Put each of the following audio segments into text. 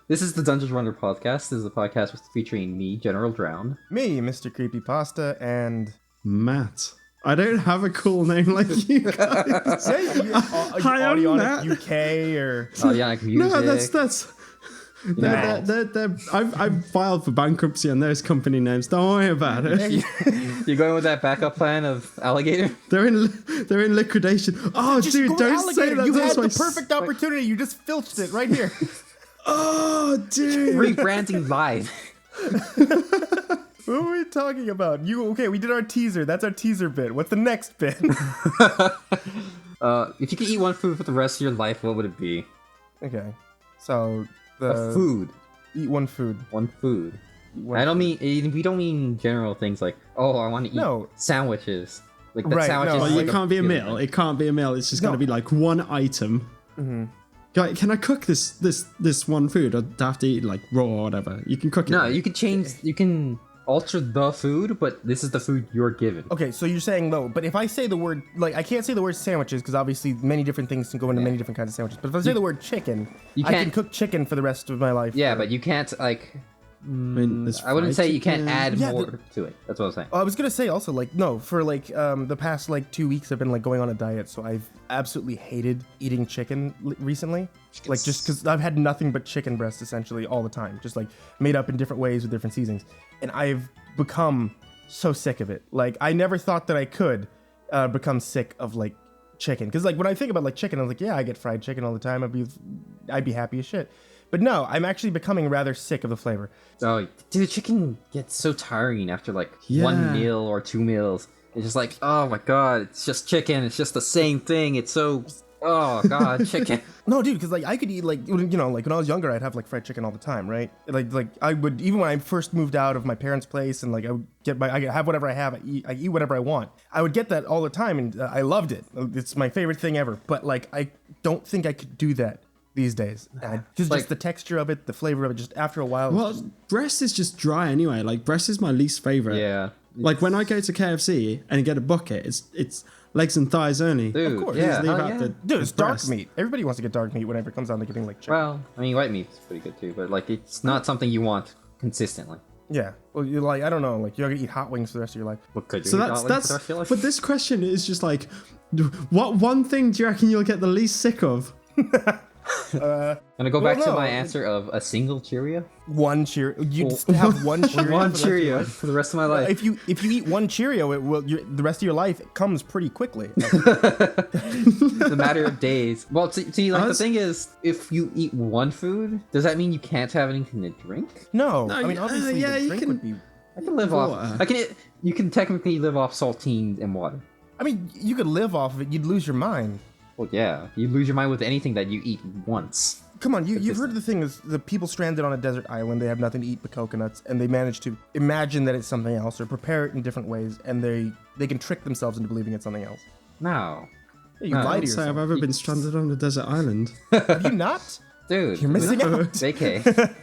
this is the Dungeons Runner podcast. This is a podcast featuring me, GeneralDrowned. Me, Mr. and... Matt. I don't have a cool name like you guys. Hi, I'm Matt. UK or... Audionic Music. No, that's... I've filed for bankruptcy on those company names. Don't worry about it. You're going with that backup plan of Alligator? They're in liquidation. Oh, just dude, don't Alligator. say that. You had the perfect opportunity. You just filched it right here. Oh, dude. Rebranding live. What were we talking about? We did our teaser. That's our teaser bit. What's the next bit? If you could eat one food for the rest of your life, what would it be? Okay. So a food. Eat one food. One food. We don't mean general things like, oh, I want to eat sandwiches. Like that sandwiches. No, it can't be a meal. It can't be a meal. It's just got to be like one item. Mm-hmm. Can I cook this one food? Or do I have to eat like raw or whatever? You can cook it. No, you can change. You can alter the food, but this is the food you're given. Okay, so you're saying though, but if I say the word, like, I can't say the word sandwiches because obviously many different things can go into many different kinds of sandwiches. But if I say the word chicken, I can cook chicken for the rest of my life. Yeah, but you can't like. I wouldn't say you can't add more to it. That's what I'm saying. I was gonna say also like no, for like the past like 2 weeks I've been like going on a diet, so I've absolutely hated eating chicken recently. Like just because I've had nothing but chicken breast essentially all the time, just like made up in different ways with different seasonings, and I've become so sick of it. Like I never thought that I could become sick of like chicken, because like when I think about like chicken, I was like, yeah, I get fried chicken all the time. I'd be happy as shit. But no, I'm actually becoming rather sick of the flavor. Oh, dude, chicken gets so tiring after like one meal or 2 meals. It's just like, oh my god, it's just chicken. It's just the same thing. It's so, oh god, chicken. No, dude, because like I could eat like, you know, like when I was younger, I'd have like fried chicken all the time, right? Like I would, even when I first moved out of my parents' place, and like I would I have whatever I have, I eat whatever I want. I would get that all the time, and I loved it. It's my favorite thing ever. But like I don't think I could do that these days, because just the texture of it, the flavor of it, just after a while. Well, breast is just dry anyway. Like breast is my least favorite. Yeah. Like when I go to KFC and get a bucket, it's legs and thighs only. Dude, of course. Dude, it's dark meat. Everybody wants to get dark meat whenever it comes down to getting like chicken. Well, I mean, white meat's pretty good too, but like it's not something you want consistently. Yeah. Well, you're like, I don't know, like you're gonna eat hot wings for the rest of your life. What could you So eat hot wings for the rest of your life? but this question is just like, what one thing do you reckon you'll get the least sick of? Gonna go back to my answer of a single Cheerio. One Cheerio. You just have one Cheerio. One Cheerio for the rest of my life. If you eat one Cheerio, it will. The rest of your life it comes pretty quickly. It's a matter of days. Well, see, like the thing is, if you eat one food, does that mean you can't have anything to drink? No, I mean obviously the drink would be. I can live off. You can technically live off saltines and water. I mean, you could live off of it. You'd lose your mind. Well, yeah, you lose your mind with anything that you eat once. Come on, you've heard of the thing is the people stranded on a desert island, they have nothing to eat but coconuts, and they manage to imagine that it's something else or prepare it in different ways, and they can trick themselves into believing it's something else. No. Yeah, you lie to Say yourself. I've ever been stranded on a desert island. Have you not? Dude, you're missing out. Vacay.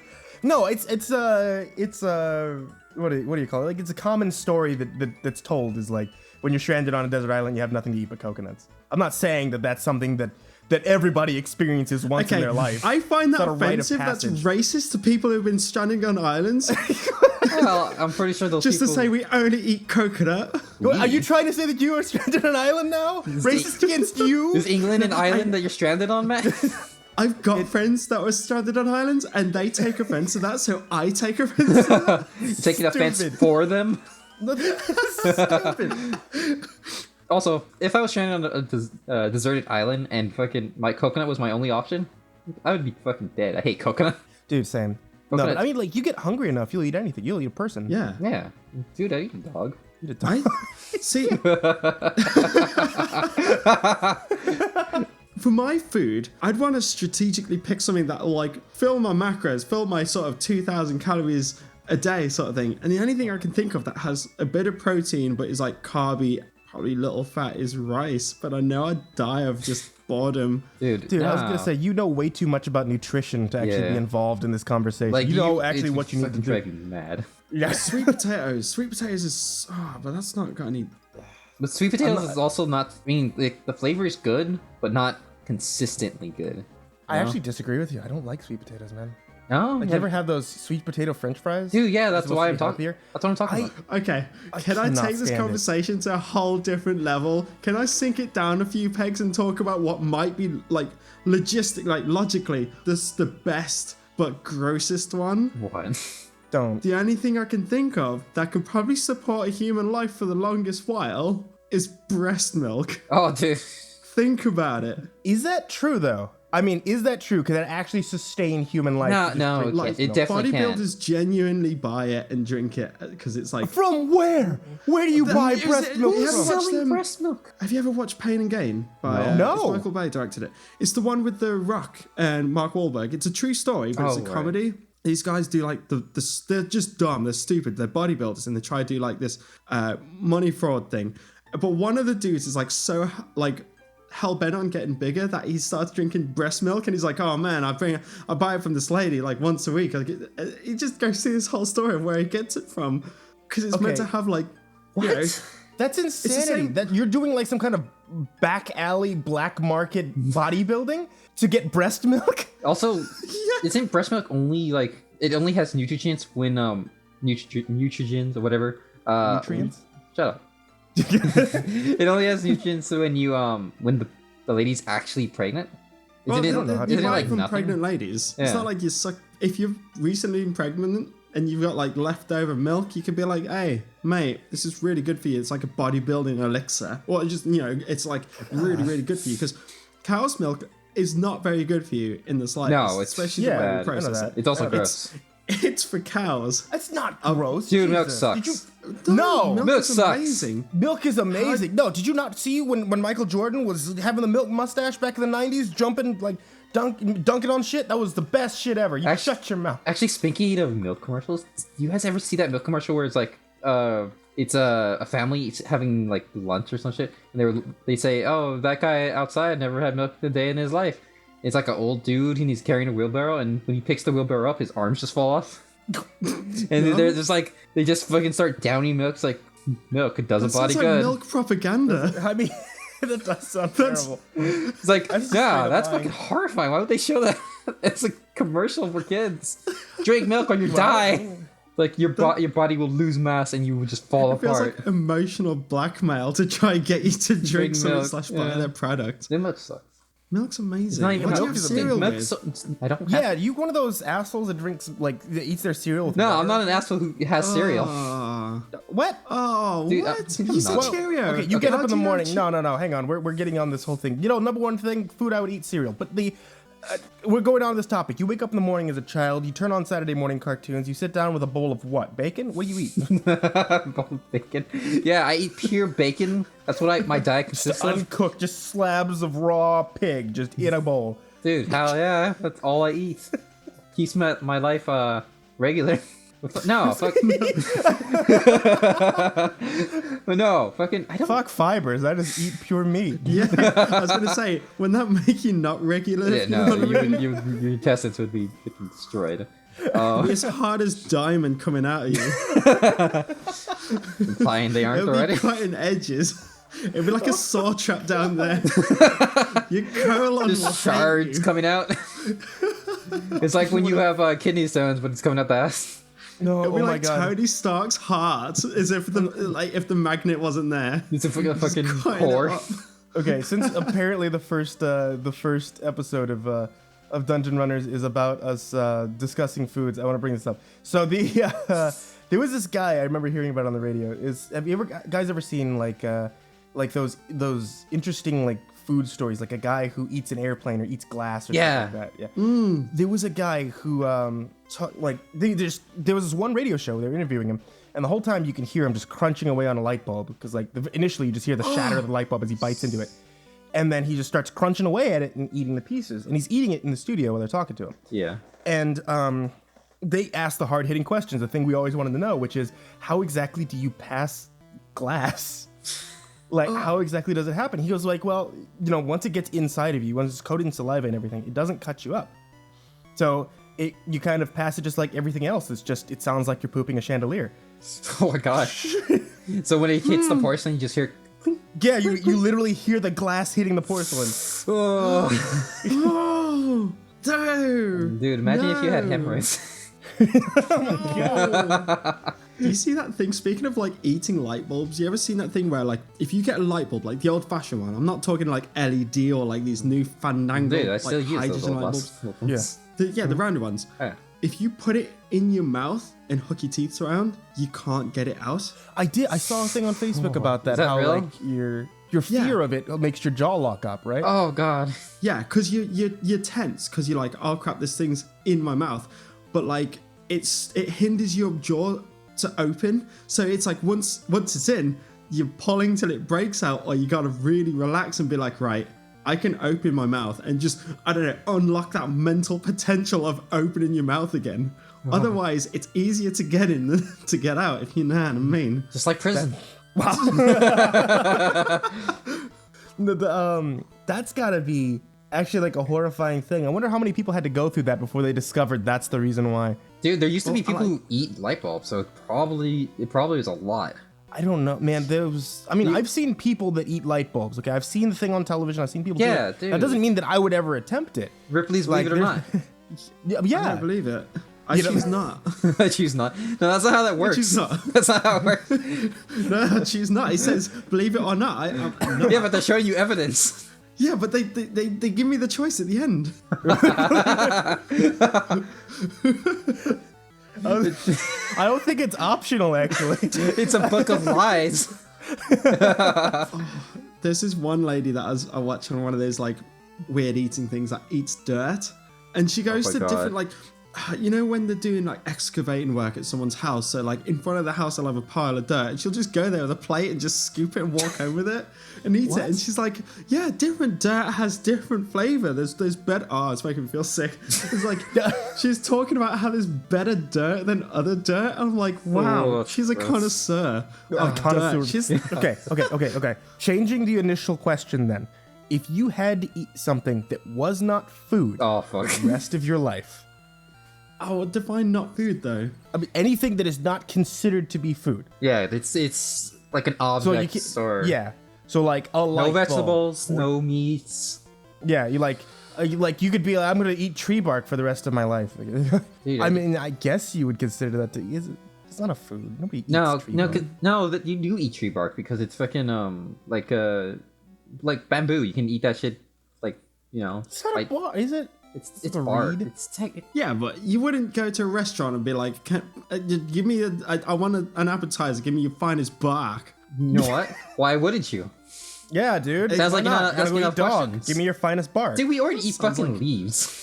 No, it's what do you call it? Like it's a common story that's told is like when you're stranded on a desert island, you have nothing to eat but coconuts. I'm not saying that that's something that everybody experiences once in their life. I find that It's not a rite of offensive. That's passage. racist to people who've been stranded on islands. Well, I'm pretty sure those Just people... to say we only eat coconut. Are you trying to say that you are stranded on an island now? Racist against you? Is England an island that you're stranded on, Matt? I've got friends that were stranded on islands, and they take offense to that, so I take offense to that. You're taking offense for them? Stupid. Also, if I was stranded on a deserted island and fucking my coconut was my only option, I would be fucking dead. I hate coconut. Dude, same. No, but I mean, like, you get hungry enough, you'll eat anything. You'll eat a person. Yeah. Yeah. Dude, I eat a dog. Eat a dog. See, for my food, I'd want to strategically pick something that will like fill my macros, fill my sort of 2,000 calories a day sort of thing. And the only thing I can think of that has a bit of protein but is like carby, probably little fat, is rice. But I know I'd die of just boredom. Dude, I was gonna say, you know way too much about nutrition to actually be involved in this conversation. Like, you know actually what you need to do. Drive you mad. Yeah. Sweet potatoes is, but that's not got any. But sweet potatoes is also not. I mean, like, the flavor is good, but not consistently good. I actually disagree with you. I don't like sweet potatoes, man. Oh, Like, you ever have those sweet potato French fries? dude, yeah, that's Supposed why to I'm be talking. healthier? That's what I'm talking about. Okay, can I cannot take this stand it. conversation to a whole different level? Can I sink it down a few pegs and talk about what might be like logically, this the best but grossest one? What? Don't. The only thing I can think of that could probably support a human life for the longest while is breast milk. Oh, dude. Think about it. Is that true, though? I mean, is that true? Could that actually sustain human life? No, to just no, drink it breast can't. It milk? definitely can. Bodybuilders genuinely buy it and drink it because it's like. From where? Where do you buy Is breast it- milk who's from? selling Selling breast milk. Have you ever watched Pain and Gain? By, No. It's Michael Bay directed it. It's the one with The Rock and Mark Wahlberg. It's a true story, but it's a Oh, right. comedy. These guys do like they're just dumb. They're stupid. They're bodybuilders and they try to do like this money fraud thing. But one of the dudes is like so like hell bent on getting bigger that he starts drinking breast milk and he's like, oh man, I buy it from this lady like once a week. He just goes through this whole story of where he gets it from because it's meant Okay. to have like What? you know, That's insanity. same- That you're doing like some kind of back alley black market bodybuilding to get breast milk. Also, isn't breast milk only like it only has nutrients when nutrients or whatever? Nutrients? Shut up. It only has nutrients when you when the lady's actually pregnant. Isn't well, it, how you isn't it buy like it from nothing? pregnant ladies. It's Yeah. not like you suck. If you've recently been pregnant and you've got like leftover milk, you could be like, hey, mate, this is really good for you. It's like a bodybuilding elixir. Or just, it's like really, really good for you because cow's milk is not very good for you in the slightest. No, it's especially yeah, the way I we know process that. it. It's also Okay. gross. It's for cows. That's not gross. Dude, milk Jesus. sucks. Did you- No, milk milk is sucks. amazing. milk is amazing. No, did you not see when Michael Jordan was having the milk mustache back in the 90s, jumping like dunking on shit? That was the best shit ever. You shut your mouth. Actually, speaking of milk commercials, you guys ever see that milk commercial where it's like, it's a family having like lunch or some shit, and they say, oh, that guy outside never had milk a day in his life. It's like an old dude and he's carrying a wheelbarrow, and when he picks the wheelbarrow up, his arms just fall off. And they're just like, they just fucking start downing milk. It's like, milk, it does a That body sounds like good. milk propaganda. I mean, that does sound terrible. It's like, That's just yeah, straight that's up lying. fucking horrifying. Why would they show that? It's a commercial for kids. Drink milk or you die. Like your body will lose mass and you will just fall It feels apart. like emotional blackmail to try and get you to drink something milk, / buy yeah. their product. The milk sucks. Milk's amazing. It's not even What do you milk. have It's cereal milk with? I don't have. Yeah, you one of those assholes that drinks like that eats their cereal with No, water? I'm not an asshole who has cereal. What? Oh, Dude, what? I'm You said not. Cheerio. Okay, you get How up in do the you morning. have No, hang on. We're getting on this whole thing. Number one thing, food I would eat cereal. But we're going on this topic. You wake up in the morning as a child. You turn on Saturday morning cartoons. You sit down with a bowl of what? Bacon? What do you eat? Boiled bacon. Yeah, I eat pure bacon. That's what my diet consists of. Uncooked, just slabs of raw pig, just in a bowl. Dude, hell yeah, that's all I eat. Keeps my life regular. No, fuck. But no, fucking. I don't. Fuck fibers. I just eat pure meat. Yeah, I was gonna say, wouldn't that make you not regular? Yeah, if you know no, what I mean? your intestines would be destroyed. It's hard as diamond coming out of you. Implying they aren't It'll already. be cutting edges. It'll be like a saw trap down there. Your colon will Just hate shards you. coming out. It's like when you have kidney stones, but it's coming out the ass. No, It'll oh be my like god. Tony Stark's heart, as if if the magnet wasn't there. It's a fucking Cutting it whore. up. Okay, since apparently the first episode of Dungeon Runners is about us discussing foods, I want to bring this up. So there was this guy I remember hearing about on the radio. Have you guys ever seen like those interesting like food stories, like a guy who eats an airplane or eats glass or Yeah. something like that? Yeah. There was a guy who there was this one radio show they were interviewing him. And the whole time you can hear him just crunching away on a light bulb because initially you just hear the shatter of the light bulb as he bites into it. And then he just starts crunching away at it and eating the pieces. And he's eating it in the studio while they're talking to him. Yeah. And they ask the hard-hitting questions, the thing we always wanted to know, which is how exactly do you pass glass? Like, how exactly does it happen? He goes like, well, once it gets inside of you, once it's coated in saliva and everything, it doesn't cut you up. So you kind of pass it just like everything else. It sounds like you're pooping a chandelier. Oh my gosh. So when it hits the porcelain, you just hear. Yeah, you literally hear the glass hitting the porcelain. Oh. Oh, No! Dude, imagine if you had No. hemorrhoids. Do you see that thing? Speaking of like eating light bulbs, you ever seen that thing where like if you get a light bulb, like the old-fashioned one, I'm not talking like LED or like these new fandangled Dude, I like still use those hydrogen old light ones. bulbs. The rounded ones. Yeah. If you put it in your mouth and hook your teeth around, you can't get it out. I saw a thing on Facebook about that. Is that how real? like your fear of it makes your jaw lock up, right? Oh god. Yeah, because you're tense because you're like, oh crap, this thing's in my mouth, but like it hinders your jaw to open. So it's like once it's in, you're pulling till it breaks out, or you gotta really relax and be like, right, I can open my mouth and just, I don't know, unlock that mental potential of opening your mouth again. Otherwise, it's easier to get in than to get out, if you know what I mean. Just like prison. That's gotta be actually like a horrifying thing. I wonder how many people had to go through that before they discovered that's the reason why. Dude, there used to be people who eat light bulbs, so it probably is a lot. I don't know, man. I've seen people that eat light bulbs. Okay, I've seen the thing on television. I've seen people. Yeah, do it. dude. That doesn't mean that I would ever attempt it. Ripley's Like, Believe It or Not. I Yeah. don't believe it. I choose not. I choose not. No, that's not how that works. choose not. That's not how it works. No, I choose not. He says, believe it or not. I'm not. Yeah, but they're showing you evidence. Yeah, but they give me the choice at the end. I don't think it's optional, actually. It's a book of lies. There's this one lady that I watch on one of those like weird eating things that eats dirt, and she goes my to God. different like, you know, when they're doing like excavating work at someone's house. So like in front of the house, they'll have a pile of dirt, and she'll just go there with a plate and just scoop it and walk home with it and eat it. And she's like, yeah, different dirt has different flavor. There's better. Oh, it's making me feel sick. It's like she's talking about how there's better dirt than other dirt. I'm like, wow, Oh, she's a gross. connoisseur. of Connoisseur. dirt. She's Okay. Changing the initial question then. If you had to eat something that was not food Oh fuck. the rest of your life, oh, define not food though. I mean, anything that is not considered to be food. Yeah, it's like an So object or yeah. So like a light no bulb. vegetables, no meats. Yeah, you could be like, I'm gonna eat tree bark for the rest of my life. Dude, I mean, I guess you would consider that to. It's not a food. Nobody eats tree bark. That you do eat tree bark because it's fucking like bamboo. You can eat that shit like, you know. It's not like, a bark, is it? It's a bark. reed. It's tech. Yeah, but you wouldn't go to a restaurant and be like, give me I want an appetizer. Give me your finest bark. You know what? Why wouldn't you? Yeah, dude. Sounds Why like you're not not? Gotta asking go enough eat dog. questions. Give me your finest bark. Dude, we already eat Sounds fucking like- leaves.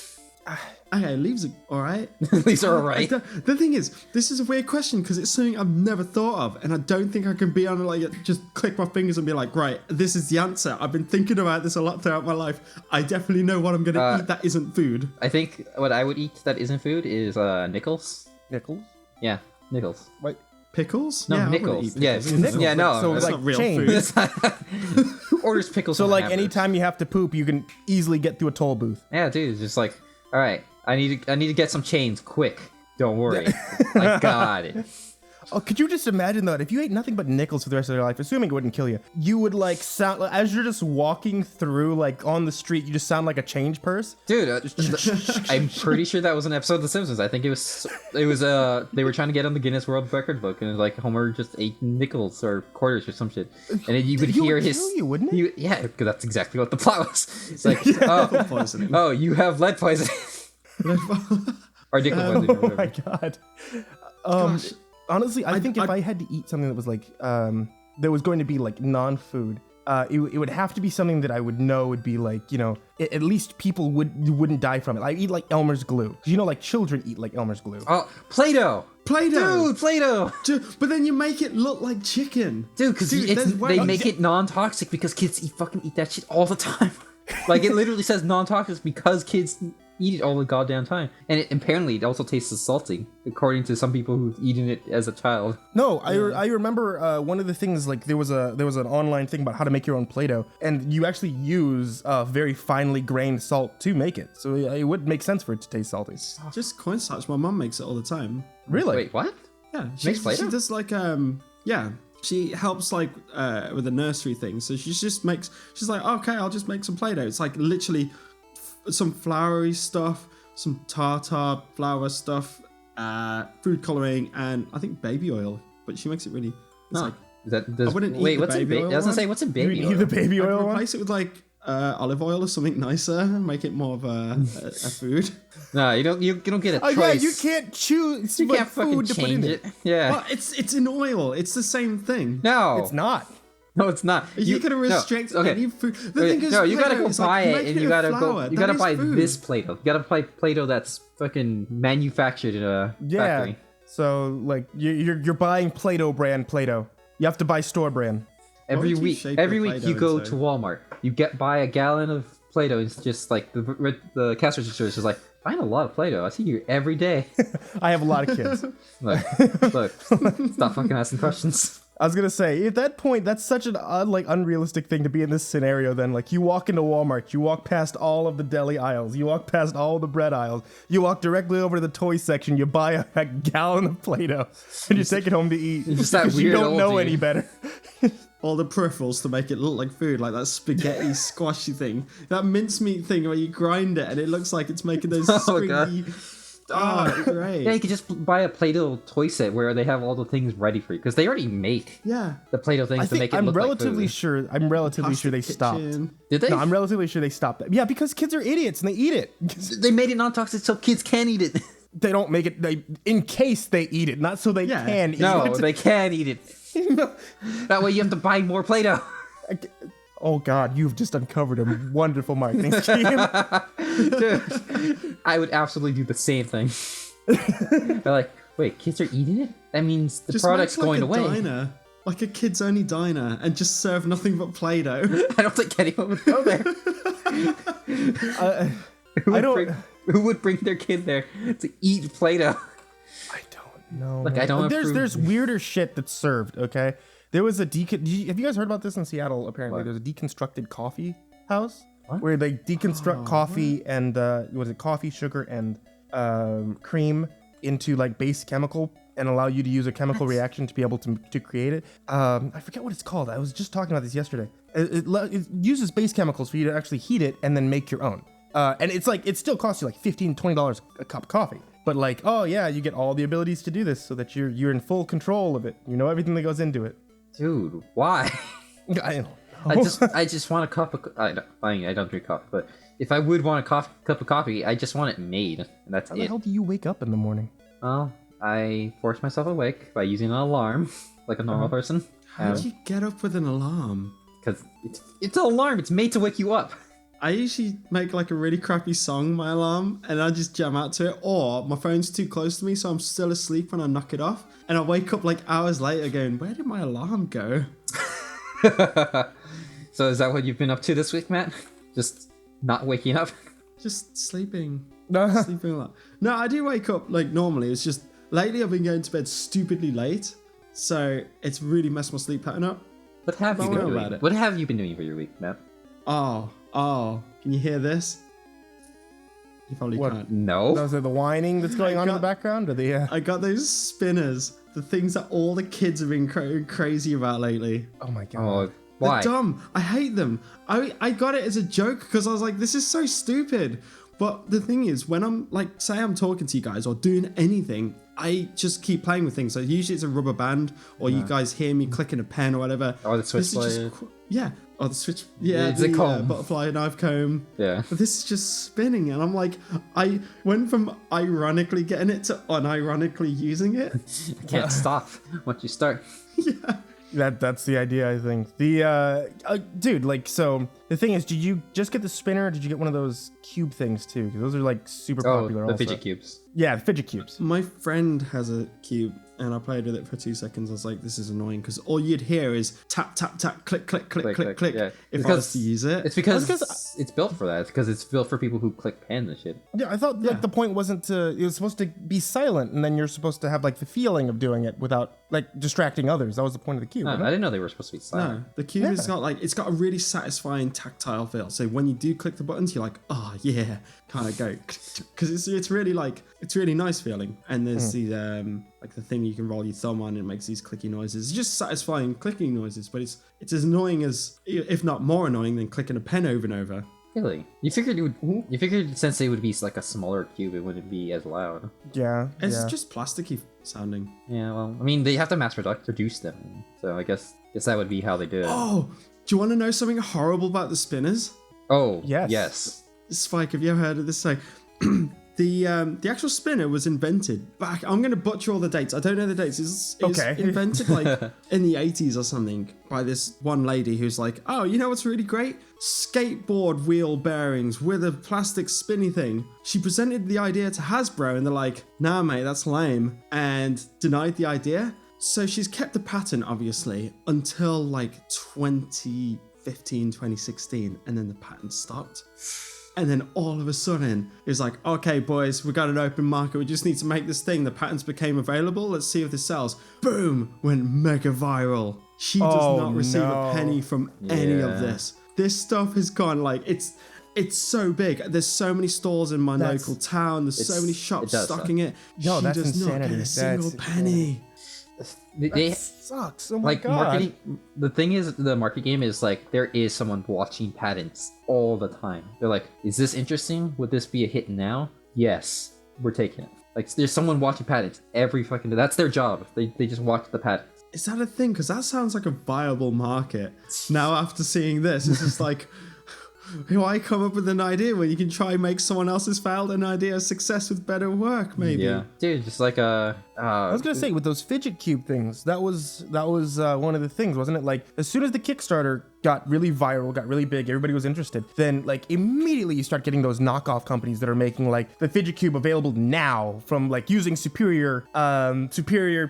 Okay, leaves are all right. Leaves are alright. The thing is, this is a weird question because it's something I've never thought of, and I don't think I can be on like just click my fingers and be like, right, this is the answer. I've been thinking about this a lot throughout my life. I definitely know what I'm gonna eat that isn't food. I think what I would eat that isn't food is nickels. Nickels? Yeah, nickels. Right. Pickles? No, yeah, I wouldn't nickels. eat Yeah, pickles. Nickels. yeah, no. So That's like not real change. food. That's not- Who orders pickles? So from like Hamburgers? anytime you have to poop, you can easily get through a toll booth. Yeah, dude, it's just like, all right, I need to get some chains quick. Don't worry, I got it. Oh, could you just imagine that if you ate nothing but nickels for the rest of your life, assuming it wouldn't kill you, you would like sound as you're just walking through like on the street, you just sound like a change purse. Dude, I'm pretty sure that was an episode of The Simpsons. I think it was they were trying to get on the Guinness World Record book, and it was like Homer just ate nickels or quarters or some shit, and then you could It hear would his kill you, wouldn't it? yeah, because that's exactly what the plot was. It's like, Poisoning. oh, you have lead poisoning or nickel poisoning. Or Oh my whatever. god. Honestly, I think if I had to eat something that was like that was going to be like non-food, it would have to be something that I would know would be like, you know, at least people wouldn't die from it. I eat like Elmer's glue. 'Cause you know, like children eat like Elmer's glue. Oh, Play-Doh. Play-Doh. Dude, Play-Doh. But then you make it look like chicken. Dude, because there's they way- make it non-toxic because kids eat that shit all the time. Like, it literally says non-toxic because kids eat it all the goddamn time. And apparently it also tastes salty, according to some people who've eaten it as a child. No, I remember one of the things, like there was an online thing about how to make your own Play-Doh, and you actually use very finely grained salt to make it. So it would make sense for it to taste salty. Just cornstarch. My mum makes it all the time. Really? Wait, what? Yeah, Makes Play-Doh? she does like yeah. She helps like with the nursery thing. So she just makes. She's like, okay, I'll just make some Play-Doh. It's like literally some floury stuff, some tartar flour stuff, food coloring, and I think baby oil. But she makes it really. It's like, wait, what's in baby oil? I was gonna say, what's in baby oil? The baby oil one? Replace it with like olive oil or something nicer, make it more of a food. No, you don't get a choice. Yeah, you can't choose. You can't fucking change it. Yeah. Well, it's in oil. It's the same thing. No, it's not. No, it's not. You're gonna restrict any food. The thing is, no, you gotta go buy like, it, and you gotta buy this Play-Doh. You gotta buy Play-Doh that's fucking manufactured in a factory. So like you're buying Play-Doh brand Play-Doh. You have to buy store brand. Every week you go to Walmart. You buy a gallon of Play-Doh. It's just like the cash register is just like, buying a lot of Play-Doh. I see you every day. I have a lot of kids. Look, stop fucking asking questions. I was gonna say, at that point, that's such an unrealistic thing to be in this scenario. Then, like, you walk into Walmart, you walk past all of the deli aisles, you walk past all the bread aisles, you walk directly over to the toy section, you buy a gallon of Play-Doh, and you take it home to eat because you don't know any better. All the peripherals to make it look like food, like that spaghetti squashy thing, that mincemeat thing where you grind it and it looks like it's making those stringy. Oh, great. Yeah, you could just buy a Play-Doh toy set where they have all the things ready for you because they already make the Play-Doh things to make it look like food. I'm relatively sure they stopped. Did they? No, I'm relatively sure they stopped that. Yeah, because kids are idiots and they eat it. They made it non-toxic so kids can eat it. They don't make it in case they eat it, not so they can eat it. No, they can eat it. That way you have to buy more Play-Doh. Oh God, you've just uncovered a wonderful marketing scheme. Dude, I would absolutely do the same thing. They're like, wait, kids are eating it? That means the product's going away. Diner, like a kids only diner, and just serve nothing but Play-Doh. I don't think anyone would go there. Who would bring their kid there to eat Play-Doh? I don't know. Like, I don't. There's weirder shit that's served. Okay. There was have you guys heard about this in Seattle? Apparently, there's a deconstructed coffee house where they deconstruct coffee and coffee, sugar, and cream into like base chemical and allow you to use a chemical reaction to be able to create it. I forget what it's called. I was just talking about this yesterday. It uses base chemicals for you to actually heat it and then make your own. And it's like it still costs you like $15-20 a cup of coffee. But like, oh yeah, you get all the abilities to do this so that you're in full control of it. You know everything that goes into it. Dude, why? I don't know. I just want a cup of. I don't drink coffee, but if I would want a cup of coffee, I just want it made, and that's it. How the hell do you wake up in the morning? Well, I force myself awake by using an alarm, like a normal person. How did you get up with an alarm? Because it's an alarm. It's made to wake you up. I usually make like a really crappy song, my alarm, and I just jam out to it, or my phone's too close to me, so I'm still asleep when I knock it off, and I wake up like hours later going, where did my alarm go? So is that what you've been up to this week, Matt? Just not waking up? Just sleeping. Sleeping a lot. No, I do wake up like normally. It's just lately I've been going to bed stupidly late, so it's really messed my sleep pattern up. What have you been doing? What have you been doing for your week, Matt? Oh, can you hear this? You probably can't. No. Is it the whining that's going on in the background? Or I got those spinners, the things that all the kids have been crazy about lately. Oh my God. Oh, why? They're dumb. I hate them. I got it as a joke because I was like, this is so stupid. But the thing is, when I'm like, say I'm talking to you guys or doing anything, I just keep playing with things. So usually it's a rubber band or you guys hear me clicking a pen or whatever. Or the switch blade. Or the switch, it's a comb. Butterfly knife comb. Yeah. But this is just spinning, and I'm like, I went from ironically getting it to unironically using it. I can't stop once you start. Yeah. That's the idea, I think. Dude, like, so the thing is, did you just get the spinner or did you get one of those cube things too? Because those are like super popular. The fidget cubes. Yeah, the fidget cubes. My friend has a cube and I played with it for 2 seconds. I was like, this is annoying because all you'd hear is tap, tap, tap, click, click, click, click, click. Yeah. If I was to use it. It's because it's built for that. It's because it's built for people who click pens and shit. Yeah, I thought like the point wasn't it was supposed to be silent and then you're supposed to have like the feeling of doing it without like distracting others. That was the point of the cube. No, I didn't know they were supposed to be silent. No, the cube has got like, it's got a really satisfying tactile feel. So when you do click the buttons, you're like, oh yeah, kind of go, because it's really like, it's really nice feeling. And there's the like the thing you can roll your thumb on and it makes these clicky noises. It's just satisfying clicking noises, but it's as annoying as, if not more annoying than clicking a pen over and over. Really? You figured it would? You figured since it would be like a smaller cube, it wouldn't be as loud. Yeah. It's just plasticky sounding. Yeah. Well, I mean, they have to mass produce them, so I guess that would be how they do it. Oh, do you want to know something horrible about the spinners? Oh. Yes. Yes. Spike, have you ever heard of this? So, the actual spinner was invented back. I'm going to butcher all the dates. I don't know the dates. It's Okay. invented like in the 80s or something by this one lady who's like, oh, you know what's really great? Skateboard wheel bearings with a plastic spinny thing. She presented the idea to Hasbro and they're like, nah, mate, that's lame, and denied the idea. So she's kept the patent, obviously, until like 2015, 2016, and then the patent stopped. And then all of a sudden, it was like, okay, boys, we got an open market. We just need to make this thing. The patents became available. Let's see if this sells. Boom! Went mega viral. She does not receive a penny from any of this. This stuff has gone like, it's so big. There's so many stores in my local town. There's so many shops stocking it. No, she that's does insanity. not get a single penny. They Sucks. Oh my like god. marketing. The thing is, the market game is like there is someone watching patents all the time. They're like, is this interesting? Would this be a hit now? Yes, we're taking it. Like there's someone watching patents every fucking day. That's their job. They just watch the patents. Is that a thing? Because that sounds like a viable market. Now, after seeing this, it's just like, why come up with an idea when you can try and make someone else's failed an idea a success with better work, maybe? Yeah, dude, just like I was gonna say with those fidget cube things, that was one of the things, wasn't it? Like as soon as the Kickstarter got really viral, got really big, everybody was interested. Then like immediately you start getting those knockoff companies that are making like the fidget cube available now from like using superior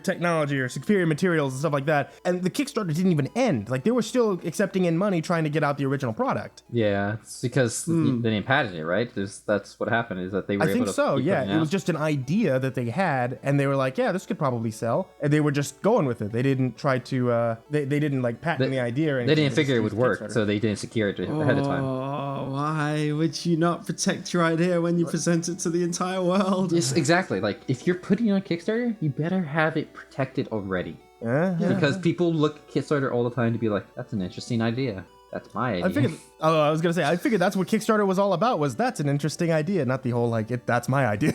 technology or superior materials and stuff like that. And the Kickstarter didn't even end. Like they were still accepting in money trying to get out the original product. Yeah, it's because they didn't patent it, right? That's what happened is that they were I able think to so. keep Yeah, putting it out. was just an idea that they had, and they were like, "Yeah, this could probably sell," and they were just going with it. They didn't try to. They didn't like patent the idea. Or They anything. didn't figure it would work, Kickstarter. so they didn't secure it ahead of time. Oh, why would you not protect your idea when you present it to the entire world? Yes, exactly. Like if you're putting on Kickstarter, you better have it protected already. Yeah. Because people look at Kickstarter all the time to be like, "That's an interesting idea. That's my idea." I figured. Oh, I was gonna say. I figured that's what Kickstarter was all about. Was that's an interesting idea, not the whole like that's my idea.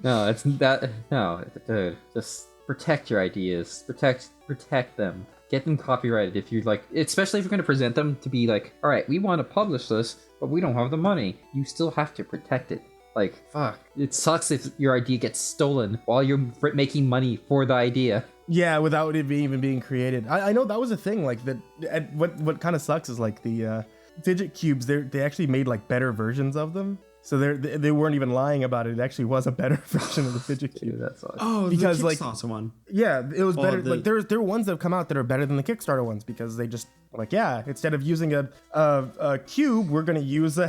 No, it's that. No, dude, just protect your ideas. Protect them. Get them copyrighted if you like, especially if you're going to present them to be like, all right, we want to publish this, but we don't have the money. You still have to protect it. Like, fuck. It sucks if your idea gets stolen while you're making money for the idea. Yeah, without it even being created. I know that was a thing. Like that. And what kind of sucks is like the fidget cubes. They actually made like better versions of them. So they weren't even lying about it. It actually was a better version of the fidget cube. Dude, that sucks. Oh, because, the like- Kickstarter one. Yeah, it was better. the- Like there are ones that have come out that are better than the Kickstarter ones because they just like instead of using a cube, we're gonna use a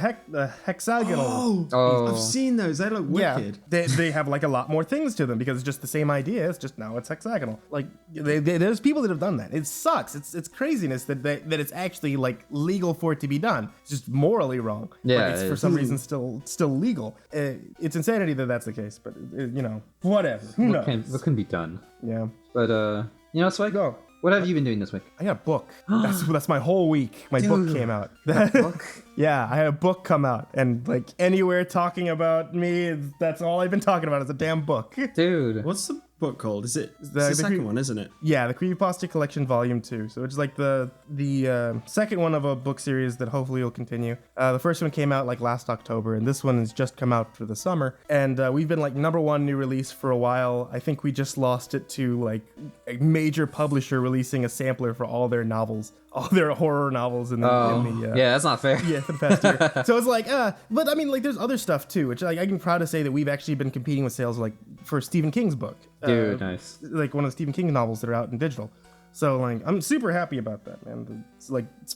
hexagonal. Oh. I've seen those. They look wicked. Yeah, they have like a lot more things to them because it's just the same idea. It's just now it's hexagonal. Like there's people that have done that. It sucks. It's craziness that it's actually like legal for it to be done. It's just morally wrong. Yeah, but it's it for is. some reason still legal. It's insanity that that's the case. But whatever. Who knows? What can be done? Yeah. But Spike, Go. what have you been doing this week? I got a book. That's my whole week. My book came out. Book? Yeah, I had a book come out, and like anywhere talking about me, that's all I've been talking about is a damn book. Dude. What's the book called? It's the the second one, isn't it? Yeah, the Creepypasta Collection Volume 2. So it's like the second one of a book series that hopefully will continue. The first one came out like last October, and this one has just come out for the summer. And we've been like #1 new release for a while. I think we just lost it to like a major publisher releasing a sampler for all their novels, all their horror novels in the Yeah, that's not fair. yeah, for the past year. So it's like, but I mean, like, there's other stuff too, which like I'm proud to say that we've actually been competing with sales like for Stephen King's book. Dude, nice. Like one of the Stephen King novels that are out in digital. So like, I'm super happy about that, man. It's like it's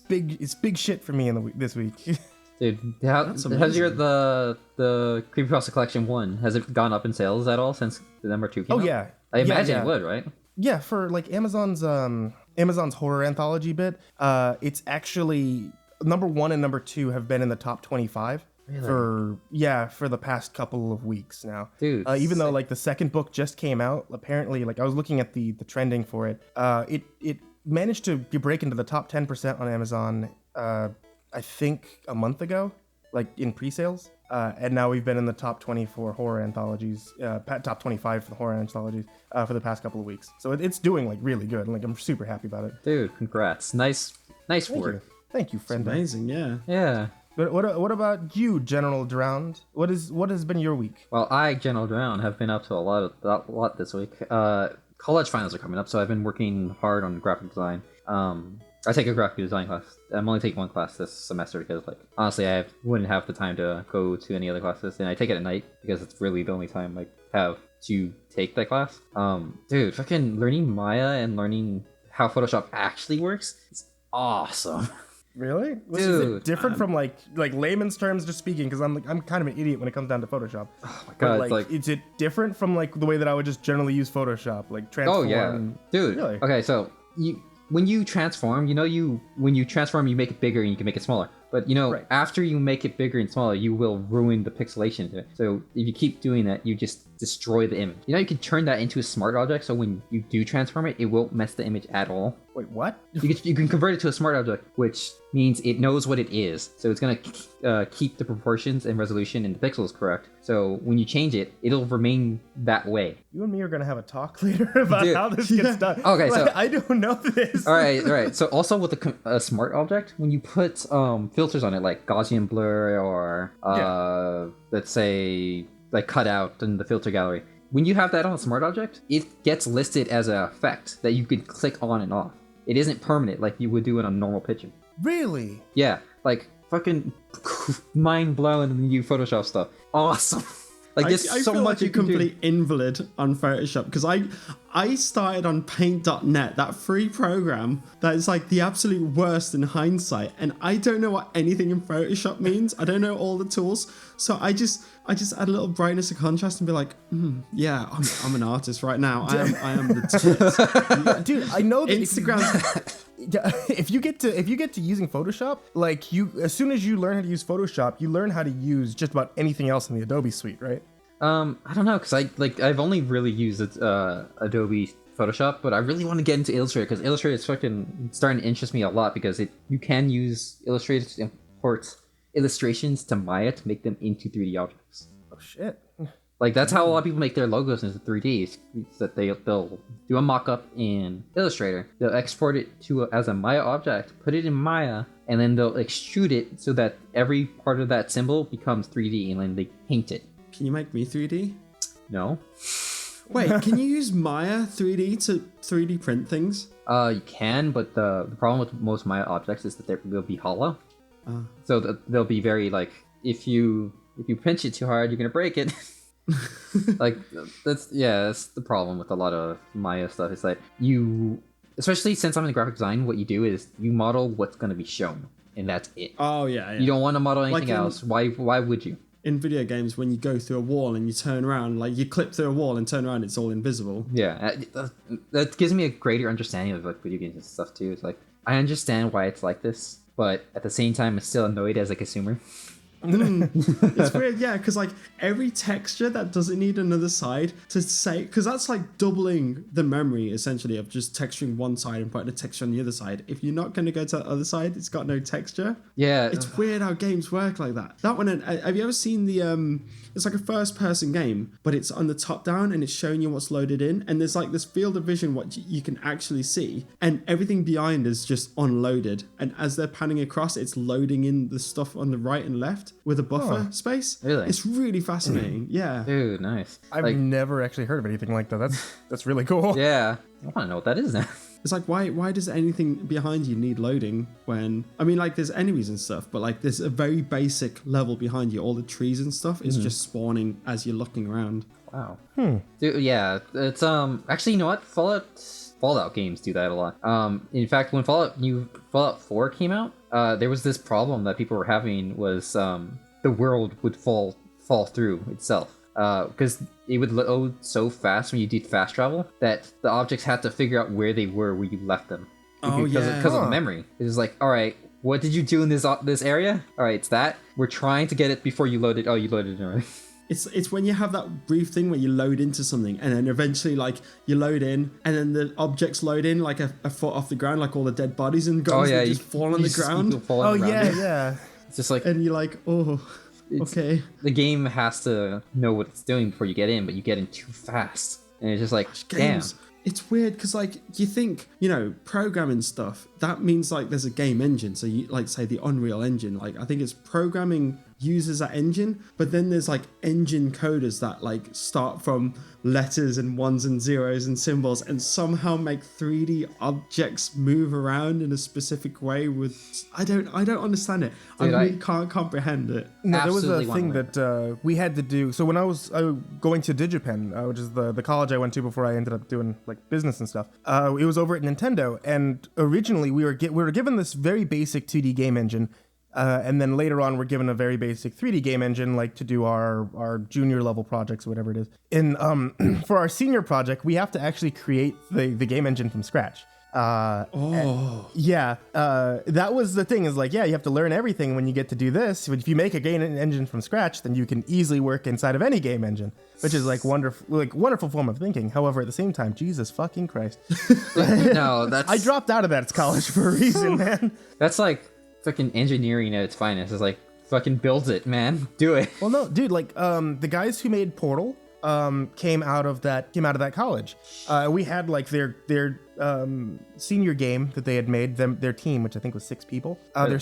big shit for me in this week. Dude, how's amazing. the Creepypasta Collection 1? Has it gone up in sales at all since the number 2 came out? Oh yeah, I Yeah, imagine yeah. it would, right? Yeah, for like Amazon's horror anthology bit, it's actually #1 and #2 have been in the top 25 for the past couple of weeks now. Dude, even though sick. like the second book just came out, apparently like I was looking at the trending for it. It managed to break into the top 10% on Amazon I think a month ago, like in pre-sales. And now we've been in the top 20 for horror anthologies, top 25 for the horror anthologies for the past couple of weeks. So it's doing like really good. Like I'm super happy about it. Dude, congrats. Nice work. Thank you, friend. Amazing, yeah. Yeah. But what about you, GeneralDrowned? What has been your week? Well, GeneralDrowned, have been up to a lot this week. College finals are coming up, so I've been working hard on graphic design. I take a graphic design class. I'm only taking one class this semester because, like, honestly, I wouldn't have the time to go to any other classes, and I take it at night because it's really the only time I have to take that class. Dude, fucking learning Maya and learning how Photoshop actually works is awesome. Really? Is Dude, it different from like layman's terms just speaking? Because I'm kind of an idiot when it comes down to Photoshop. Oh my But, god, is it different from like the way that I would just generally use Photoshop, like transform? Oh yeah, dude. Really? Okay, so when you transform, when you transform, you make it bigger and you can make it smaller. But Right. after you make it bigger and smaller, you will ruin the pixelation of it. So if you keep doing that, you just destroy the image. You can turn that into a smart object, so when you do transform it, it won't mess the image at all. Wait, what? You can convert it to a smart object, which means it knows what it is. So it's gonna keep the proportions and resolution and the pixels correct. So when you change it, it'll remain that way. You and me are gonna have a talk later about Dude, how this gets done. Okay, so- I don't know this. All right. So also with a smart object, when you put filters on it, like Gaussian blur or let's say like cutout in the filter gallery, when you have that on a smart object, it gets listed as an effect that you can click on and off. It isn't permanent like you would do in a normal picture. Really? Yeah, like fucking mind blowing the new Photoshop stuff. Awesome. Like there's I so feel much like a you can do. complete invalid on Photoshop because I started on Paint.net, that free program that is like the absolute worst in hindsight, and I don't know what anything in Photoshop means. I don't know all the tools, so I just add a little brightness and contrast and be like, yeah, I'm an artist right now. I am the tits. Dude, I know that Instagram. if you get to using Photoshop, like as soon as you learn how to use Photoshop, you learn how to use just about anything else in the Adobe Suite, right? I don't know, because I've only really used Adobe Photoshop, but I really want to get into Illustrator because Illustrator is fucking starting to interest me a lot because you can use Illustrator to import illustrations to Maya to make them into 3D objects. Oh shit. Like that's how a lot of people make their logos into 3D. It's that they'll do a mock-up in Illustrator, they'll export it as a Maya object, put it in Maya, and then they'll extrude it so that every part of that symbol becomes 3D, and then they paint it. Can you make me 3D? No. Wait, can you use Maya 3D to 3D print things? You can, but the problem with most Maya objects is that they'll be hollow. So they'll be very like if you pinch it too hard, you're gonna break it. Like that's the problem with a lot of Maya stuff. It's like especially since I'm in graphic design, what you do is you model what's gonna be shown, and that's it. Oh yeah. You don't want to model anything Like else. Why would you? In video games, when you go through a wall and you turn around, like you clip through a wall and turn around, it's all invisible. Yeah, that gives me a greater understanding of like video games and stuff too. It's like I understand why it's like this, but at the same time, I'm still annoyed as a consumer. It's weird, yeah, because like every texture that doesn't need another side to say, because that's like doubling the memory essentially of just texturing one side and putting a texture on the other side. If you're not going to go to the other side, it's got no texture. Yeah, It's weird how games work like that. That one, have you ever seen it's like a first person game, but it's on the top down and it's showing you what's loaded in, and there's like this field of vision what you can actually see, and everything behind is just unloaded, and as they're panning across, it's loading in the stuff on the right and left with a buffer space. Really? It's really fascinating. Yeah. dude, nice. I've never actually heard of anything like that. That's really cool. Yeah, I want to know what that is now. It's like, why does anything behind you need loading when, I mean, like there's enemies and stuff, but like there's a very basic level behind you. All the trees and stuff is just spawning as you're looking around. Wow. Dude, yeah, it's actually, you know what? Fallout games do that a lot. In fact, when Fallout 4 came out, there was this problem that people were having was the world would fall through itself. Because it would load so fast when you did fast travel that the objects had to figure out where they were where you left them. Because of memory. It was like, all right, what did you do in this area? All right, it's that. We're trying to get it before you loaded. Oh, you loaded it already. It's when you have that brief thing where you load into something and then eventually like you load in and then the objects load in like a foot off the ground, like all the dead bodies and guns that just fall on the ground. Oh yeah. It's just like, and you're like, oh, okay. The game has to know what it's doing before you get in, but you get in too fast, and it's just like, damn. It's weird because like you think, programming stuff, that means like there's a game engine. So you like say the Unreal Engine, like I think it's programming uses that engine, but then there's like engine coders that like start from letters and ones and zeros and symbols and somehow make 3D objects move around in a specific way with I don't understand it. Dude, I really can't comprehend it. No, there was a thing that we had to do. So when I was going to DigiPen, which is the college I went to before I ended up doing like business and stuff, it was over at Nintendo, and originally we were given this very basic 2D game engine. And then later on, we're given a very basic 3D game engine, like to do our junior level projects, or whatever it is. And for our senior project, we have to actually create the game engine from scratch. That was the thing. Is like, you have to learn everything when you get to do this. But if you make a game engine from scratch, then you can easily work inside of any game engine, which is like wonderful form of thinking. However, at the same time, Jesus fucking Christ, I dropped out of that college for a reason, man. That's like fucking engineering at its finest. It's like, fucking build it, man. Do it. Well, no, dude, like the guys who made Portal came out of that college. We had like their senior game that they had made, their team, which I think was 6 people. Their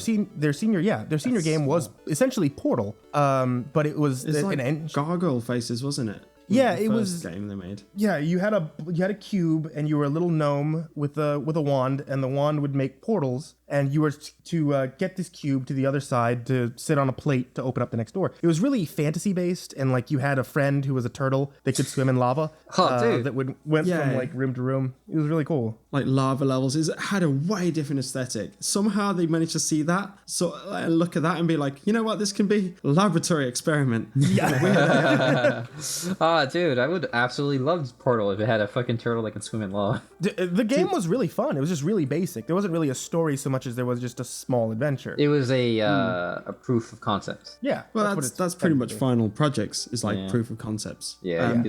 senior game was essentially Portal, but it was like gargoyle faces, wasn't it? Yeah, it was game they made. Yeah, you had a cube, and you were a little gnome with a wand, and the wand would make portals, and you were to get this cube to the other side to sit on a plate to open up the next door. It was really fantasy based, and like you had a friend who was a turtle that could swim in lava. That went from like room to room. It was really cool. Like lava levels. It had a way different aesthetic. Somehow they managed to see that, look at that, and be like, you know what, this can be a laboratory experiment. Yeah. Dude, I would absolutely love Portal if it had a fucking turtle that can swim in lava. The game was really fun. It was just really basic. There wasn't really a story so much as there was just a small adventure. It was a proof of concept. Yeah. Well, that's pretty much final projects is like proof of concepts. Yeah.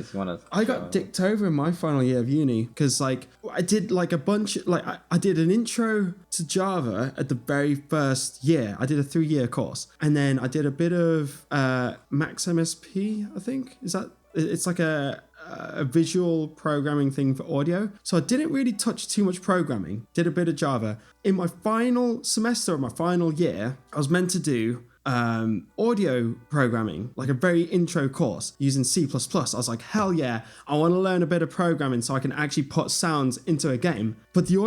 I got dicked over in my final year of uni because like I did like a bunch, like I did an intro to Java at the very first year. I did a 3-year course, and then I did a bit of Max MSP, I think. It's like a visual programming thing for audio. So I didn't really touch too much programming, did a bit of Java. In my final semester of my final year, I was meant to do audio programming, like a very intro course using C++. I was like, hell yeah, I want to learn a bit of programming so I can actually put sounds into a game. But the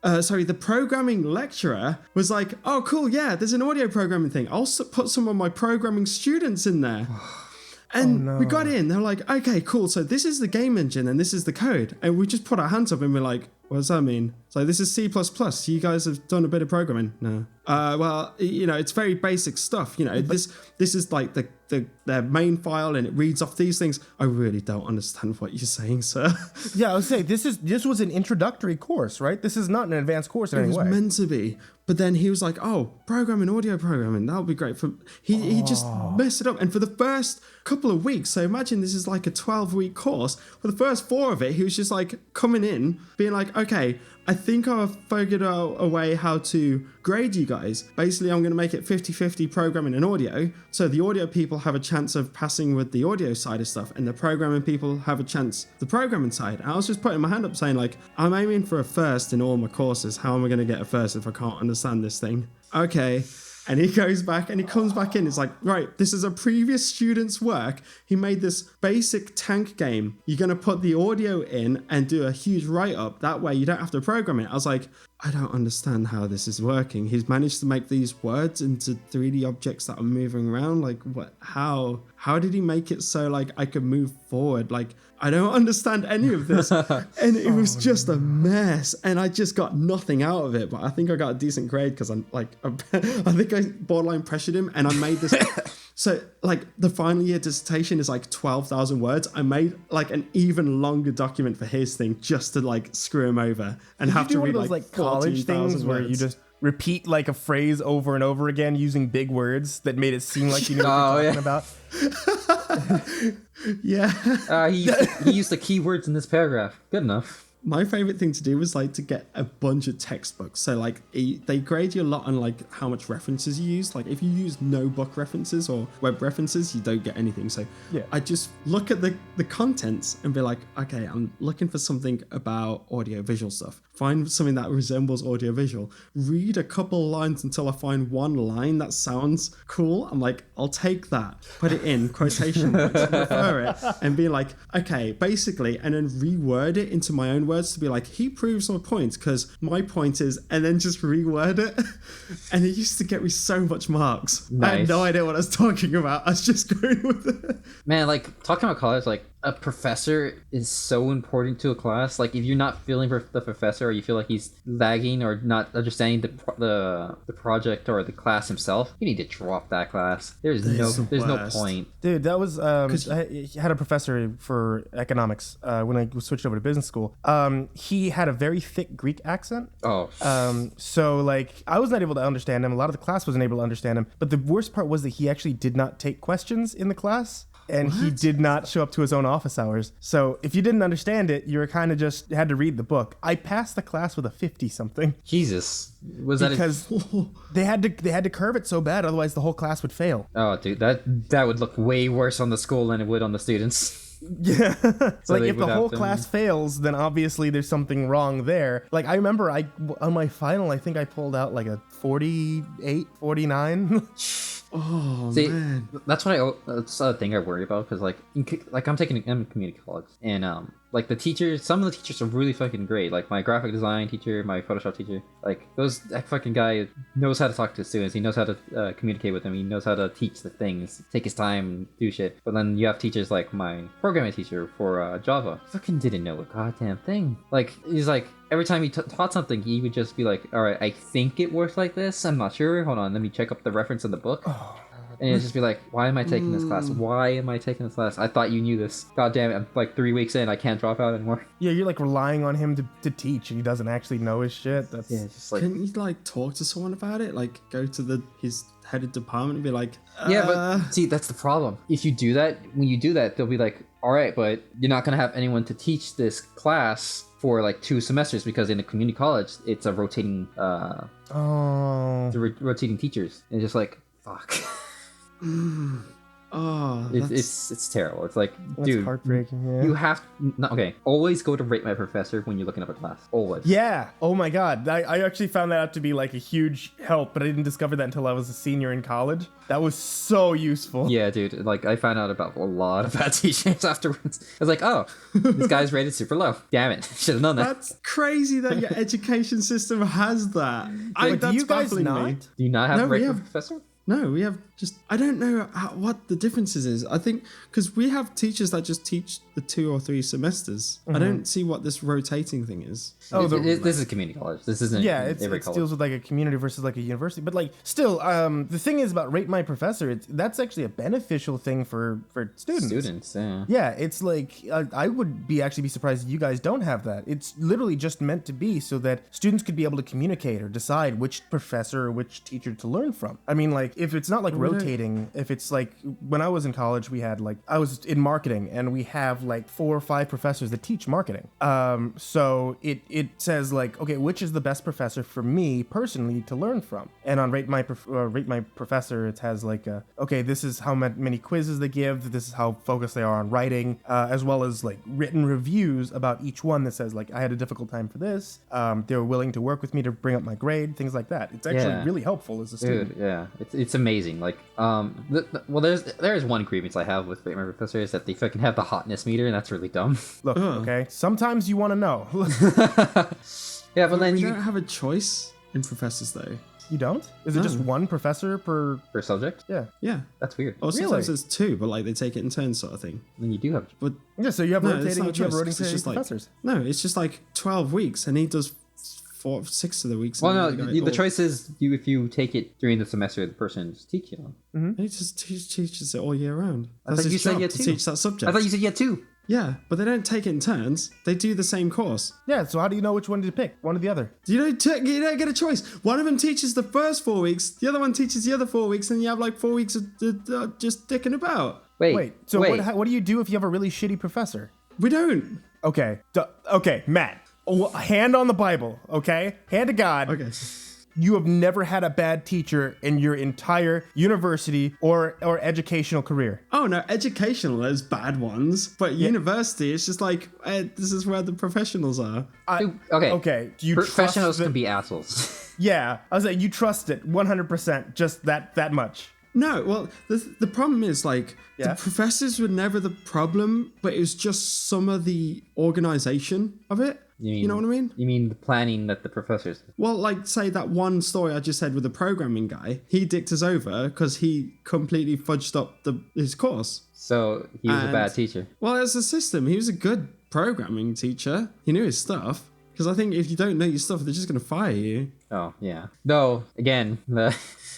the programming lecturer was like, oh cool, yeah, there's an audio programming thing. I'll put some of my programming students in there. And we got in, they're like, okay, cool. So this is the game engine and this is the code. And we just put our hands up and we're like, what does that mean? So this is C++. You guys have done a bit of programming? No. Well, it's very basic stuff. This is like their main file and it reads off these things. I really don't understand what you're saying, sir. Yeah, I would say this was an introductory course, right? This is not an advanced course in any way. It was meant to be. But then he was like, oh, audio programming, that would be great. He just messed it up. And for the first couple of weeks, so imagine this is like a 12-week course. For the first 4 of it, he was just like coming in, being like, okay, I think I've figured out a way how to grade you guys. Basically, I'm going to make it 50-50 programming and audio. So the audio people have a chance of passing with the audio side of stuff, and the programming people have a chance the programming side. And I was just putting my hand up saying, like, I'm aiming for a first in all my courses. How am I going to get a first if I can't understand this thing? Okay. And he goes back and he comes back in. It's like, right, this is a previous student's work. He made this basic tank game. You're going to put the audio in and do a huge write-up. That way you don't have to program it. I was like, I don't understand how this is working. He's managed to make these words into 3D objects that are moving around. Like, what? How did he make it so like I could move forward? Like, I don't understand any of this. And it was just a mess. And I just got nothing out of it. But I think I got a decent grade because I'm like, I think I borderline pressured him and I made this. So like the final year dissertation is like 12,000 words. I made like an even longer document for his thing just to like screw him over and have to read like college things where you just repeat like a phrase over and over again using big words that made it seem like you knew what you're talking about. Yeah. He used the keywords in this paragraph. Good enough. My favorite thing to do was like to get a bunch of textbooks. So like they grade you a lot on like how much references you use. Like if you use no book references or web references, you don't get anything. So Yeah. I just look at the contents and be like, okay, I'm looking for something about audio visual stuff. Find something that resembles audio visual. Read a couple lines until I find one line that sounds cool. I'm like, I'll take that, put it in quotation marks, refer it, and be like, okay, basically, and then reword it into my own words to be like, he proves my point because my point is, and then just reword it. And it used to get me so much marks. I had no idea what I was talking about. I was just going with it. Man, like talking about college, like a professor is so important to a class. Like if you're not feeling for the professor, or you feel like he's lagging or not understanding the project or the class himself, you need to drop that class. There's no point. Dude, that was I had a professor for economics when I switched over to business school. He had a very thick Greek accent. Oh. So like I was not able to understand him. A lot of the class wasn't able to understand him. But the worst part was that he actually did not take questions in the class. And he did not show up to his own office hours. So if you didn't understand it, you were kind of just had to read the book. I passed the class with a 50-something. Jesus. Was because they had to curve it so bad, otherwise the whole class would fail. Oh, dude, that would look way worse on the school than it would on the students. Yeah. So like if the whole class fails, then obviously there's something wrong there. Like I remember on my final, I think I pulled out like a 48, 49. Oh, see, man. That's a thing I worry about because like I'm in community college and like the teachers, some of the teachers are really fucking great. Like my graphic design teacher, my Photoshop teacher, like that fucking guy knows how to talk to students. He knows how to communicate with them. He knows how to teach the things, take his time, and do shit. But then you have teachers like my programming teacher for Java. Fucking didn't know a goddamn thing. Like he's like every time he taught something, he would just be like, "All right, I think it works like this. I'm not sure. Hold on, let me check up the reference in the book." And it'd just be like, why am I taking this class? Why am I taking this class? I thought you knew this. God damn it, I'm like 3 weeks in, I can't drop out anymore. Yeah, you're like relying on him to teach, and he doesn't actually know his shit. That's it's just like... Couldn't you like talk to someone about it? Like go to his head of department and be like, Yeah, but see, that's the problem. If you do that, when you do that, they'll be like, all right, but you're not going to have anyone to teach this class for like 2 semesters because in a community college, it's a rotating, rotating teachers. And it's just like, fuck. Oh, it's terrible. It's like, that's dude, heartbreaking. Yeah. you have always go to rate my professor when you're looking up a class. Always. Yeah. Oh my god. I actually found that out to be like a huge help, but I didn't discover that until I was a senior in college. That was so useful. Yeah, dude. Like I found out about a lot of bad teachers afterwards. I was like, oh, this guy's rated super low. Damn it, should have known that. That's crazy that your education system has that. Do you guys not? Do you not have a rate professor? No, we have just, I don't know what the differences is. I think because we have teachers that just teach the 2 or 3 semesters. I don't see what this rotating thing is. This is community college. This isn't it deals with like a community versus like a university. But like still, the thing is about rate my professor, that's actually a beneficial thing for students. Students, yeah. Yeah, it's like, I would actually be surprised if you guys don't have that. It's literally just meant to be so that students could be able to communicate or decide which professor or which teacher to learn from. I mean, like, if it's not like rotating, if it's like when I was in college, we had like, I was in marketing and we have like 4 or 5 professors that teach marketing. So it says like, okay, which is the best professor for me personally to learn from? And on rate my professor, it has like, okay, this is how many quizzes they give. This is how focused they are on writing, as well as like written reviews about each one that says like, I had a difficult time for this. They were willing to work with me to bring up my grade, things like that. It's actually really helpful as a student. Dude, yeah, it's amazing. Like, well, there's one grievance I have with my professor is that they fucking have the hotness meter, and that's really dumb. Look, okay, sometimes you want to know. Yeah, but then you don't have a choice in professors though. You don't? Is it just one professor per subject? Yeah. Yeah. That's weird. Or sometimes there's 2, but like they take it in turns sort of thing. Then you do have... But yeah, so you have rotating professors. Like, no, it's just like 12 weeks and he does 6 of the weeks. Well, no, the choice is if you take it during the semester, the person's teaching on. He just teaches it all year round. I thought you said you had 2. To teach that subject. I thought you said you had 2. Yeah, but they don't take it in turns. They do the same course. Yeah, so how do you know which one to pick? One or the other? You don't get a choice. One of them teaches the first 4 weeks, the other one teaches the other 4 weeks, and you have like 4 weeks of just dicking about. Wait. So what do you do if you have a really shitty professor? We don't. Okay. Okay, Matt. Hand on the Bible, okay? Hand to God. Okay. You have never had a bad teacher in your entire university or educational career. Oh no, educational, there's bad ones, but university, it's just like this is where the professionals are. Okay. Do you professionals can be assholes? Yeah, I was like, you trust it 100%, just that much. No, well, the problem is like the professors were never the problem, but it was just some of the organization of it. You know what I mean? You mean the planning that the professors did? Well, like, say that one story I just said with the programming guy, he dicked us over because he completely fudged up his course. So he was a bad teacher. Well, as a system, he was a good programming teacher. He knew his stuff. Because I think if you don't know your stuff, they're just going to fire you. Oh, yeah. No, again,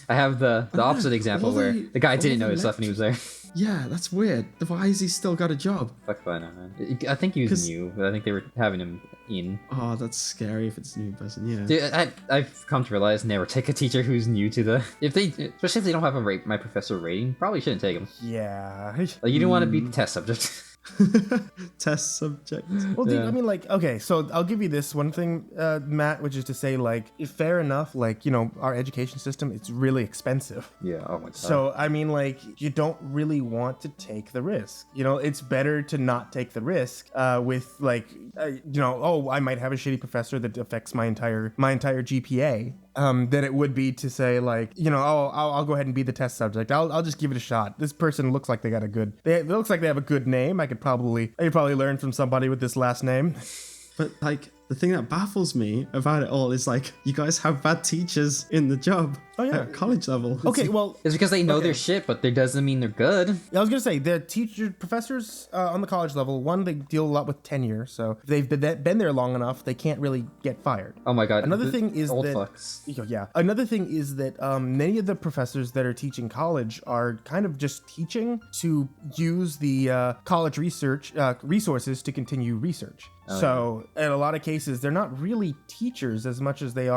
I have the opposite example where the guy didn't know his stuff and he was there. Yeah, that's weird. Why has he still got a job? Fuck if I know, man. I think he was new, but I think they were having him in. Oh, that's scary if it's a new person, yeah. Dude, I've come to realize never take a teacher who's new to especially if they don't have a my professor rating, probably shouldn't take them. Yeah. Like, you don't want to be the test subject. Test subject. Well, dude, I mean, like, okay, so I'll give you this one thing, Matt, which is to say, like, fair enough, like, you know, our education system, it's really expensive. Yeah, oh my god. So, I mean, like, you don't really want to take the risk. You know, it's better to not take the risk with, like, you know, oh, I might have a shitty professor that affects my entire GPA. Than it would be to say, like, you know, I'll go ahead and be the test subject. I'll just give it a shot. This person looks like they got it looks like they have a good name. I could probably learn from somebody with this last name. But like, the thing that baffles me about it all is like, you guys have bad teachers in the job at college level. Okay, well, it's because they know their shit, but that doesn't mean they're good. I was gonna say the professors on the college level, one, they deal a lot with tenure, so if they've been there long enough, they can't really get fired. Oh my god. Another thing is old that fucks. Yeah. Another thing is that many of the professors that are teaching college are kind of just teaching to use the college resources to continue research. So in a lot of cases, they're not really teachers as much as they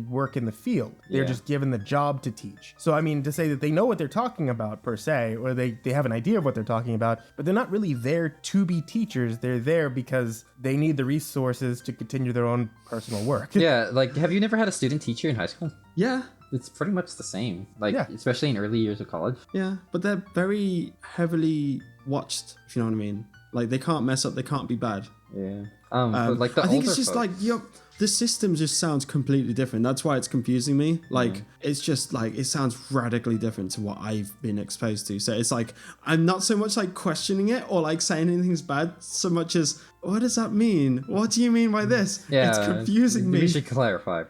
work in the field. They're just given the job to teach. So, I mean, to say that they know what they're talking about per se, or they have an idea of what they're talking about, but they're not really there to be teachers. They're there because they need the resources to continue their own personal work. Yeah, like, have you never had a student teacher in high school? Yeah. It's pretty much the same, like, especially in early years of college. Yeah, but they're very heavily watched, if you know what I mean. Like, they can't mess up, they can't be bad. Yeah. But like the I think it's older just folks, like, the system just sounds completely different. That's why it's confusing me. Like, it's just like, it sounds radically different to what I've been exposed to. So it's like, I'm not so much like questioning it or like saying anything's bad so much as, what does that mean? What do you mean by this? Yeah, it's confusing me. We should clarify.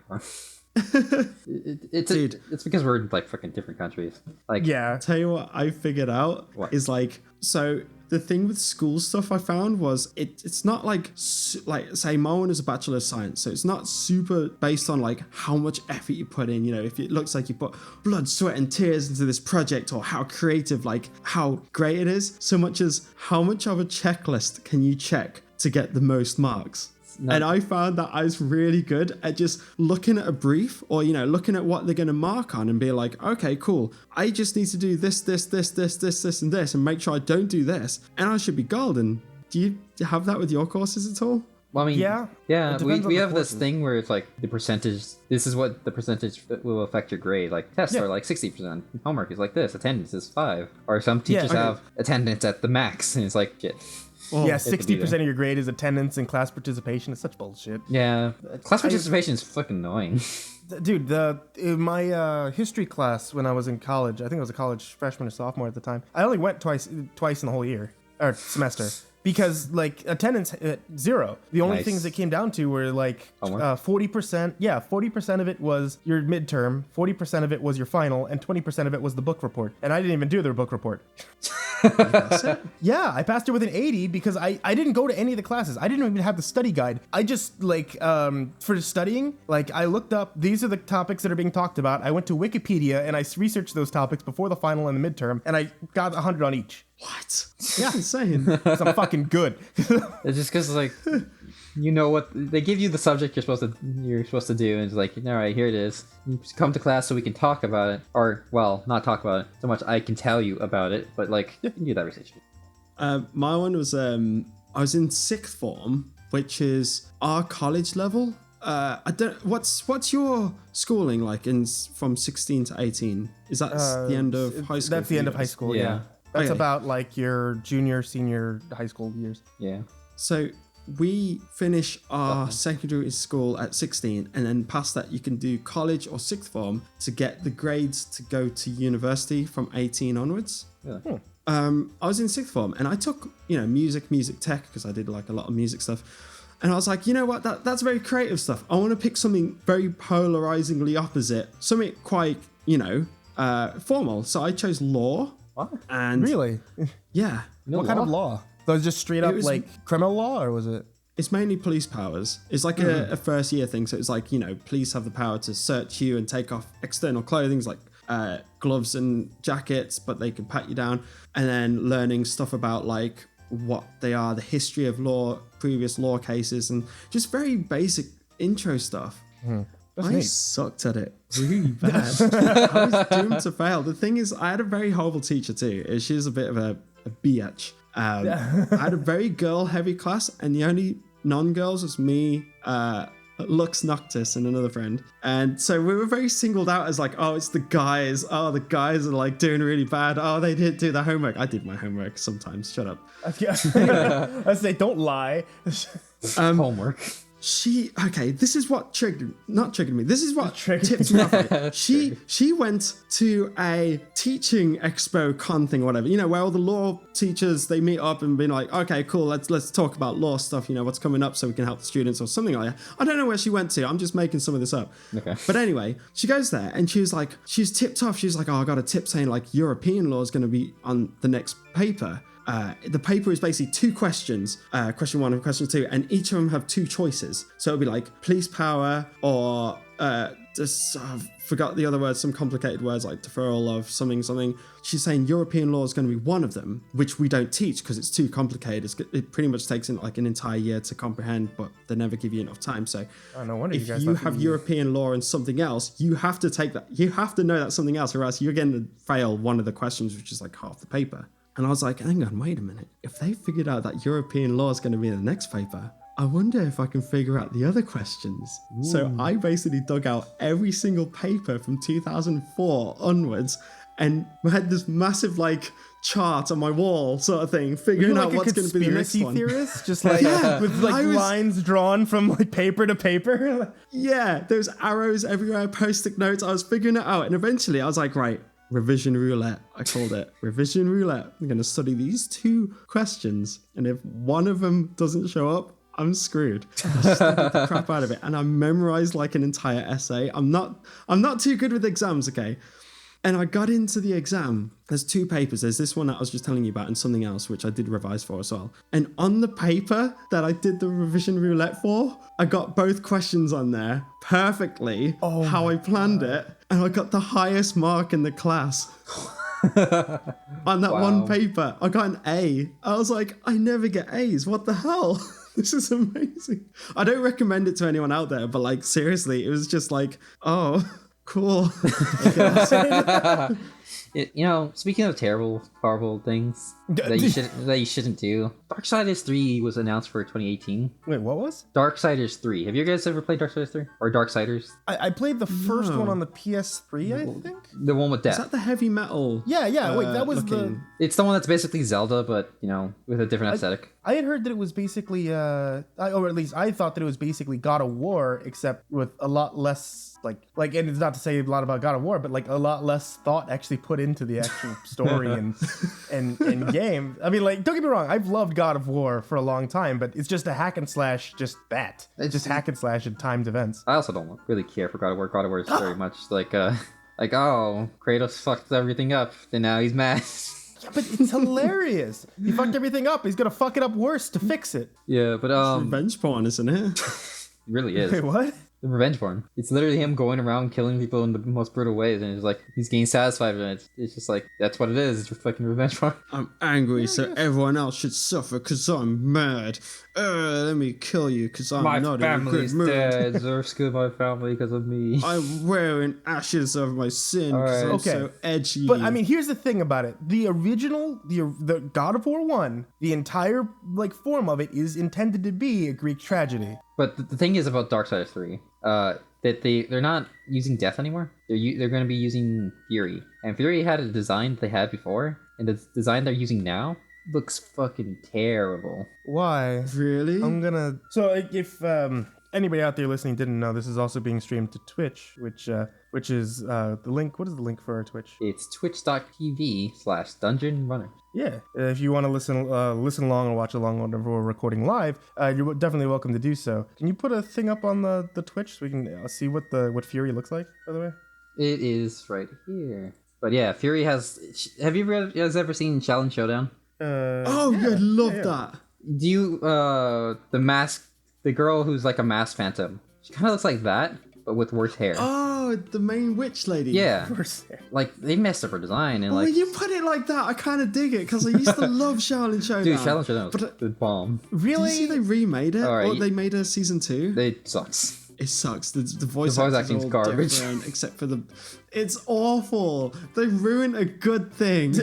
It's because we're in like fucking different countries. Like, Tell you what I figured out is like, so the thing with school stuff I found was it's not like say my one is a Bachelor of Science, so it's not super based on like how much effort you put in, you know, if it looks like you put blood, sweat and tears into this project, or how creative, like how great it is, so much as how much of a checklist can you check to get the most marks. And I found that I was really good at just looking at a brief, or, you know, looking at what they're going to mark on and be like, okay, cool. I just need to do this, and this, and make sure I don't do this, and I should be golden. Do you have that with your courses at all? Well, I mean, yeah. We have this courses. thing where it's like the percentage. This is what the percentage will affect your grade. Like tests are like 60%. Homework is like this. Attendance is 5. Or some teachers have attendance at the max, and it's like shit. Well, 60% of your grade is attendance and class participation. It's such bullshit. Yeah, class participation is fucking annoying. Dude, in my history class when I was in college, I think I was a college freshman or sophomore at the time, I only went twice in the whole year, or semester. Because, like, attendance, 0. The only things it came down to were, like, 40%. Yeah, 40% of it was your midterm, 40% of it was your final, and 20% of it was the book report. And I didn't even do their book report. Yeah, I passed it with an 80 because I didn't go to any of the classes. I didn't even have the study guide. I just, like, for studying, like, I looked up, these are the topics that are being talked about. I went to Wikipedia, and I researched those topics before the final and the midterm, and I got 100 on each. What? Yeah. That's insane. 'Cause I'm fucking good. It's just because like, you know what they give you the subject you're supposed to do, and it's like, all right, here it is. You just come to class so we can talk about it, or well, not talk about it so much. I can tell you about it, but like, you can do that research. My one was I was in sixth form, which is our college level. I don't. What's your schooling like from 16 to 18? Is that the end of high school? That's the end of high school. Yeah. That's about like your junior, senior high school years. Yeah. So we finish our secondary school at 16, and then past that you can do college or sixth form to get the grades to go to university from 18 onwards. Really? I was in sixth form and I took, music tech, because I did like a lot of music stuff. And I was like, you know what, that's very creative stuff. I want to pick something very polarizingly opposite, something quite, formal. So I chose law. What? And really? Yeah. What kind of law? So it was just straight up like criminal law, or was it? It's mainly police powers. It's like a first year thing. So it's like, police have the power to search you and take off external clothing, like gloves and jackets, but they can pat you down. And then learning stuff about like what they are, the history of law, previous law cases, and just very basic intro stuff. I sucked at it really bad. I was doomed to fail. The thing is, I had a very horrible teacher too. She was a bit of a biatch. I had a very girl-heavy class, and the only non-girls was me, Lux Noctis, and another friend. And so we were very singled out as like, oh, it's the guys. Oh, the guys are like doing really bad. Oh, they didn't do their homework. I did my homework sometimes. Shut up. I say, don't lie. Homework. This is what not triggered me. This is what tipped me off. Right? She went to a teaching expo con thing or whatever, where all the law teachers, they meet up and be like, okay, cool, let's talk about law stuff, what's coming up so we can help the students or something like that. I don't know where she went to. I'm just making some of this up. Okay. But anyway, she goes there and she was tipped off. She was like, oh, I got a tip saying like European law is going to be on the next paper. The paper is basically two questions, question 1 and question 2, and each of them have 2 choices. So it'll be like police power or forgot the other words, some complicated words like deferral of something. She's saying European law is going to be one of them, which we don't teach because it's too complicated. It pretty much takes like an entire year to comprehend, but they never give you enough time. So no wonder if you have European law and something else, you have to take that. You have to know that's something else, or else you're going to fail one of the questions, which is like half the paper. And I was like, hang on, wait a minute. If they figured out that European law is going to be in the next paper, I wonder if I can figure out the other questions. Ooh. So I basically dug out every single paper from 2004 onwards and had this massive chart on my wall sort of thing, figuring out what's going to be the next one. Theorist? Just with lines drawn from paper to paper? Yeah, there's arrows everywhere, post-it notes. I was figuring it out. And eventually I was like, right, revision roulette. I called it revision roulette. I'm going to study these 2 questions, and if one of them doesn't show up, I'm screwed. I studied the crap out of it, and I memorized like an entire essay. I'm not too good with exams, okay? And I got into the exam. There's 2 papers. There's this one that I was just telling you about and something else, which I did revise for as well. And on the paper that I did the revision roulette for, I got both questions on there perfectly, how I planned it. And I got the highest mark in the class. On that one paper, I got an A. I was like, I never get A's. What the hell? This is amazing. I don't recommend it to anyone out there, but seriously, it was just oh... Cool. Speaking of terrible, horrible things that you shouldn't do, Darksiders 3 was announced for 2018. Wait, what was? Darksiders 3. Have you guys ever played Darksiders 3 or Darksiders? I played the first one on the PS3, I think. The one with death. Is that the heavy metal? Yeah. Wait, that was looking... It's the one that's basically Zelda, but with a different aesthetic. I had heard that it was basically, or at least I thought that it was basically God of War, except with a lot less. And it's not to say a lot about God of War, but a lot less thought actually put into the actual story and game. I mean, don't get me wrong, I've loved God of War for a long time, but it's just a hack and slash, just that. It's just hack and slash and timed events. I also don't really care for God of War. God of War is very much Kratos fucked everything up, and now he's mad. Yeah, but it's hilarious. He fucked everything up. He's gonna fuck it up worse to fix it. Yeah, but it's revenge porn, isn't it? It really is. Wait, what? the revenge form. It's literally him going around killing people in the most brutal ways, and it's like he's getting satisfied with it. It's just like that's what it is. It's fucking revenge form. I'm angry, so everyone else should suffer because I'm mad. Let me kill you because I'm not in a good mood. Dead. Zerf's killed my family because of me. I'm wearing ashes of my sin because I'm so edgy. But I mean, here's the thing about it: the original, the God of War 1, the entire like form of it is intended to be a Greek tragedy. But the thing is about Darksiders 3, that they're not using death anymore. They're going to be using Fury, and Fury had a design they had before, and the design they're using now looks fucking terrible. Why? Really? I'm gonna. So like, if anybody out there listening didn't know, this is also being streamed to Twitch, which is the link. What is the link for our Twitch? It's twitch.tv/Dungeon Runners. Yeah, if you want to listen along and watch along whenever we're recording live, you're definitely welcome to do so. Can you put a thing up on the Twitch so we can see what Fury looks like, by the way? It is right here. But yeah, Fury has... Have you guys ever seen Challenge Showdown? I love that. Do you... the girl who's like a masked phantom. She kind of looks like that, but with worse hair. Oh, the main witch lady. Yeah. Worse hair. Like, they messed up her design and like... When you put it like that, I kind of dig it because I used to love Charlotte Showdown. Dude, Challenge Showdown was the bomb. Really? Did you see they remade it? Alright. Or they made a season 2? It sucks. It sucks. The voice acting's all garbage. different, except for the... It's awful. They ruined a good thing.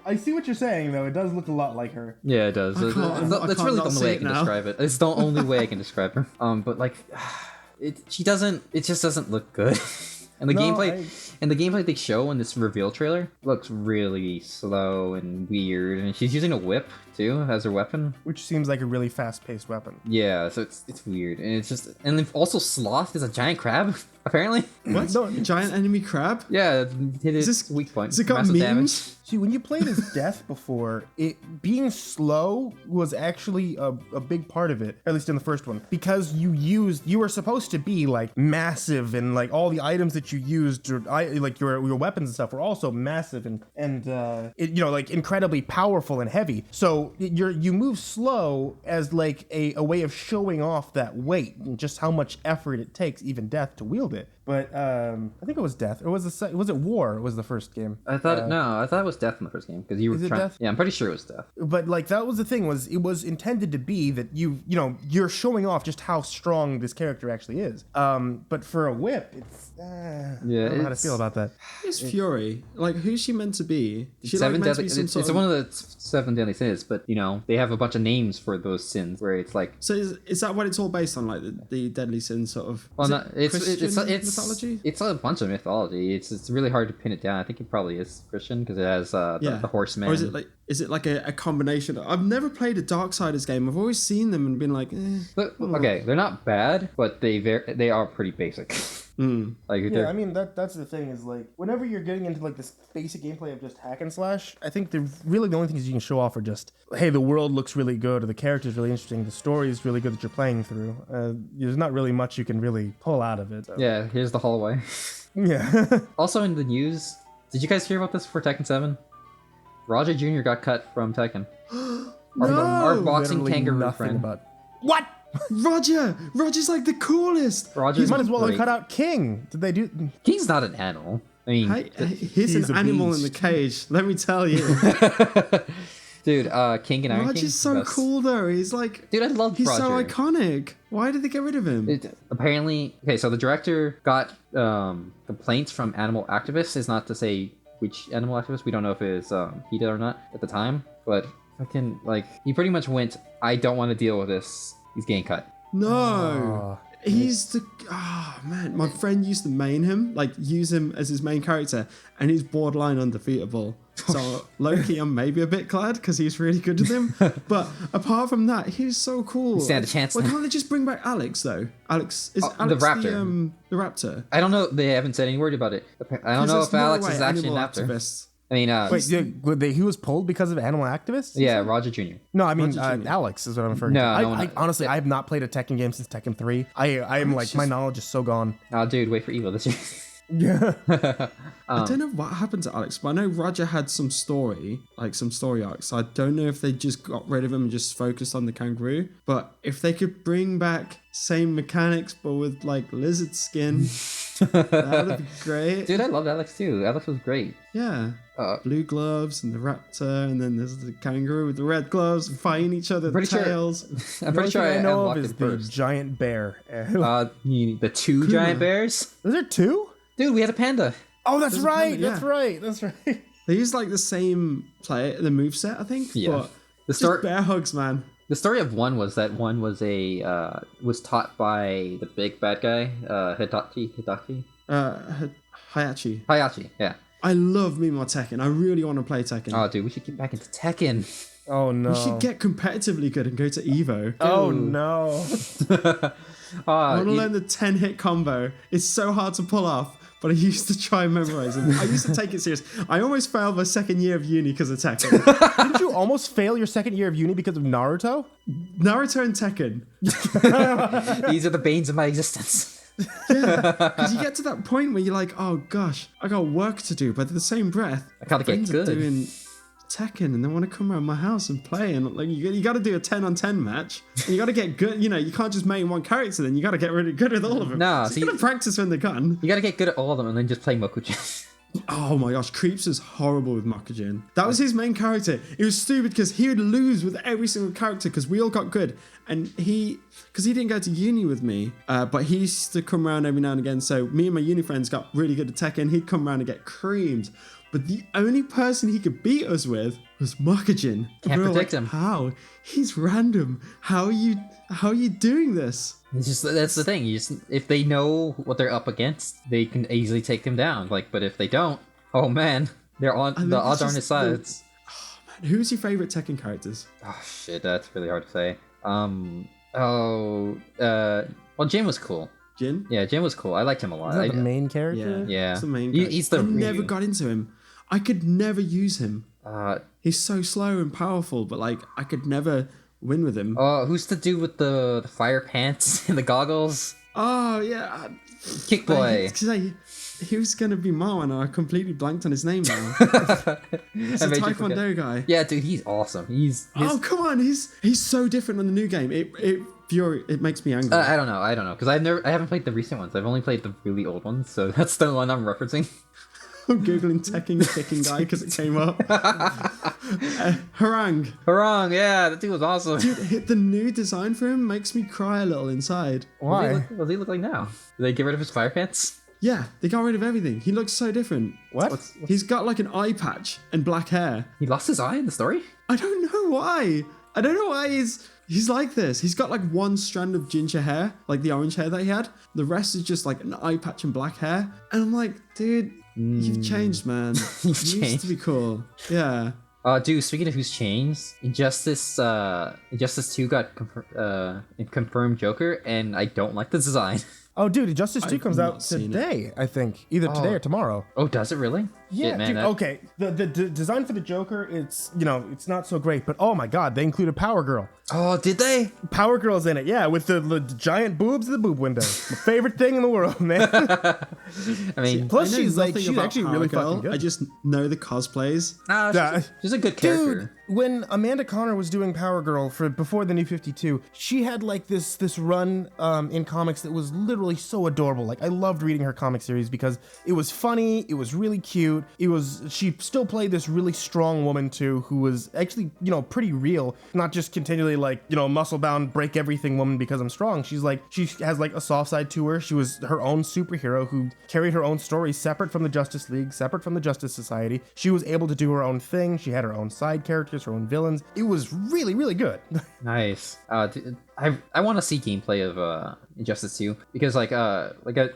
I see what you're saying, though. It does look a lot like her. Yeah, it does. That's really the only way I can now. describe it. It's the only way I can describe her. But like, it just doesn't look good. And the gameplay they show in this reveal trailer looks really slow and weird. And she's using a whip too as her weapon, Which seems like a really fast-paced weapon. yeah. So it's weird, and then also Sloth is a giant crab apparently. What? No, Giant enemy crab? Yeah, hit Is its this- weak point. Has it got Massive memes? damage. See, when you played as Death before, it being slow was actually a big part of it, at least in the first one, because you were supposed to be like massive, and like all the items that you used, like your weapons and stuff, were also massive and like incredibly powerful and heavy. So you move slow as like a way of showing off that weight and just how much effort it takes, even Death, to wield it. But I think it was Death, or was it War? It was the first game. I thought it was Death in the first game because you were Is it trying. Death? Yeah, I'm pretty sure it was Death. But like that was the thing, was it was intended to be that you're showing off just how strong this character actually is. But for a whip, it's I don't know how to feel about that. Who's Fury? Like, who's she meant to be? Is she Seven like meant to deadly. be some It's sort one of... of the 7 deadly sins, but they have a bunch of names for those sins where it's like. So is that what it's all based on? Like the deadly sin sort of? Well, Is no, it it's mythology. It's a bunch of mythology. It's really hard to pin it down. I think it probably is Christian because it has the horseman. Or is it like a combination? I've never played a Darksiders game. I've always seen them and been like, Okay, they're not bad, but they are pretty basic. Like Yeah, I mean that's the thing, is like whenever you're getting into like this basic gameplay of just hack and slash, I think the only things you can show off are just, hey, the world looks really good, or the character's really interesting, the story is really good that you're playing through. There's not really much you can really pull out of it. So. Yeah, here's the hallway. Yeah. Also in the news, did you guys hear about this for Tekken 7? Roger Jr. got cut from Tekken. Our boxing Literally kangaroo nothing friend. about what? Roger's like the coolest. You Roger's might as well have great. cut out King. Did they do? He's not an animal. I mean, He's He's an a animal in beast. the cage. Let me tell you. dude, King and Iron King. Roger's so best. cool though. He's like, Dude, I love he's Roger. so iconic. Why did they get rid of him? Apparently, so the director got complaints from animal activists. Is not to say which animal activist. We don't know if it's he did or not at the time, but fucking he pretty much went, I don't want to deal with this. He's getting cut. No. He's the man. My friend used to main him, like use him as his main character, and he's borderline undefeatable. So low-key, I'm maybe a bit glad because he's really good with him. But apart from that, he's so cool. Stand a chance. Why can't they just bring back Alex though? Alex is the Alex raptor. the raptor. I don't know. They haven't said any word about it. I don't know if Alex is actually an actor. activist. I mean, Wait, he was pulled because of animal activists? yeah, Roger Jr. No, I mean Roger Jr. Alex is what I'm referring No, to. no, I honestly, I have not played a Tekken game since Tekken 3. I am like, my knowledge is so gone. Oh, dude, wait for Evo this year. Yeah. I don't know what happened to Alex, but I know Roger had some story, like some story arcs. So I don't know if they just got rid of him and just focused on the kangaroo. But if they could bring back same mechanics but with like lizard skin, that would be great. Dude, I loved Alex too. Alex was great. Yeah. Blue gloves and the raptor, and then there's the kangaroo with the red gloves fighting each other, the tails. I'm pretty sure I know of unlocked is it the first. giant bear. The two Kuma. giant bears? Is there two? Dude, we had a panda. Oh, that's There's a right. panda, yeah. That's right. They use like the same the moveset, I think. Yeah. But The just story bear hugs, man. The story of one was that one was was taught by the big bad guy, Hidachi? Hayachi. Yeah. I love me more Tekken. I really want to play Tekken. Oh, dude, we should get back into Tekken. Oh no. We should get competitively good and go to Evo. Oh no. I want to learn the 10-hit combo. It's so hard to pull off, but I used to try and memorize them. I used to take it serious. I almost failed my second year of uni because of Tekken. Didn't you almost fail your second year of uni because of Naruto? Naruto and Tekken. These are the banes of my existence. Yeah, because you get to that point where you're like, oh gosh, I got work to do, but at the same breath, I gotta get friends are good. doing Tekken and they want to come around my house and play, and like you got to do a 10-on-10 match, and you got to get good. You know, you can't just main one character. Then you got to get really good with all of them. Nah, so you got to practice when they're gone. You gotta get good at all of them and then just play Mokujin. Oh my gosh, Creeps is horrible with Makujin. That was his main character. It was stupid because he would lose with every single character because we all got good. And because he didn't go to uni with me, but he used to come around every now and again. So me and my uni friends got really good at Tekken. He'd come around and get creamed. But the only person he could beat us with was Makujin. Can't predict him. How? He's random. How are you doing this? It's just that's the thing. If they know what they're up against, they can easily take them down. But if they don't, oh man, they're on the odds are on his sides. Oh man, who's your favorite Tekken characters? Oh shit, that's really hard to say. Well, Jin was cool. Jin? Yeah, Jin was cool. I liked him a lot. Is that the main character? Yeah. He's the main He- character. he's the I never Ryu. got into him. I could never use him. He's so slow and powerful, but like I could never win with him. Who's the dude with the fire pants and the goggles? Oh yeah, Kick Boy. He was gonna be Mao, and I completely blanked on his name now. He's a That made you forget. Taekwondo guy. Yeah, dude, he's awesome. Oh come on, he's so different on the new game. It makes me angry. I don't know, because I haven't played the recent ones. I've only played the really old ones, so that's the one I'm referencing. I'm googling Tekken kicking guy because it came up. Harang. Harang, yeah, that dude was awesome. Dude, the new design for him makes me cry a little inside. Why? What does he look like now? Did they get rid of his fire pants? Yeah, they got rid of everything. He looks so different. What? He's got like an eye patch and black hair. He lost his eye in the story? I don't know why. I don't know why he's like this. He's got like one strand of ginger hair, like the orange hair that he had. The rest is just like an eye patch and black hair. And I'm like, dude, you've changed, man. You used to be cool. Yeah. Dude, speaking of who's changed, Injustice 2 got confirmed Joker, and I don't like the design. Oh, dude, Justice 2 I've comes not out seen today, I think. Either today or tomorrow. Oh, does it really? Yeah, Shit, man, dude, that- okay. The design for the Joker, it's not so great, but oh my god, they included Power Girl. Oh, did they? Power Girl's in it, yeah, with the giant boobs in the boob window. My favorite thing in the world, man. I mean, Plus, I know she's nothing about actually Power really Girl. fucking good. I just know the cosplays. nah, Yeah. she's a good character. Dude, when Amanda Connor was doing Power Girl before the New 52, she had like this run in comics that was literally so adorable. Like I loved reading her comic series because it was funny, it was really cute. She still played this really strong woman too, who was actually pretty real, not just continually like muscle bound break everything woman because I'm strong. She has like a soft side to her. She was her own superhero who carried her own story separate from the Justice League, separate from the Justice Society. She was able to do her own thing. She had her own side characters, her own villains. It was really, really good. Nice. Dude, I want to see gameplay of Injustice 2 because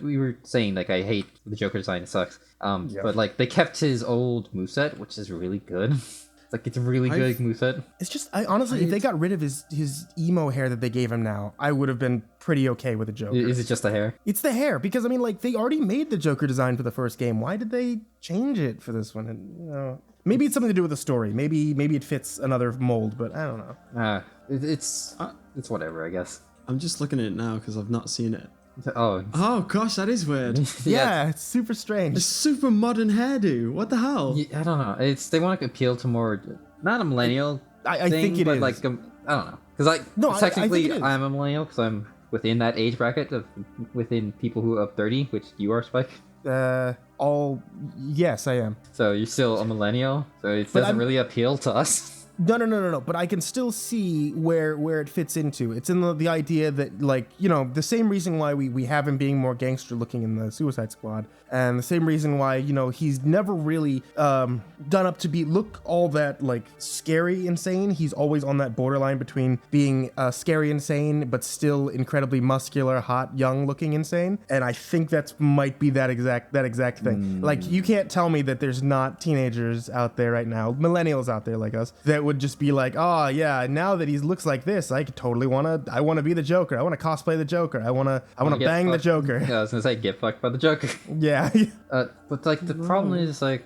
we were saying like I hate the Joker design, it sucks. But like they kept his old moveset, which is really good. It's a really good moveset. It's just, honestly, if they got rid of his emo hair that they gave him now, I would have been pretty okay with the Joker. Is it just the hair? It's the hair, because I mean, like, they already made the Joker design for the first game. Why did they change it for this one? And, maybe it's something to do with the story. Maybe it fits another mold, but I don't know. It's whatever, I guess. I'm just looking at it now because I've not seen it. Oh, Oh gosh, that is weird. Yeah, it's super strange. A super modern hairdo. What the hell? I don't know. They want to appeal to more, not a millennial I thing, think it but is. like I don't know, because like No, I think technically it is. I'm a millennial because I'm within that age bracket of within people who are up 30, which you are, Spike. Yes, I am. So you're still a millennial, so it But doesn't I'm- really appeal to us. No. But I can still see where it fits into. It's in the idea that, like, you know, the same reason why we have him being more gangster looking in the Suicide Squad, and the same reason why, you know, he's never really done up to look all that like scary insane. He's always on that borderline between being scary insane but still incredibly muscular, hot, young looking insane. And I think that might be that exact thing. Like, you can't tell me that there's not teenagers out there right now, millennials out there like us, that would just be like, oh yeah, now that he looks like this, I could totally I want to be the Joker. I want to cosplay the Joker. I want to Get bang the fucked- Joker. Yeah, I was gonna say get fucked by the Joker. Yeah. But like the problem is like,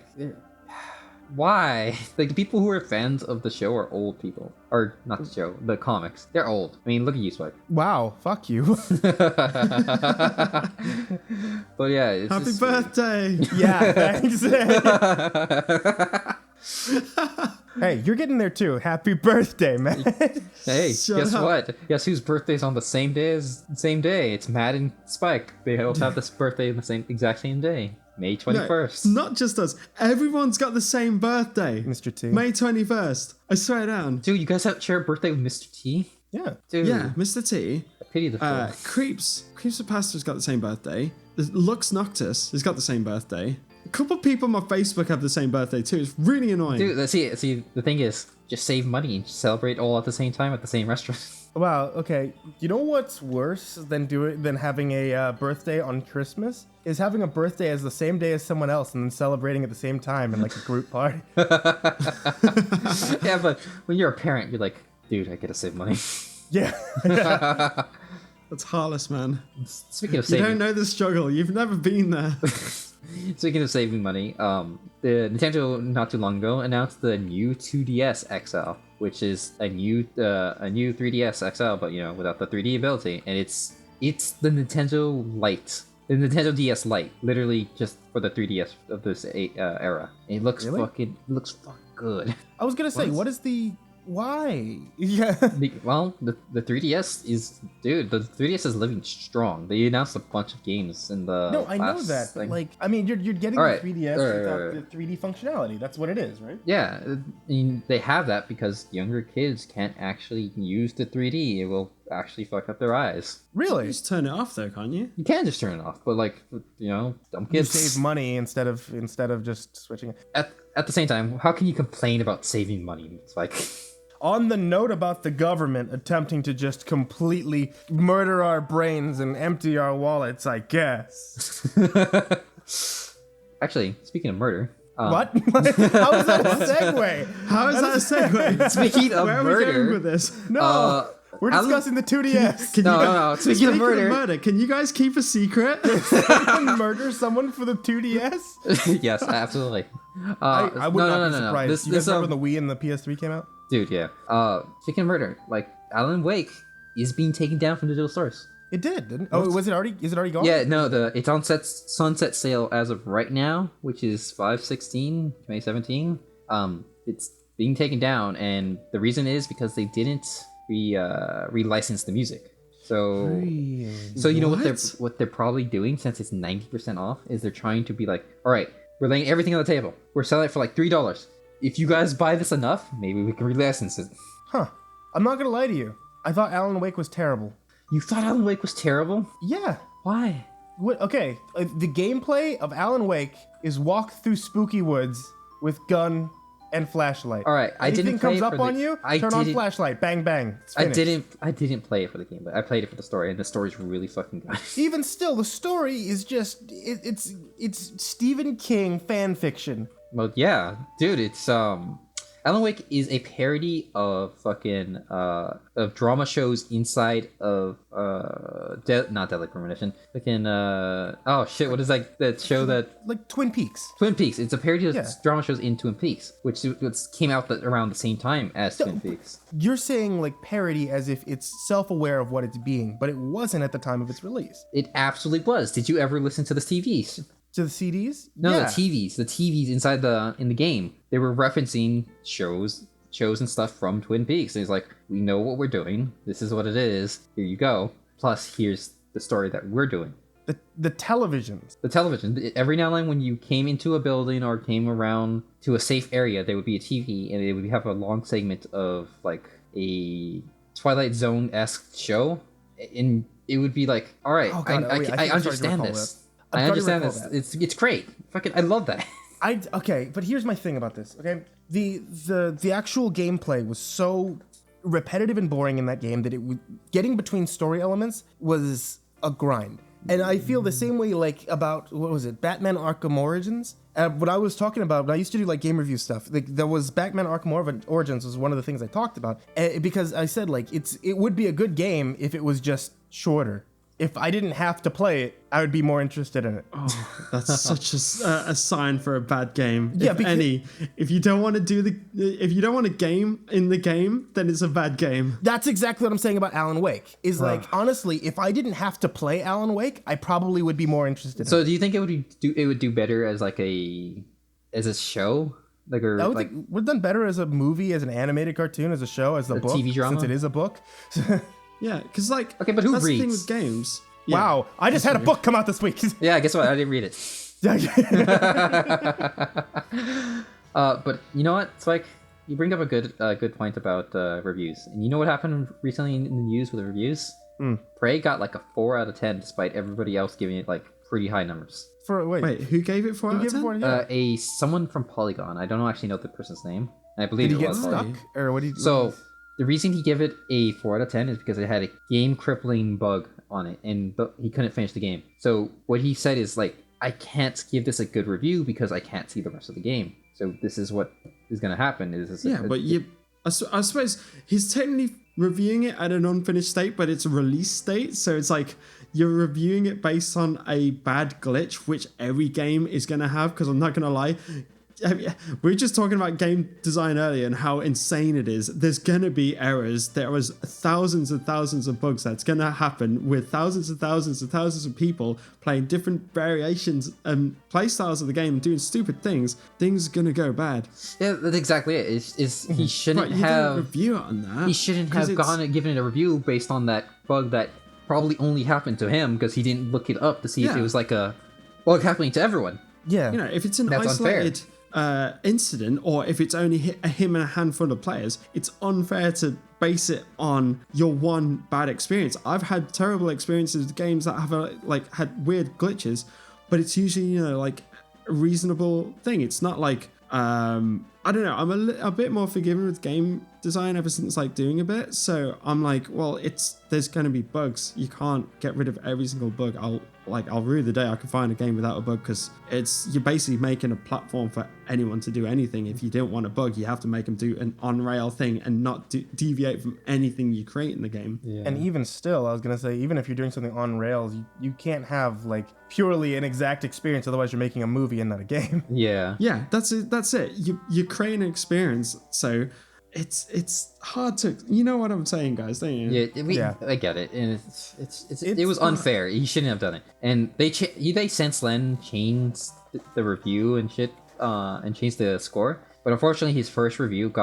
why? Like the people who are fans of the show are old people, or not the show, the comics. They're old. I mean, look at you, Spike. Wow, fuck you. But yeah, it's Happy just- birthday! Yeah, thanks. Hey, you're getting there too. Happy birthday, man. Hey, Shut guess up. what? Guess whose birthday's on the same day? It's Matt and Spike. They both have this birthday on the exact same day, May 21st. No, not just us. Everyone's got the same birthday. Mr. T. May 21st. I swear down. Dude, you guys share a birthday with Mr. T? Yeah. Dude, Yeah, Mr. T. I pity the fool. Creepypasta's got the same birthday. Lux Noctis has got the same birthday. A couple people on my Facebook have the same birthday too. It's really annoying. Dude, see, the thing is, just save money and celebrate all at the same time at the same restaurant. Wow. Okay. You know what's worse than having a birthday on Christmas is having a birthday as the same day as someone else and then celebrating at the same time in like a group party. Yeah, but when you're a parent, you're like, dude, I gotta save money. Yeah. That's heartless, man. Speaking of You don't saving, know the struggle. You've never been there. speaking of saving money, the Nintendo not too long ago announced the new 2DS XL, which is a new 3DS XL, but you know, without the 3D ability, and it's the Nintendo Lite. The Nintendo DS Lite, literally just for the 3DS of this era. And it looks Really? fucking good. I was gonna say, what is the why? Yeah. Well, the 3DS is, dude, the 3DS is living strong. They announced a bunch of games in the No, I know last that, but thing. like, I mean, you're getting Alright, the 3DS alright. without the 3D functionality. That's what it is, right? Yeah, I mean, they have that because younger kids can't actually use the 3D. It will actually fuck up their eyes. Really? Just turn it off though, can't you? You can just turn it off, but like, you know, dumb You kids. save money instead of just switching it. At the same time, how can you complain about saving money? It's like, On the note about the government attempting to just completely murder our brains and empty our wallets, I guess. actually, speaking of murder. What? How is that a segue? How is that a segue? Speaking of Where are we murder, going with this? No, we're Alan- discussing the 2DS. Can No, you no, no. Speaking of murder. can you guys keep a secret? Murder someone for the 2DS? Yes, absolutely. I would not be surprised. This, you guys this, remember when the Wii and the PS3 came out? dude, yeah. Speaking of murder, like Alan Wake is being taken down from digital stores. It did, didn't? Oh, was it already? Is it already gone? Yeah, no, it's on sunset sale as of right now, which is 5/16/2017. It's being taken down, and the reason is because they didn't relicense the music. So Really? so you know What? what they're probably doing, since it's 90% off, is they're trying to be like, all right, we're laying everything on the table. We're selling it for like $3. If you guys buy this enough, maybe we can relicense it. Huh. I'm not gonna lie to you. I thought Alan Wake was terrible. You thought Alan Wake was terrible? Yeah. Why? What? Okay. The gameplay of Alan Wake is walk through spooky woods with gun and flashlight. All right, I didn't play comes it up for on the- you, I turn on didn't- flashlight, bang bang. It's I finished. didn't play it for the game, but I played it for the story, and the story's really fucking good. Even still, the story is just it's Stephen King fan fiction. Well, yeah, dude, it's Alan Wake is a parody of fucking of drama shows inside of not Deadly Premonition. Fucking oh shit, what is that show that Like Twin Peaks. Twin Peaks? It's a parody of Yeah. drama shows in Twin Peaks, which came out around the same time as Twin Peaks. You're saying like parody as if it's self-aware of what it's being, but it wasn't at the time of its release. It absolutely was. Did you ever listen to the TVs? To the CDs? No, Yeah. the TVs inside in the game. They were referencing shows and stuff from Twin Peaks. And it's like, we know what we're doing. This is what it is. Here you go. Plus, here's the story that we're doing. The televisions. The television. Every now and then, when you came into a building or came around to a safe area, there would be a TV, and they would have a long segment of like a Twilight Zone-esque show, and it would be like, all right, Oh, God, I understand this. I understand this. It's great. Fucking, I love that. Okay, but here's my thing about this. Okay, the actual gameplay was so repetitive and boring in that game that getting between story elements was a grind. And I feel the same way like about what was it, Batman Arkham Origins. What I was talking about, when I used to do like game review stuff, like there was Batman Arkham Origins was one of the things I talked about because I said like it would be a good game if it was just shorter. If I didn't have to play it, I would be more interested in it. Oh, that's such a sign for a bad game. Yeah, If you don't want to if you don't want to game in the game, then it's a bad game. That's exactly what I'm saying about Alan Wake. Is like honestly, if I didn't have to play Alan Wake, I probably would be more interested. So in it. do you think it would do better as like as a show? Like or I would like think we've done better as a movie, as an animated cartoon, as a show, as a book, TV drama? since it is a book. Yeah, because like Okay, but who that's the thing reads? with games. Yeah. Wow, I just had a book come out this week. yeah, guess what? I didn't read it. But you know what, Spike? You bring up a good point about reviews. And you know what happened recently in the news with the reviews? Prey got like a 4 out of 10, despite everybody else giving it like pretty high numbers. Wait, who gave it 4 out of 10? Someone from Polygon. I don't actually know the person's name. I believe Did he it get was stuck, Polygon. or what? So the reason he gave it a 4 out of 10 is because it had a game-crippling bug on it, and he couldn't finish the game. So what he said is like, I can't give this a good review because I can't see the rest of the game. So this is what is going to happen. I suppose he's technically reviewing it at an unfinished state, but it's a release state. So it's like you're reviewing it based on a bad glitch, which every game is going to have. Because I'm not going to lie, we were just talking about game design earlier and how insane it is. There's going to be errors. There was thousands and thousands of bugs that's going to happen with thousands and thousands and thousands of people playing different variations and play styles of the game and doing stupid things. Things are going to go bad. Yeah, that's exactly it. He shouldn't You have didn't review it on that. He shouldn't have given it a review based on that bug that probably only happened to him because he didn't look it up to see if it was like a bug happening to everyone. Yeah, You know, if it's an That's isolated incident, or if it's only him and a handful of players, it's unfair to base it on your one bad experience. I've had terrible experiences with games that have had weird glitches, but it's usually like a reasonable thing. It's not like I don't know. I'm a bit more forgiving with game design ever since like doing a bit. So I'm like, well, there's going to be bugs. You can't get rid of every single bug. I'll rue the day I can find a game without a bug, because you're basically making a platform for anyone to do anything. If you don't want a bug, you have to make them do an on-rail thing and not deviate from anything you create in the game. Yeah. And even still, I was gonna say, even if you're doing something on rails, you can't have like purely an exact experience. Otherwise, you're making a movie and not a game. Yeah. Yeah, that's it. You create an experience, so it's hard to, you know what I'm saying, guys, don't you? Yeah, I get it, and it was unfair. He shouldn't have done it. And they since then changed the review and shit, and changed the score. But unfortunately, his first review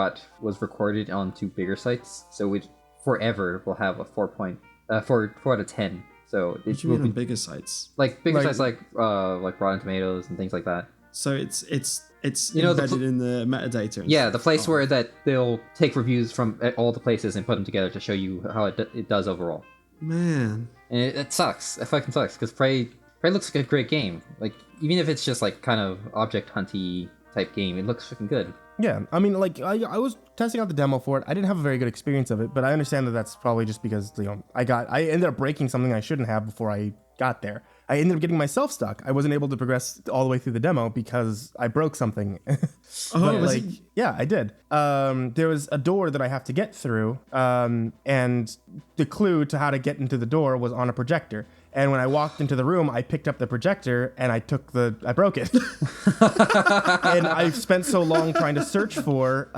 was recorded on 2 bigger sites, so it forever will have a 4 out of 10. So What do you mean on bigger sites? like bigger sites like Rotten Tomatoes and things like that. So it's know, embedded in the metadata. Yeah, the place where that they'll take reviews from all the places and put them together to show you how it does overall. Man. And it sucks. It fucking sucks, because Prey looks like a great game. Like, even if it's just like kind of object hunty type game, it looks freaking good. Yeah, I mean, like I was testing out the demo for it. I didn't have a very good experience of it, but I understand that that's probably just because I ended up breaking something I shouldn't have before I got there. I ended up getting myself stuck. I wasn't able to progress all the way through the demo because I broke something. Yeah, I did. There was a door that I have to get through, and the clue to how to get into the door was on a projector. And when I walked into the room, I picked up the projector and I broke it. And I spent so long trying to search for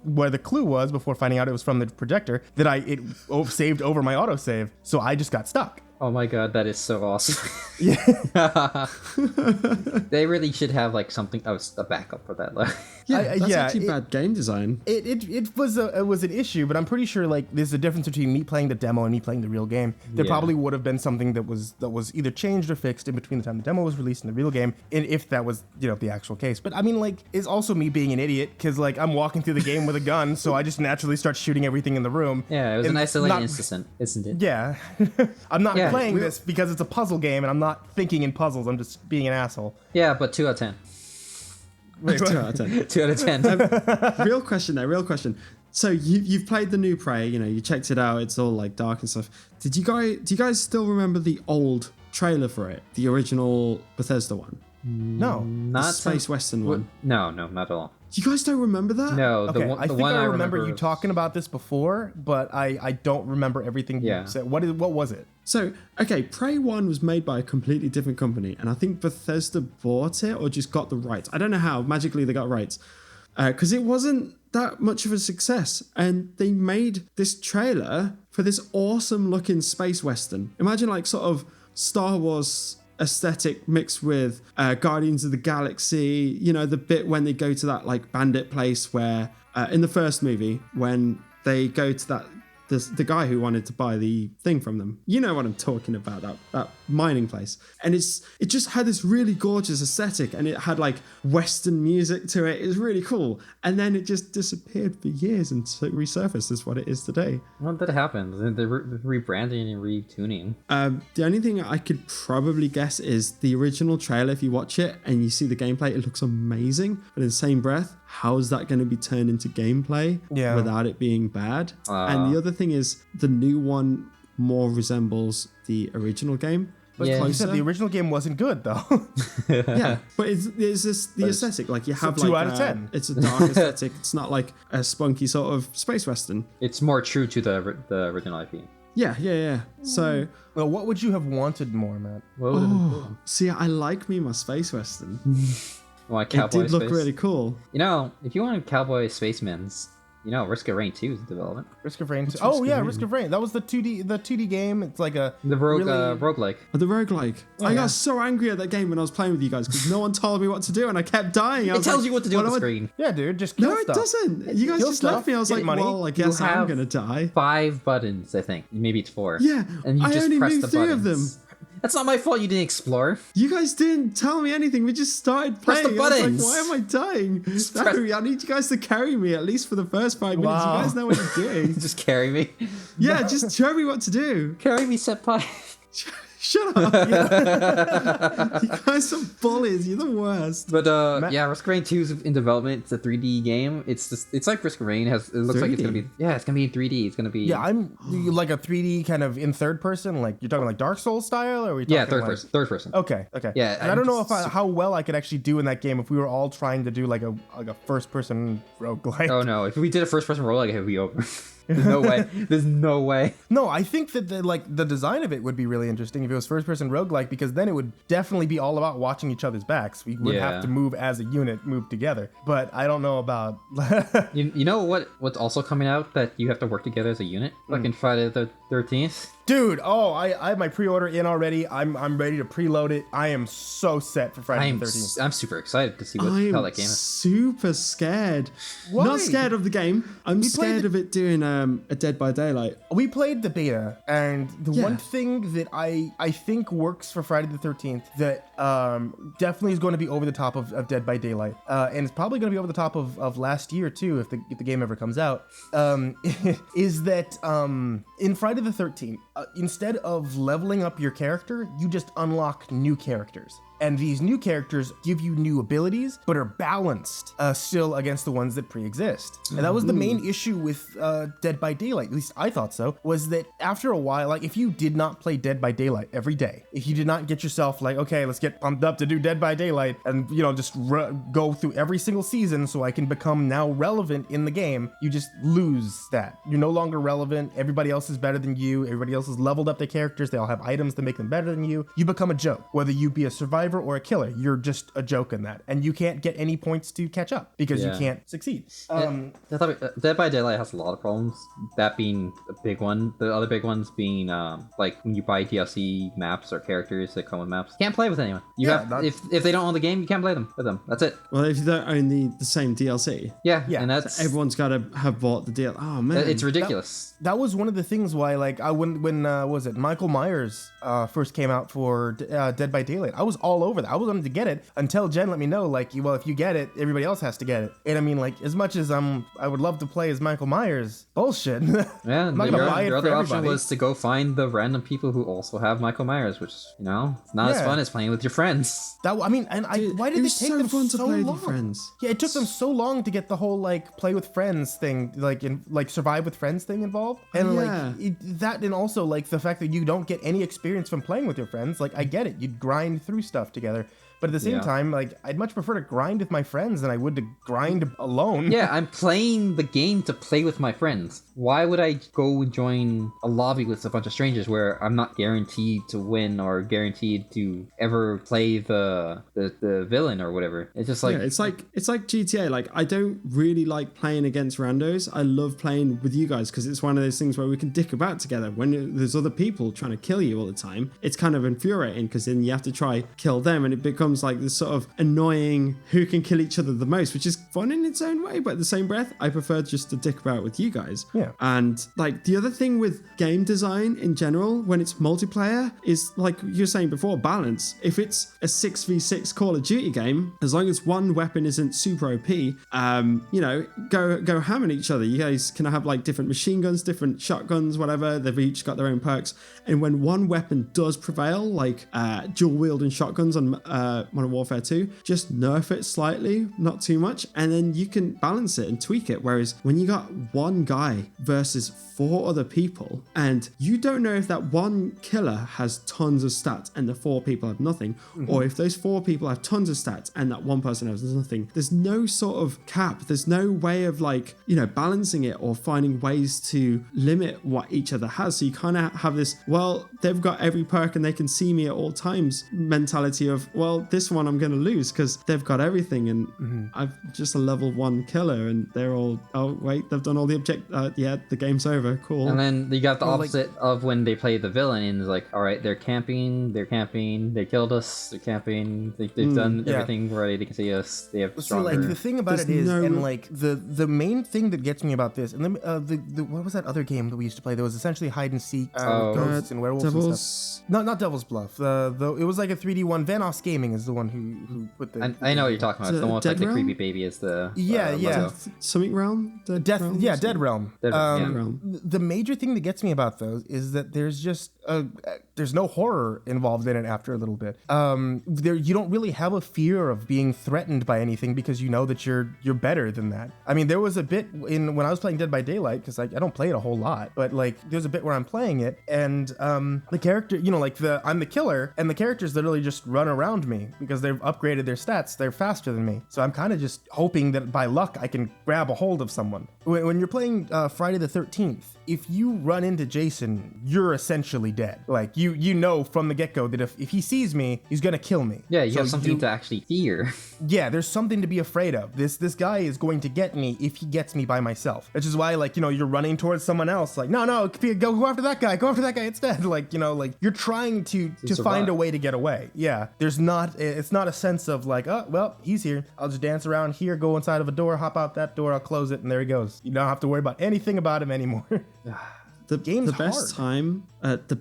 where the clue was before finding out it was from the projector that it saved over my autosave. So I just got stuck. Oh my god, that is so awesome. Yeah. They really should have like something a backup for that. That's actually bad game design. It was an issue, but I'm pretty sure like there's a difference between me playing the demo and me playing the real game. There probably would have been something that was either changed or fixed in between the time the demo was released and the real game, and if that was the actual case. But I mean, like, it's also me being an idiot because like I'm walking through the game with a gun, so I just naturally start shooting everything in the room. Yeah, it was an isolated incident, isn't it? Yeah. I'm not playing this because it's a puzzle game and I'm not thinking in puzzles. I'm just being an asshole. Yeah, but 2 out of 10. Wait, 2 out of 10. 2 out of 10. Real question. So you've played the new Prey, you checked it out, it's all like dark and stuff. Do you guys still remember the old trailer for it? The original Bethesda one? No. Not the Space Western one. No, not at all. You guys don't remember that? No, Okay, the I think one I remember you was... talking about this before, but I don't remember everything you said. What was it? So, okay, Prey 1 was made by a completely different company, and I think Bethesda bought it or just got the rights. I don't know how, magically they got rights. Because it wasn't that much of a success, and they made this trailer for this awesome looking space western. Imagine like sort of Star Wars aesthetic mixed with Guardians of the Galaxy, the bit when they go to that like bandit place where in the first movie when they go to that the guy who wanted to buy the thing from them, you know what I'm talking about, that mining place, and it just had this really gorgeous aesthetic, and it had like western music to it. It was really cool, and then it just disappeared for years and resurfaced as what it is today. What did happen? The rebranding and retuning. The only thing I could probably guess is the original trailer. If you watch it and you see the gameplay, it looks amazing, but in the same breath, how is that going to be turned into gameplay without it being bad? And the other thing is the new one more resembles the original game. But you said the original game wasn't good though. Yeah, but it's just the aesthetic. Like you have 2 out of 10. It's a dark aesthetic. It's not like a spunky sort of space western. It's more true to the original IP. Yeah. So, well, what would you have wanted more, Matt? See, I like me my space western. Want cowboy it did look space? really cool. If you want cowboy spacemen's, Risk of Rain 2 is in development. Risk of Rain 2. Oh yeah, Risk of Rain. That was the 2D game. It's like the roguelike. The roguelike. I got so angry at that game when I was playing with you guys because no one told me what to do and I kept dying. It tells you what to do on the screen. Yeah, dude, just kill stuff. No, it doesn't. You guys just left me. I was like, well, I guess I'm gonna die. 5 buttons, I think. Maybe it's 4. Yeah, and you I just only press knew the 3 buttons. of them. That's not my fault you didn't explore. You guys didn't tell me anything. We just started playing. Press the buttons. I was like, why am I dying? I need you guys to carry me at least for the first 5 minutes. Wow. You guys know what you're doing. Just carry me. Yeah, just show me what to do. Carry me, senpai. Shut up. You guys are bullies. You're the worst. But Risk of Rain 2 is in development. It's a 3D game. It's like Risk of Rain. It looks 3D. Like it's gonna be it's gonna be in 3D. It's gonna be I'm like a 3D kind of in third person. Like you're talking like Dark Souls style, or are we talking third person. Okay. Yeah, and I don't know how well I could actually do in that game if we were all trying to do like a first person roguelike. Oh no! If we did a first person roguelike, it would be over. There's no way. There's no way. No, I think that the design of it would be really interesting if it was first person roguelike, because then it would definitely be all about watching each other's backs. We would have to move as a unit, move together. But I don't know about you know what's also coming out that you have to work together as a unit? Like in Friday the 13th. Dude, I have my pre-order in already. I'm ready to preload it. I am so set for Friday the 13th. I'm super excited to see how that game is. Super scared. Why? Not scared of the game. I'm scared of it doing a Dead by Daylight. We played the beta, and the one thing that I think works for Friday the 13th that definitely is going to be over the top of Dead by Daylight, and it's probably going to be over the top of last year too if the game ever comes out, is that in Friday the 13th, instead of leveling up your character, you just unlock new characters. And these new characters give you new abilities, but are balanced still against the ones that pre-exist. And that was the main issue with Dead by Daylight, at least I thought so, was that after a while, like if you did not play Dead by Daylight every day, if you did not get yourself like, okay, let's get pumped up to do Dead by Daylight and, just go through every single season so I can become now relevant in the game, you just lose that. You're no longer relevant. Everybody else is better than you. Everybody else has leveled up their characters. They all have items that make them better than you. You become a joke. Whether you be a survivor or a killer, you're just a joke in that. And you can't get any points to catch up because you can't succeed. Dead by Daylight has a lot of problems. That being a big one. The other big ones being like when you buy DLC maps or characters that come with maps, you can't play with anyone. If they don't own the game, you can't play them with them. That's it. Well, if you don't own the same DLC. Yeah. And that's so everyone's got to have bought the deal. Oh man, it's ridiculous. That was one of the things why, like, when was it Michael Myers first came out for Dead by Daylight, I was all over that. I was wanting to get it until Jen let me know, like, well, if you get it, everybody else has to get it. And I mean, like, as much as I would love to play as Michael Myers, bullshit. Yeah, I'm not gonna buy it your for other option everybody. was to go find the random people who also have Michael Myers, which it's not as fun as playing with your friends. Why did it take them fun so to play long? with your friends. Yeah, it took them so long to get the whole like play with friends thing, like survive with friends thing involved, and and also like the fact that you don't get any experience from playing with your friends. Like I get it, you'd grind through stuff together. But at the same time, like, I'd much prefer to grind with my friends than I would to grind alone. Yeah, I'm playing the game to play with my friends. Why would I go and join a lobby with a bunch of strangers where I'm not guaranteed to win or guaranteed to ever play the villain or whatever? It's just like... Yeah, it's like GTA. Like, I don't really like playing against randos. I love playing with you guys because it's one of those things where we can dick about together. When there's other people trying to kill you all the time, it's kind of infuriating because then you have to try kill them and it becomes like this sort of annoying who can kill each other the most, which is fun in its own way, but at the same breath I prefer just to dick about with you guys. And like the other thing with game design in general when it's multiplayer is, like you were saying before, balance. If it's a 6v6 Call of Duty game, as long as one weapon isn't super OP, go ham on each other. You guys can have like different machine guns, different shotguns, whatever. They've each got their own perks, and when one weapon does prevail, like dual wielding shotguns on Modern Warfare 2, just nerf it slightly, not too much, and then you can balance it and tweak it. Whereas when you got one guy versus 4 other people, and you don't know if that one killer has tons of stats and the 4 people have nothing, or if those 4 people have tons of stats and that one person has nothing, there's no sort of cap. There's no way of like, balancing it or finding ways to limit what each other has. So you kind of have this, well, they've got every perk and they can see me at all times mentality of, well, this one I'm going to lose because they've got everything and I've just a level 1 killer and they're all, oh wait, they've done all the the game's over, cool. And then you got the opposite of when they play the villain and it's like, all right, they're camping, they killed us, they're camping, they've done everything where they can see us, they have stronger... So like the thing about it is, and like the main thing that gets me about this, and the what was that other game that we used to play that was essentially hide and seek with ghosts and werewolves and stuff? Not Devil's Bluff. Though it was like a 3D one. Vanoss Gaming is the one who put the... I know what you're talking about. It's the one with like the creepy baby is the... Something Realm? Dead Realm. The major thing that gets me about those is that there's just there's no horror involved in it after a little bit. You don't really have a fear of being threatened by anything because you know that you're better than that. I mean, there was a bit when I was playing Dead by Daylight, because I don't play it a whole lot, but like there's a bit where I'm playing it and the character, I'm the killer and the characters literally just run around me because they've upgraded their stats. They're faster than me. So I'm kind of just hoping that by luck I can grab a hold of someone. When you're playing Friday the 13th, if you run into Jason, you're essentially dead. Like you know from the get-go that if he sees me, he's gonna kill me. Yeah, you have something to actually fear. Yeah, there's something to be afraid of. This guy is going to get me if he gets me by myself. Which is why, you're running towards someone else. Like, no, go after that guy. Go after that guy instead. You're trying to find a way to get away. Yeah, it's not a sense of like, oh, well, he's here. I'll just dance around here, go inside of a door, hop out that door, I'll close it, and there he goes. You don't have to worry about anything about him anymore. The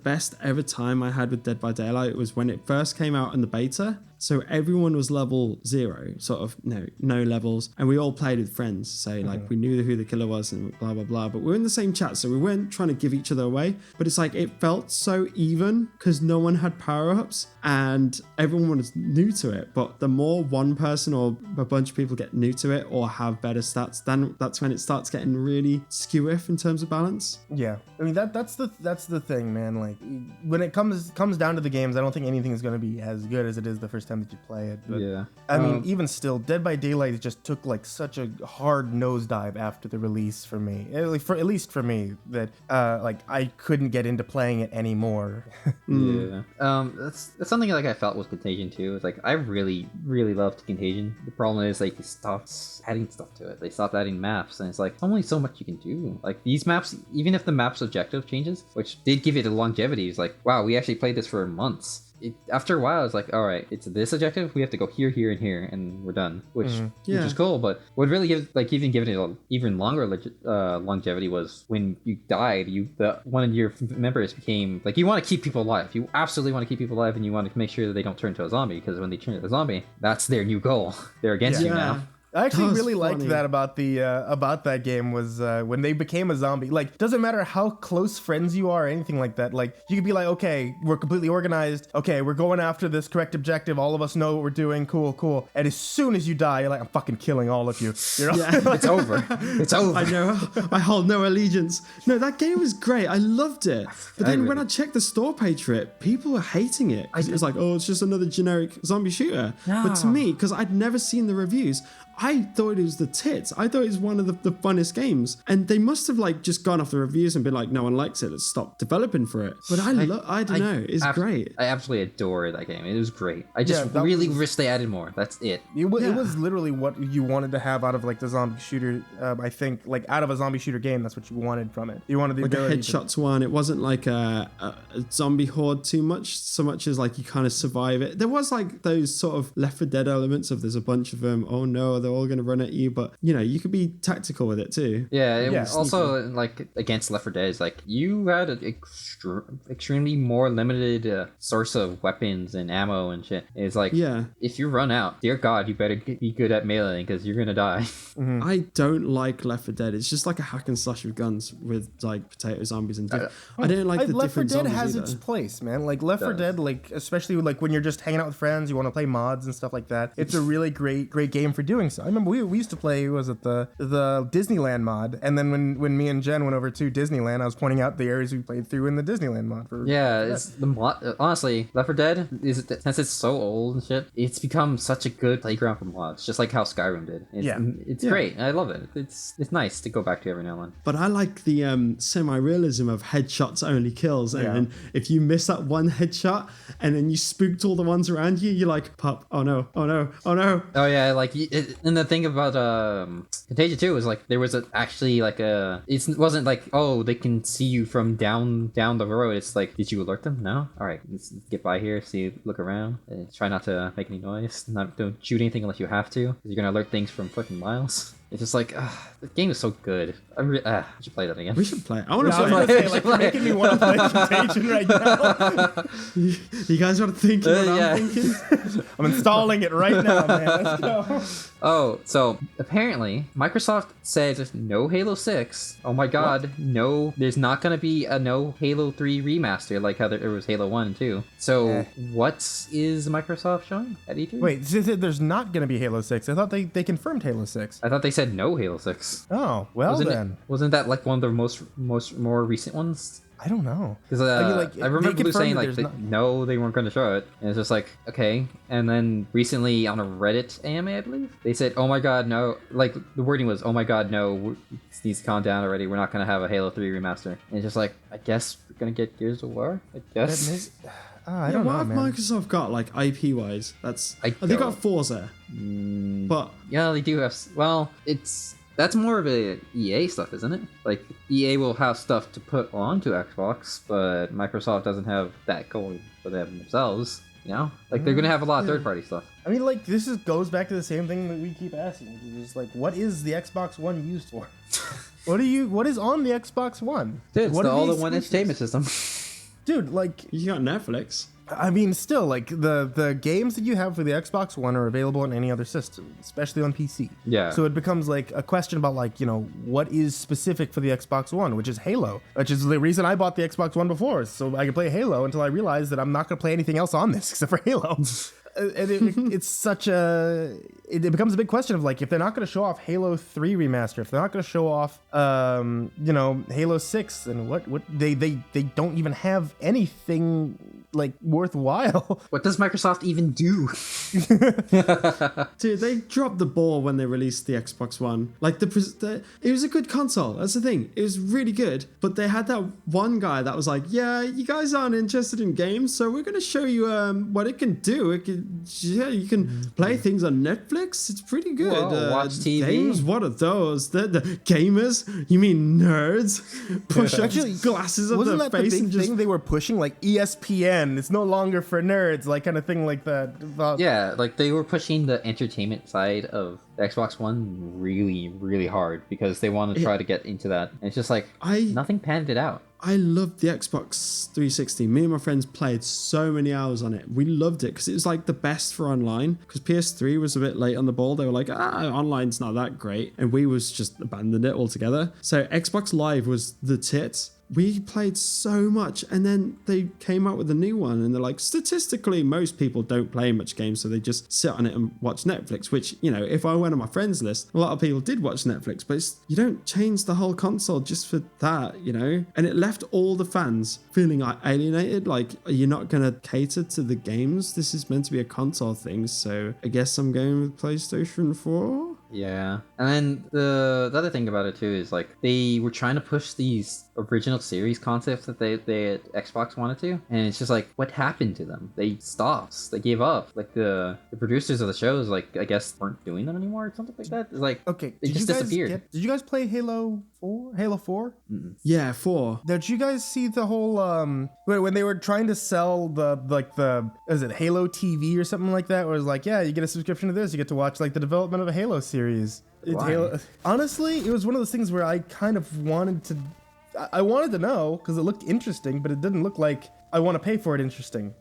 best ever time I had with Dead by Daylight was when it first came out in the beta. So everyone was level 0, sort of no levels, and we all played with friends. So like we knew who the killer was and blah blah blah. But we were in the same chat, so we weren't trying to give each other away. But it's like it felt so even because no one had power-ups and everyone was new to it. But the more one person or a bunch of people get new to it or have better stats, then that's when it starts getting really skew-iff in terms of balance. Yeah, I mean that's the thing, man. Like when it comes down to the games, I don't think anything is going to be as good as it is the first time that you play it. But, yeah. I mean, even still, Dead by Daylight just took like such a hard nosedive after the release for me. At least for me, that like I couldn't get into playing it anymore. Yeah. That's something like I felt with Contagion too. It's like I really loved Contagion. The problem is like they stopped adding stuff to it. They stopped adding maps, and it's like only so much you can do. Like these maps, even if the map's objective changes, which did give it a longevity, it's like wow, we actually played this for months. After a while, it's like, all right, it's this objective. We have to go here, here, and here, and we're done. Which is cool. But what really gives, like, even giving it an even longer longevity was when you died. One of your members became like you want to keep people alive. You absolutely want to keep people alive, and you want to make sure that they don't turn to a zombie because when they turn to a zombie, that's their new goal. They're against you now. I actually really liked that about that game was when they became a zombie. Like, doesn't matter how close friends you are or anything like that. Like, you could be like, okay, we're completely organized. Okay, we're going after this correct objective. All of us know what we're doing. Cool. And as soon as you die, you're like, I'm fucking killing all of you. You know? Yeah, it's over. It's over. I know. I hold no allegiance. No, that game was great. I loved it. But then when I checked the store page for it, people were hating it. It was like, oh, it's just another generic zombie shooter. No. But to me, because I'd never seen the reviews, I thought it was the tits. I thought it was one of the funnest games. And they must have like just gone off the reviews and been like, no one likes it. Let's stop developing for it. But I don't know. It's great. I absolutely adore that game. It was great. I just really wish they added more. That's it. It was literally what you wanted to have out of like the zombie shooter. I think like out of a zombie shooter game, that's what you wanted from it. You wanted the like ability a headshots one. It wasn't like a zombie horde too much, so much as like you kind of survive it. There was like those sort of Left 4 Dead elements of there's a bunch of them. Oh no, they're all going to run at you. But you know, you could be tactical with it too. Yeah, it was also like against Left 4 Dead, it's like you had an extremely more limited source of weapons and ammo and shit. It's like, if you run out, dear God, you better be good at meleeing because you're gonna die. Mm-hmm. I don't like Left 4 Dead. It's just like a hack and slash with guns with like potato zombies and I don't like the Left 4 different Dead zombies has either. its place, man. Like Left 4 Dead, like especially like when you're just hanging out with friends, you want to play mods and stuff like that. It's a really great game for doing so. I remember we used to play, was it the Disneyland mod, and then when me and Jen went over to Disneyland, I was pointing out the areas we played through in the Disneyland mod. It's the mod. Honestly, Left 4 Dead since it's so old and shit, it's become such a good playground for mods, just like how Skyrim did. It's great. I love it. It's nice to go back to every now and then. But I like the semi-realism of headshots only kills, and then if you miss that one headshot and then you spooked all the ones around you, you're like, "Pop! Oh no! Oh no! Oh no!" Oh yeah, like and the thing about Contagion 2 is like there was actually like it wasn't like, oh, they can see you from down the road. It's like, did you alert them? No. All right, let's get by here, look around, and try not to make any noise. Don't shoot anything unless you have to, because you're gonna alert things from fucking miles. It's just like, the game is so good. We should play that again. We should play it. I want to play it. Like, you're making me want to play Contagion right now. You guys want to think what I'm thinking? I'm installing it right now, man. Let's go. Oh, so apparently Microsoft says no Halo 6. Oh my God, no, there's not going to be a no Halo 3 remaster like how there was Halo 1 and 2. So what is Microsoft showing at E3? Wait, so there's not going to be Halo 6. I thought they confirmed Halo 6. I thought they said no Halo 6. Oh, well then. Wasn't that like one of the more recent ones? I don't know. Because I remember Blue saying like no, they weren't going to show it, and it's just like, okay. And then recently on a Reddit AMA, I believe, they said, oh my God, no. Like the wording was, oh my God, no, it needs to calm down already. We're not going to have a Halo 3 remaster. And it's just like, I guess we're going to get Gears of War. I guess. I don't know, what have man. Microsoft got like IP wise? They got Forza, but yeah, they do have. Well, that's more of a EA stuff, isn't it? Like EA will have stuff to put onto Xbox, but Microsoft doesn't have that going for them themselves. You know, like they're gonna have a lot of third-party stuff. I mean, like this goes back to the same thing that we keep asking, which is like, what is the Xbox One used for? What is on the Xbox One? Dude, it's the all-in-one entertainment system. Dude, like you got Netflix. I mean, still, like, the games that you have for the Xbox One are available on any other system, especially on PC. Yeah. So it becomes, like, a question about, like, you know, what is specific for the Xbox One, which is Halo, which is the reason I bought the Xbox One before, so I could play Halo until I realized that I'm not going to play anything else on this except for Halo. And it's such a... It becomes a big question of, like, if they're not going to show off Halo 3 Remaster, if they're not going to show off, you know, Halo 6, and what they don't even have anything, like, worthwhile. What does Microsoft even do? Dude, they dropped the ball when they released the Xbox One. Like, it was a good console. That's the thing. It was really good. But they had that one guy that was like, yeah, you guys aren't interested in games, so we're going to show you what it can do. You can play things on Netflix. It's pretty good. Whoa, watch TV. Games? What are those? The gamers? You mean nerds? Push up glasses on their Wasn't that the face big and just... thing they were pushing? Like, ESPN, it's no longer for nerds, like, kind of thing like that. Yeah, like they were pushing the entertainment side of the Xbox One really, really hard because they want to try to get into that. And it's just like, nothing panned it out. I loved the Xbox 360. Me and my friends played so many hours on it. We loved it because it was like the best for online. Because PS3 was a bit late on the ball. They were like, online's not that great. And we was just abandoned it altogether. So Xbox Live was the tits. We played so much, and then they came out with a new one, and they're like, statistically, most people don't play much games, so they just sit on it and watch Netflix, which, you know, if I went on my friends list, a lot of people did watch Netflix, but you don't change the whole console just for that, you know? And it left all the fans feeling alienated, like, are you not going to cater to the games? This is meant to be a console thing, so I guess I'm going with PlayStation 4? Yeah. And then the other thing about it too is like they were trying to push these original series concepts that they Xbox wanted to, and it's just like, what happened to them? They stopped. They gave up. Like the producers of the shows, like, I guess weren't doing them anymore or something like that. It's like, okay, they just disappeared. Did you guys play Halo 4? Halo 4? Mm-mm. Yeah, 4. Did you guys see the whole when they were trying to sell the is it Halo TV or something like that, where it's like, yeah, you get a subscription to this, you get to watch like the development of a Halo series. Honestly, it was one of those things where I kind of wanted to know because it looked interesting, but it didn't look like I want to pay for it interesting.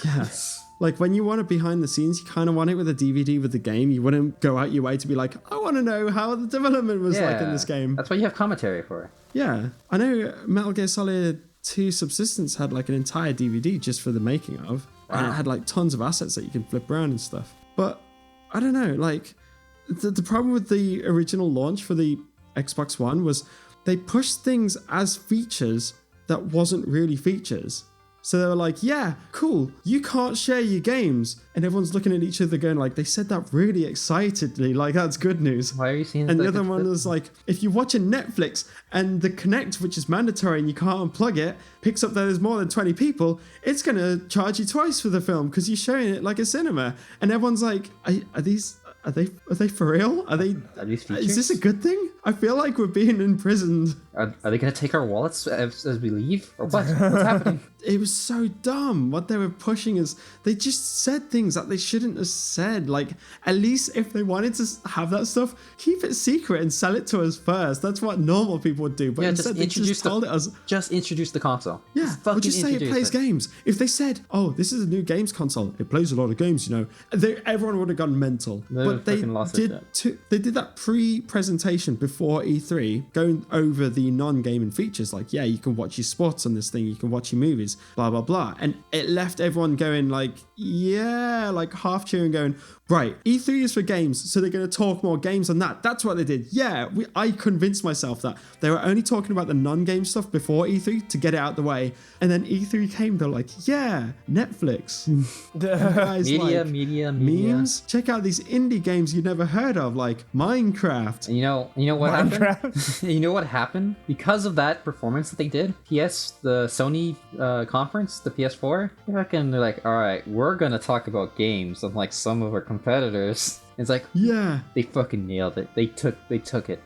Yes. Like when you want it behind the scenes, you kind of want it with a DVD with the game. You wouldn't go out your way to be like, I want to know how the development was like in this game. That's what you have commentary for. Yeah. I know Metal Gear Solid 2 Subsistence had like an entire DVD just for the making of. Wow. And it had like tons of assets that you can flip around and stuff. But I don't know, like the problem with the original launch for the Xbox One was they pushed things as features that wasn't really features. So they were like, yeah, cool, you can't share your games. And everyone's looking at each other going like, they said that really excitedly, like that's good news. Why are you seeing And the other one was like, if you're watching Netflix and the Kinect, which is mandatory and you can't unplug it, picks up that there's more than 20 people, it's going to charge you twice for the film because you're showing it like a cinema. And everyone's like, are they for real? Are these features? Is this a good thing? I feel like we're being imprisoned. Are they going to take our wallets as we leave? Or what? What's happening? It was so dumb. What they were pushing is they just said things that they shouldn't have said. Like, at least if they wanted to have that stuff, keep it secret and sell it to us first. That's what normal people would do. But yeah, instead, they just told it us. Just introduce the console. Yeah, or just say it plays games. If they said, oh, this is a new games console, it plays a lot of games, you know, everyone would have gone mental. But they did that pre-presentation before E3, going over the non-gaming features. Like, yeah, you can watch your sports on this thing, you can watch your movies, blah, blah, blah. And it left everyone going like, yeah, like half cheering going, right, E3 is for games, so they're going to talk more games on that. That's what they did. Yeah, I convinced myself that they were only talking about the non-game stuff before E3 to get it out the way. And then E3 came, they're like, yeah, Netflix. Media. Memes. Check out these indie games you never heard of, like Minecraft. And you know what happened? You know what happened? Because of that performance that they did, the Sony conference, the PS4, they're like, all right, we're going to talk about games unlike some of our competitors. It's like, yeah, they fucking nailed it. They took it.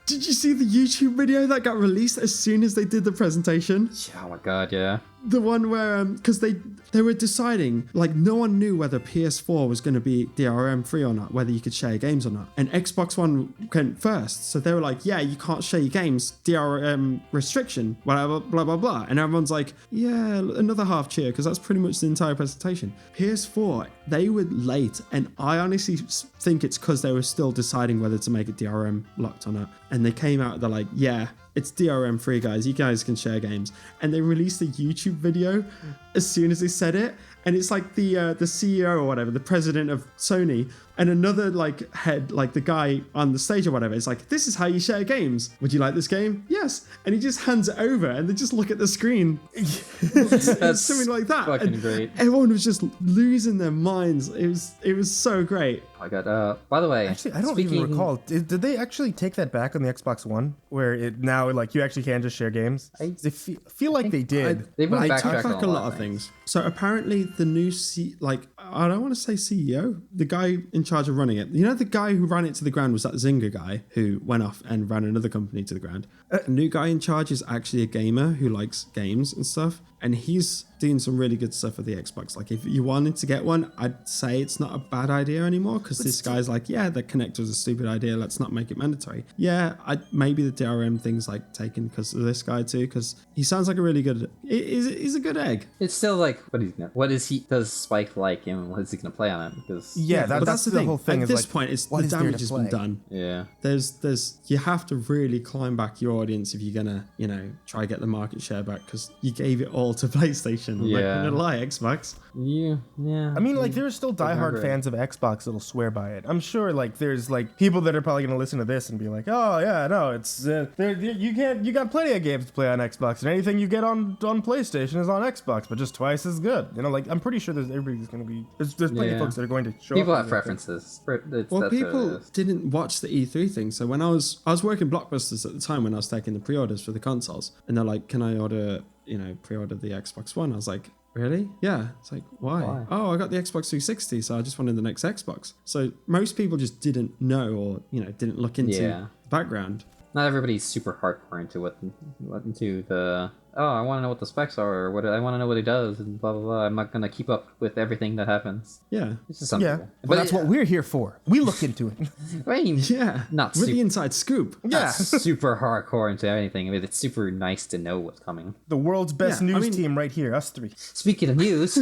Did you see the YouTube video that got released as soon as they did the presentation? Oh my god, yeah. The one where, because they were deciding, like, no one knew whether PS4 was going to be DRM free or not, whether you could share games or not. And Xbox One went first. So they were like, yeah, you can't share your games, DRM restriction, whatever, blah, blah, blah. And everyone's like, yeah, another half cheer, because that's pretty much the entire presentation. PS4, they were late. And I honestly think it's because they were still deciding whether to make it DRM locked or not. And they came out, they're like, yeah, it's DRM free, guys. You guys can share games. And they released a YouTube video as soon as they said it. And it's like the CEO or whatever, the president of Sony, and another like head, like the guy on the stage or whatever. It's like, this is how you share games. Would you like this game? Yes. And he just hands it over, and they just look at the screen. It's something like that. Fucking and great. everyone was just losing their minds. It was so great. I got. By the way, Actually, I don't even recall. Did they actually take that back on the Xbox One, where it now like you actually can just share games? I feel like they did. They've been They backtracked took back a lot of things. So apparently the new I don't want to say CEO, the guy in charge of running it. You know, the guy who ran it to the ground was that Zynga guy who went off and ran another company to the ground. The new guy in charge is actually a gamer who likes games and stuff. And he's doing some really good stuff for the Xbox. Like, if you wanted to get one, I'd say it's not a bad idea anymore, because this guy's like, yeah, the connector was a stupid idea. Let's not make it mandatory. Yeah, maybe the DRM thing's like taken because of this guy too, because he sounds like a really good. He's a good egg. It's still like, does Spike like, and what is he gonna play on it? Because Yeah, that's the whole thing. At is this like, point, it's what the is there damage to has play? been done. yeah, There's you have to really climb back your audience if you're gonna, try to get the market share back, because you gave it all to PlayStation. I'm not gonna lie, Xbox. yeah. I mean, like, there's still diehard fans of Xbox that'll swear by it. I'm sure, like, there's like people that are probably gonna listen to this and be like, oh yeah, no, it's you got plenty of games to play on Xbox, and anything you get on PlayStation is on Xbox, but just twice as good. Like, I'm pretty sure everybody's gonna be there's plenty of folks that are going to show People up have preferences. Well, people didn't watch the E3 thing. So when I was working Blockbusters at the time when I was taking the pre-orders for the consoles, and they're like, can I order, pre-order the Xbox One? I was like, really? Yeah. It's like, why? Oh, I got the Xbox 360, so I just wanted the next Xbox. So most people just didn't know, or, didn't look into the background. Not everybody's super hardcore into the I want to know what the specs are, or what I want to know what it does, and blah blah blah. I'm not gonna keep up with everything that happens. Yeah, it's just some people. But that's what we're here for. We look into it. I mean, not with super, the inside scoop. not super hardcore into anything. I mean, it's super nice to know what's coming. The world's best news team right here, us three. Speaking of news,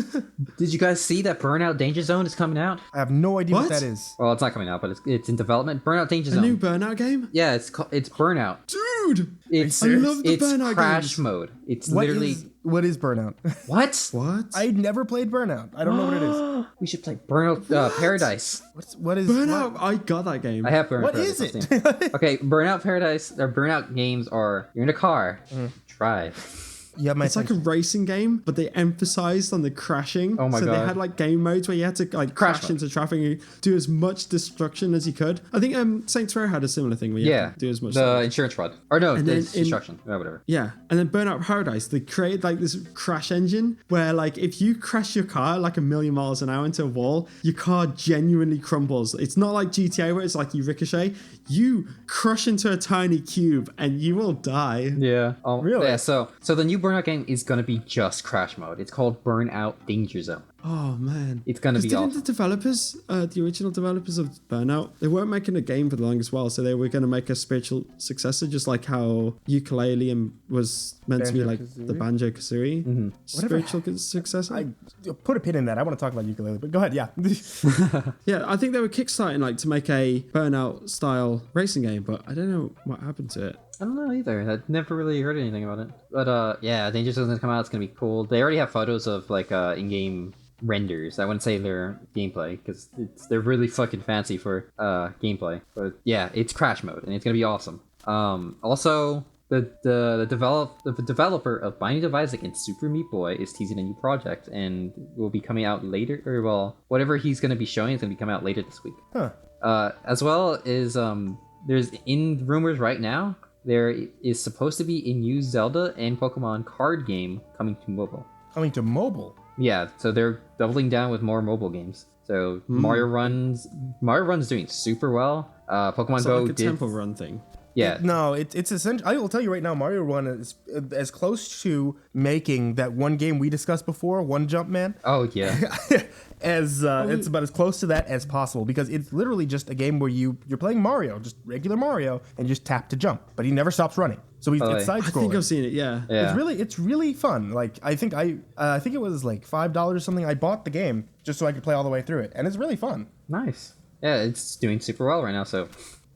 did you guys see that Burnout Danger Zone is coming out? I have no idea what that is. Well, it's not coming out, but it's in development. Burnout Danger Zone. A new Burnout game? Yeah, it's Burnout. Dude, I love the Burnout crash games. mode. It's literally What is Burnout? what? I never played Burnout. I don't know what it is. We should play Burnout Paradise. What is Burnout? I got that game. I have Burnout What Paradise. is it? Okay, Burnout Paradise, or Burnout games are, you're in a car, drive. Yeah, It's like a racing game, but they emphasized on the crashing. Oh my God. God. They had like game modes where you had to like crash into traffic and do as much destruction as you could. I think Saints Row had a similar thing where you had to do as much. The insurance fraud. Or no, And the then destruction. Whatever. Yeah, and then Burnout Paradise, they created like this crash engine where like if you crash your car like 1,000,000 miles an hour into a wall, your car genuinely crumbles. It's not like GTA where it's like you ricochet. You crush into a tiny cube and you will die. Yeah. Really? Yeah, so the new Burnout game is going to be just crash mode. It's called Burnout Danger Zone. Oh man, It's going to be didn't awesome. the developers, the original developers of Burnout, they weren't making a game for the longest while, so they were going to make a spiritual successor, just like how Ukulele was meant to be like the Banjo-Kazooie spiritual successor. Put a pin in that. I want to talk about Ukulele, but go ahead. Yeah. Yeah, I think they were kickstarting like to make a Burnout style racing game, but I don't know what happened to it. I don't know either. I never really heard anything about it. But yeah, Danger Zone's going to come out. It's going to be cool. They already have photos of like in-game renders. I wouldn't say they're gameplay because they're really fucking fancy for gameplay. But yeah, it's crash mode and it's going to be awesome. Also, the developer of Binding of Isaac and Super Meat Boy is teasing a new project and will be coming out later, or well, whatever he's going to be showing is going to be coming out later this week. As well as there's in rumors right now, there is supposed to be a new Zelda and Pokemon card game coming to mobile. Coming to mobile? Yeah, so they're doubling down with more mobile games. So Mario Run's doing super well. Pokemon Go like a did Temple Run thing. Yeah. It's essential. I will tell you right now, Mario Run is as close to making that one game we discussed before, One Jump Man. Oh yeah. As it's about as close to that as possible, because it's literally just a game where you're playing Mario, just regular Mario, and you just tap to jump, but he never stops running. So it's side scrolling. I think I've seen it. Yeah. It's really fun. Like I think it was like $5 or something. I bought the game just so I could play all the way through it, and it's really fun. Nice. Yeah, it's doing super well right now, so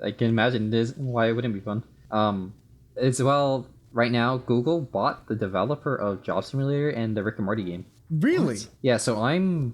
I can imagine why it wouldn't be fun. As well, right now Google bought the developer of Job Simulator and the Rick and Morty game. Really? What? Yeah, so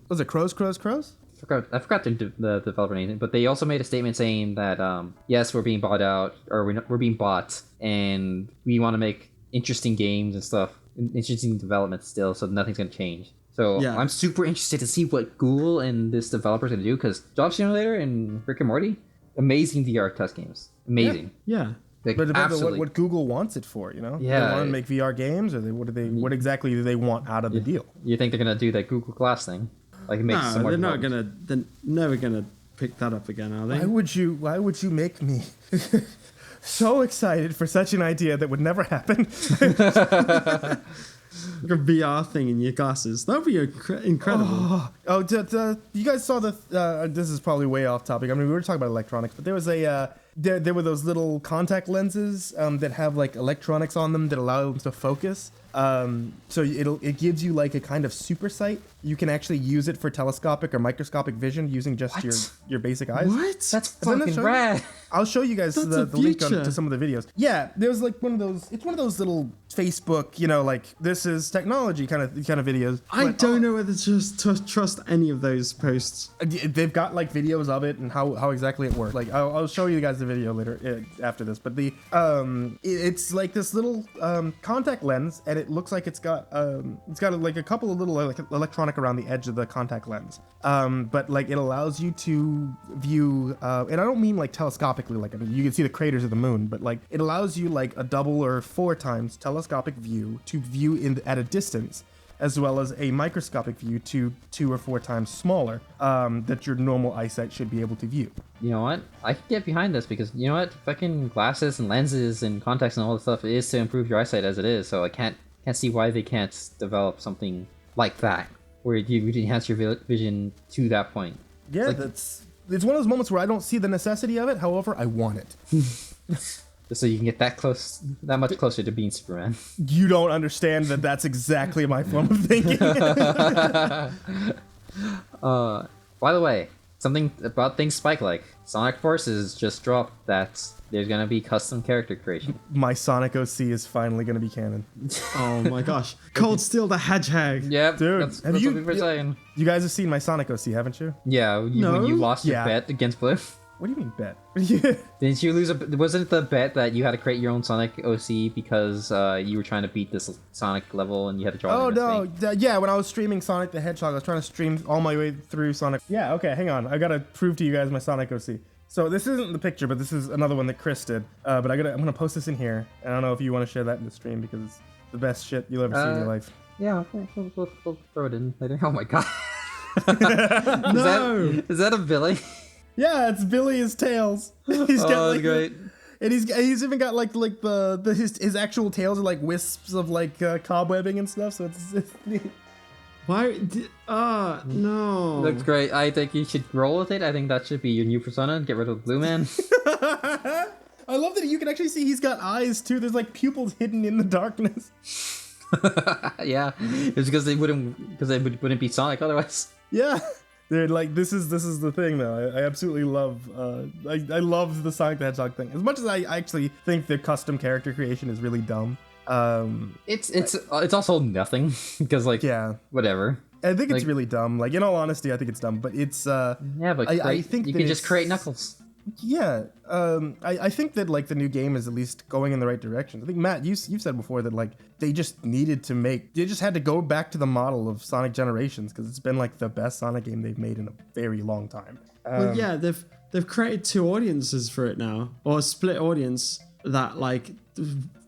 Was it Crows? I forgot the developer name, but they also made a statement saying that yes, we're being bought out, or we're being bought, and we want to make interesting games and stuff, interesting development still, so nothing's gonna change. So yeah. I'm super interested to see what Google and this developer's gonna do, because Job Simulator and Rick and Morty, amazing VR test games, amazing. Yeah. Like, but it depends on what Google wants it for, you know? Yeah. They want to make VR games, or what exactly do they want out of the deal? You think they're gonna do that Google Glass thing? Like make some more they're never gonna pick that up again, are they? Why would you make me so excited for such an idea that would never happen? Like a VR thing in your glasses. That would be incredible. You guys saw this is probably way off topic. I mean, we were talking about electronics, but there was there were those little contact lenses that have like electronics on them that allow them to focus. So it gives you like a kind of super sight. You can actually use it for telescopic or microscopic vision using just your basic eyes. What? That's fucking rad. I'll show you guys the link to some of the videos. Yeah, there was like one of those little Facebook, like this is technology kind of videos. I don't know whether to trust any of those posts. They've got like videos of it and how exactly it works. Like I'll show you guys the video later after this. But it's like this little contact lens, and it looks like it's got like a couple of little like electronic around the edge of the contact lens. But like it allows you to view, and I don't mean like telescopically, like I mean you can see the craters of the moon, but like it allows you like a double or 4 times telescopic view to view at a distance, as well as a microscopic view 2 or 4 times smaller that your normal eyesight should be able to view. You know what? I can get behind this, because you know what? Fucking glasses and lenses and contacts and all this stuff is to improve your eyesight as it is. So I can't see why they can't develop something like that where you enhance your vision to that point. Yeah, it's one of those moments where I don't see the necessity of it. However, I want it. Just so you can get that much closer to being Superman. You don't understand that that's exactly my form of thinking. By the way, something about things Spike-like. Sonic Forces just dropped that there's gonna be custom character creation. My Sonic OC is finally gonna be canon. Oh my gosh. Cold Steel the Hedgehog. Yep, dude. That's what we were saying. You guys have seen my Sonic OC, haven't you? Yeah, when you lost your bet against Blue. What do you mean bet? Didn't you lose wasn't it the bet that you had to create your own Sonic OC because you were trying to beat this Sonic level and you had to draw? Oh no, yeah. When I was streaming Sonic the Hedgehog, I was trying to stream all my way through Sonic. Yeah, okay, hang on. I gotta prove to you guys my Sonic OC. So this isn't the picture, but this is another one that Chris did. But I'm gonna post this in here, and I don't know if you want to share that in the stream because it's the best shit you'll ever see in your life. Yeah, we'll throw it in later. Oh my god. No, is that a Billy? Yeah, it's Billy as Tails. He's got like great. And he's even got like his actual tails are like wisps of like cobwebbing and stuff. So it's neat. Why? No. Looks great. I think you should roll with it. I think that should be your new persona. Get rid of Blue Man. I love that you can actually see he's got eyes too. There's like pupils hidden in the darkness. Yeah, it's because they wouldn't be Sonic otherwise. Yeah. Dude, like this is the thing though. I absolutely love I love the Sonic the Hedgehog thing. As much as I actually think the custom character creation is really dumb. It's also nothing because like whatever. I think it's really dumb. Like in all honesty, I think it's dumb. But it's but I think you can just create Knuckles. Yeah, I think that like the new game is at least going in the right direction. I think Matt, you've said before that like they just had to go back to the model of Sonic Generations because it's been like the best Sonic game they've made in a very long time. Well, yeah, they've created 2 audiences for it now, or a split audience that like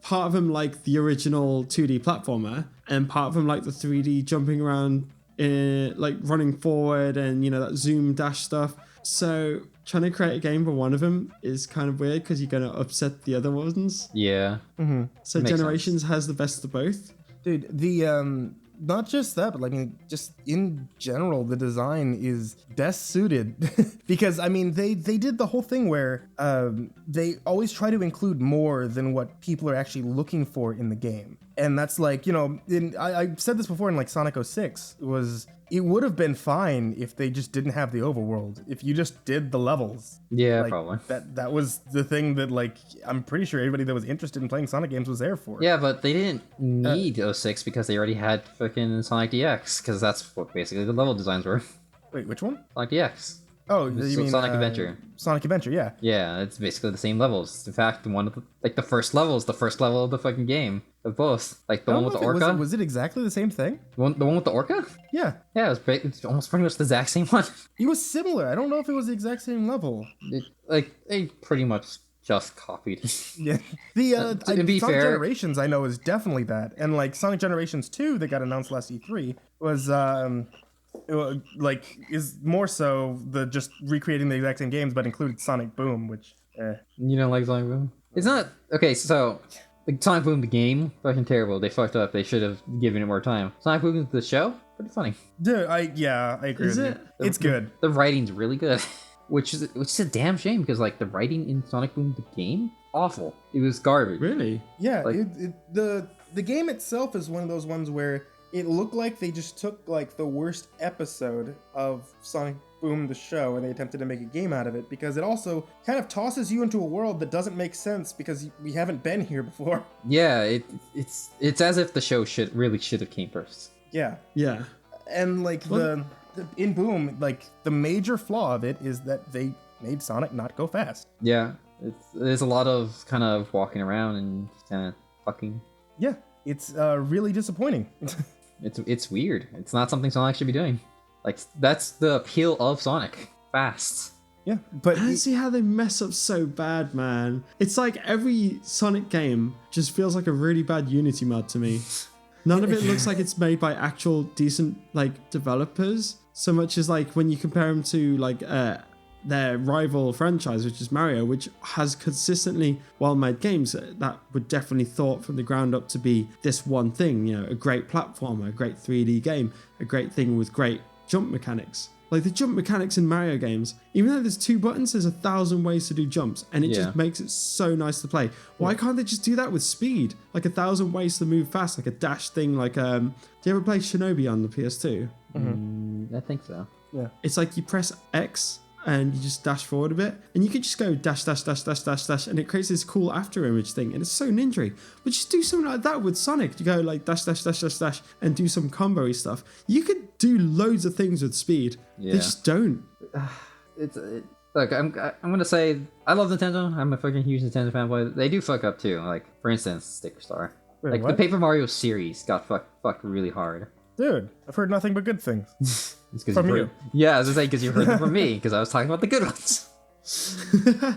part of them like the original 2D platformer and part of them like the 3D jumping around like running forward and that zoom dash stuff. So trying to create a game for one of them is kind of weird because you're going to upset the other ones. Yeah. Mm-hmm. So Makes Generations has the best of both. Dude, the not just that, but I mean, just in general, the design is best suited because I mean, they did the whole thing where they always try to include more than what people are actually looking for in the game, and that's like I said this before in like Sonic 06 was. It would have been fine if they just didn't have the overworld. If you just did the levels. Yeah, like, probably. That was the thing that like I'm pretty sure everybody that was interested in playing Sonic games was there for. Yeah, but they didn't need 06 because they already had fucking Sonic DX, because that's what basically the level designs were. Wait, which one? Sonic DX. Oh, you mean Sonic Adventure? Sonic Adventure, yeah. Yeah, it's basically the same levels. In fact, one of the first level is the first level of the fucking game of both. Like the one with the orca. Was it exactly the same thing? The one with the orca? Yeah. Yeah, it's almost pretty much the exact same one. It was similar. I don't know if it was the exact same level. They pretty much just copied. Yeah. The to be Sonic fair, Generations I know is definitely that, and like Sonic Generations 2 that got announced last E3 was is more so the just recreating the exact same games but included Sonic Boom, which You don't like Sonic Boom? It's not okay. So like Sonic Boom the game, fucking terrible. They fucked up. They should have given it more time. Sonic Boom the show, pretty funny. dude, I agree Is with it? you. It's good. The writing's really good, which is a damn shame because like the writing in Sonic Boom the game, awful. It was garbage. Really? Yeah, Like- the game itself is one of those ones where it looked like they just took like the worst episode of Sonic Boom the show and they attempted to make a game out of it, because it also kind of tosses you into a world that doesn't make sense because we haven't been here before. Yeah, it's as if the show should have came first. Yeah. Yeah. And like the in Boom, like the major flaw of it is that they made Sonic not go fast. Yeah, there's a lot of kind of walking around and kind of fucking. Yeah, it's really disappointing. It's weird. It's not something Sonic should be doing. Like that's the appeal of Sonic. Fast. Yeah, but I don't see how they mess up so bad, man. It's like every Sonic game just feels like a really bad Unity mod to me. None of it looks like it's made by actual decent like developers, so much as like when you compare them to like their rival franchise, which is Mario, which has consistently well-made games that were definitely thought from the ground up to be this one thing, a great platformer, a great 3D game, a great thing with great jump mechanics. Like the jump mechanics in Mario games, even though there's 2 buttons, there's 1,000 ways to do jumps, and it just makes it so nice to play. Why can't they just do that with speed? Like 1,000 ways to move fast, like a dash thing. Like, do you ever play Shinobi on the PS2? I think so. yeah. It's like you press X and you just dash forward a bit, and you can just go dash, dash, dash, dash, dash, dash, and it creates this cool after image thing, and it's so ninja. But just do something like that with Sonic. You go like dash, dash, dash, dash, dash, and do some combo-y stuff. You could do loads of things with speed. Yeah. They just don't. Look, I'm gonna say I love Nintendo. I'm a fucking huge Nintendo fanboy. They do fuck up too. Like for instance, Sticker Star. Wait, Like what? the Paper Mario series got fucked really hard. Dude, I've heard nothing but good things. It's 'cause From you've you. heard- Yeah, as I say, because you heard them from me, because I was talking about the good ones.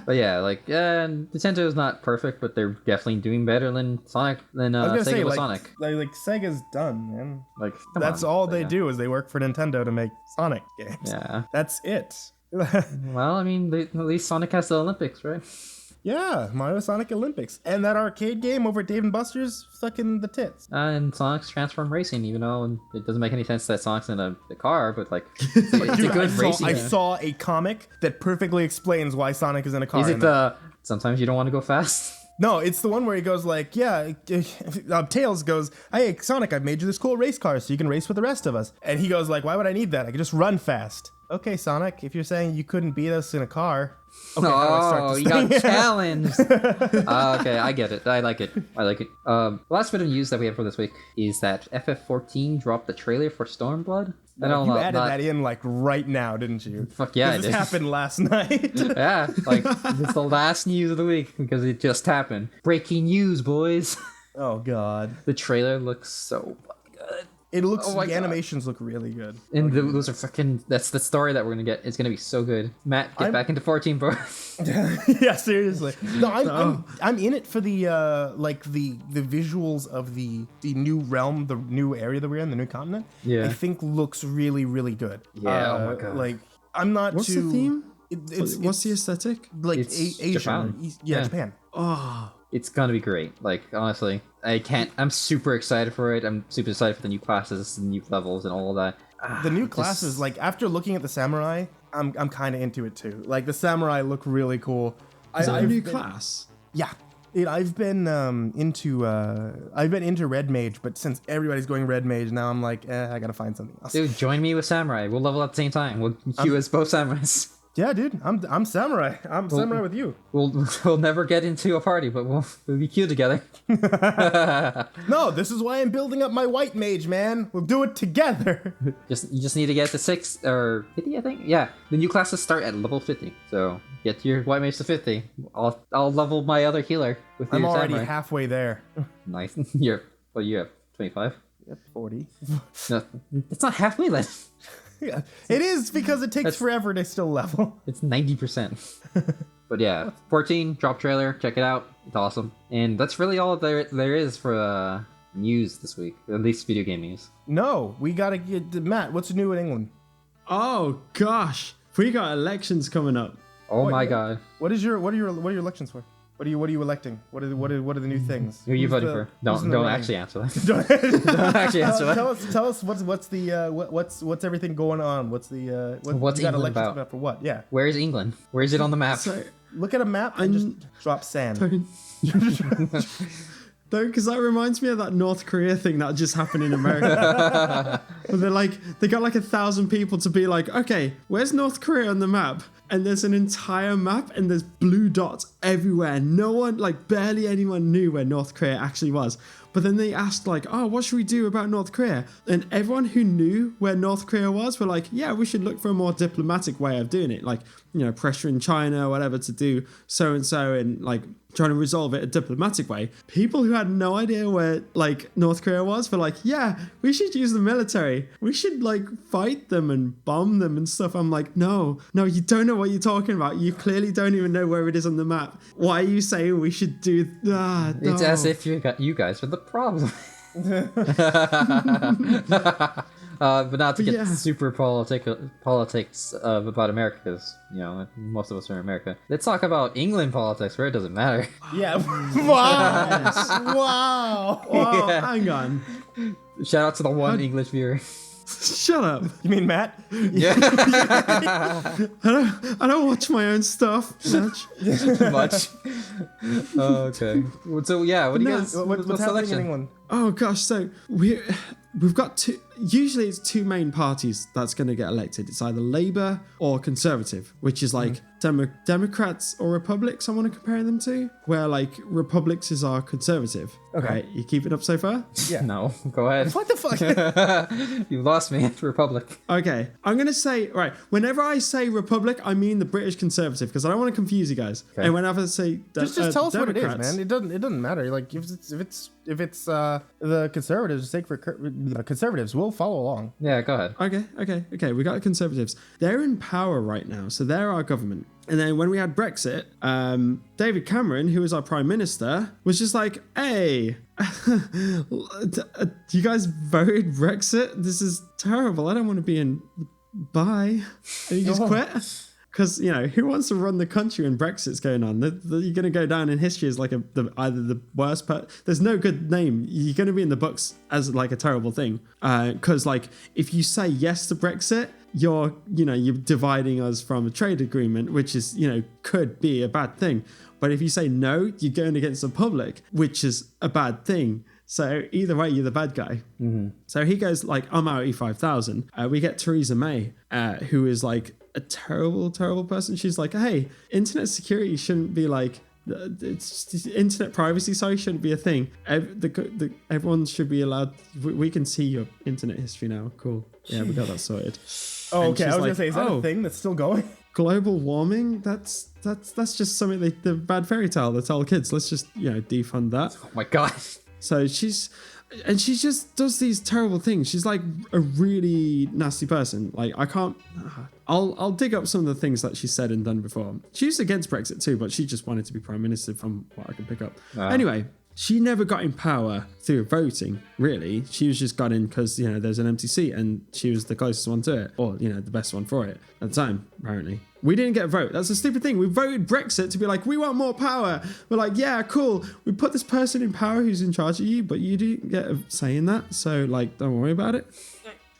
But yeah, like Nintendo is not perfect, but they're definitely doing better than Sonic than I was gonna Sega say, with like, Sonic. like Sega's done, man. Like come That's on, all they Sega. do is they work for Nintendo to make Sonic games. Yeah. That's it. Well, I mean, at least Sonic has the Olympics, right? Yeah, Mario Sonic Olympics. And that arcade game over at Dave & Buster's stuck in the tits. And Sonic's Transform Racing, even though it doesn't make any sense that Sonic's in a car, but like it's a Dude, good racing I game. saw a comic that perfectly explains why Sonic is in a car. Is in it that. sometimes you don't want to go fast? No, it's the one where he goes like, yeah, Tails goes, hey, Sonic, I've made you this cool race car so you can race with the rest of us. And he goes like, why would I need that? I can just run fast. Okay, Sonic, if you're saying you couldn't beat us in a car. Okay, how do I start Oh, this you got thing? challenged. Okay, I get it. I like it. The last bit of news that we have for this week is that FF14 dropped the trailer for Stormblood. I don't You know. added that in like right now, didn't you? Fuck yeah, I This did. happened last night. Yeah, like it's the last news of the week because it just happened. Breaking news, boys. Oh God. The trailer looks so fucking good. It looks. Oh my The God. animations look really good. And those are fucking. That's the story that we're gonna get. It's gonna be so good. Matt, get back into 14, bro. Yeah, seriously. No, I'm in it for the the visuals of the new realm, the new area that we're in, the new continent. Yeah. I think looks really, really good. Yeah, oh my God. Like I'm not What's too. the theme? It's What's the aesthetic? like It's Asian? Japan. Yeah, Yeah. Japan. Oh, It's gonna be great. Like honestly, I can't. I'm super excited for it. I'm super excited for the new classes, and new levels, and all of that. The new Just- classes, like after looking at the samurai, I'm kind of into it too. Like the samurai look really cool. is that a I've new been- class? Yeah. I've been into red mage, but since everybody's going red mage, now I'm like, I gotta find something else. Dude, join me with samurai. We'll level at the same time. We'll queue as both samurais. Yeah, dude, I'm samurai. I'm samurai with you. We'll never get into a party, but we'll be queued together. No, this is why I'm building up my white mage, man. We'll do it together. You just need to get to 6 or 50, I think. Yeah, the new classes start at level 50. So get your white mage to 50. I'll level my other healer with I'm your already samurai. halfway there. Nice. You have 25. Yep, 40. No, it's not halfway then. Yeah, it is because it takes forever to still level. It's 90%. But yeah, 14 drop trailer. Check it out. It's awesome. And that's really all there is for news this week. At least video game news. No, we gotta get Matt. What's new in England? Oh gosh, we got elections coming up. Oh my god. What are your elections for? What are you electing? What are the new things? Who are you Who's voting the- for? who's in the Don't running? actually answer that. Don't actually answer that. Tell us what's everything going on? What's the What's you got England elections about? coming up for what? Yeah, Where is England? Where is it on the map? So look at a map and just drop sand. Though, because that reminds me of that North Korea thing that just happened in America. Where they got like 1,000 people to be like, okay, where's North Korea on the map? And there's an entire map and there's blue dots everywhere. No one, like barely anyone knew where North Korea actually was. But then they asked like, oh, what should we do about North Korea? And everyone who knew where North Korea was were like, yeah, we should look for a more diplomatic way of doing it. Like, pressuring China or whatever to do so-and-so and like trying to resolve it a diplomatic way. People who had no idea where like North Korea was were like, yeah, we should use the military. We should like fight them and bomb them and stuff. I'm like, no, you don't know what you're talking about. You clearly don't even know where it is on the map. Why are you saying we should do that? No. It's as if you guys are the problem. But not to get super politics about America, because most of us are in America. Let's talk about England politics, where it doesn't matter. Yeah. Wow. Oh, Yeah. hang on. Shout out to the one English viewer. Shut up. You mean Matt? Yeah, I don't watch my own stuff much. too much. Oh, okay. So yeah, what do you No, guys? What's happening selection? in England? Oh gosh, so we've got two. Usually, it's two main parties that's going to get elected. It's either Labour or Conservative, which is like Democrats or Republics. I want to compare them to, where like Republics is our Conservative. Okay. Right, you keep it up so far? Yeah. No, go ahead. What the fuck? You lost me at Republic. Okay, I'm gonna say right. Whenever I say Republic, I mean the British Conservative because I don't want to confuse you guys. Okay. And whenever I say just tell us what it is, Democrats- man. It doesn't matter. Like if it's the Conservatives' sake for Conservatives, we'll follow along. Yeah, go ahead. Okay. We got the Conservatives. They're in power right now, so they're our government. And then when we had Brexit, David Cameron, who was our prime minister, was just like, "Hey, you guys voted Brexit? This is terrible. I don't want to be in. Bye." And he just quit. Because, who wants to run the country when Brexit's going on? You're going to go down in history as like either the worst there's no good name. You're going to be in the books as like a terrible thing. Because like if you say yes to Brexit, you're dividing us from a trade agreement, which is, could be a bad thing. But if you say no, you're going against the public, which is a bad thing. So either way, you're the bad guy. Mm-hmm. So he goes like, I'm out E5000. We get Theresa May, who is like a terrible, terrible person. She's like, hey, internet security shouldn't be like, internet privacy, shouldn't be a thing. Everyone should be allowed. We can see your internet history now. Cool. Yeah, we got that sorted. Oh, And okay. I she's was like, gonna say, is that a thing that's still going? Global warming? That's just something the bad fairy tale they tell kids. Let's just defund that. Oh my god. So she's And she just does these terrible things. She's like a really nasty person. Like I can't. I'll dig up some of the things that she said and done before. She was against Brexit too, but she just wanted to be prime minister from what I can pick up. Anyway, she never got in power through voting, really. She was just got in because, there's an empty seat and she was the closest one to it, or, the best one for it at the time, apparently. We didn't get a vote. That's a stupid thing. We voted Brexit to be like, we want more power. We're like, yeah, cool. We put this person in power who's in charge of you, but you didn't get a say in that. So, don't worry about it.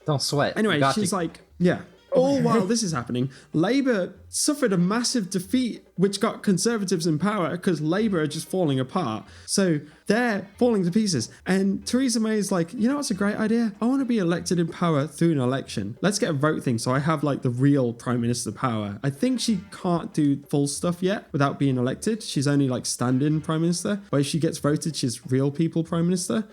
Don't sweat. Anyway, she's like, yeah. All while this is happening, Labour suffered a massive defeat, which got Conservatives in power because Labour are just falling apart. So they're falling to pieces. And Theresa May is like, what's a great idea? I want to be elected in power through an election. Let's get a vote thing. So I have the real Prime Minister power. I think she can't do full stuff yet without being elected. She's only stand-in Prime Minister. But if she gets voted, she's real people Prime Minister.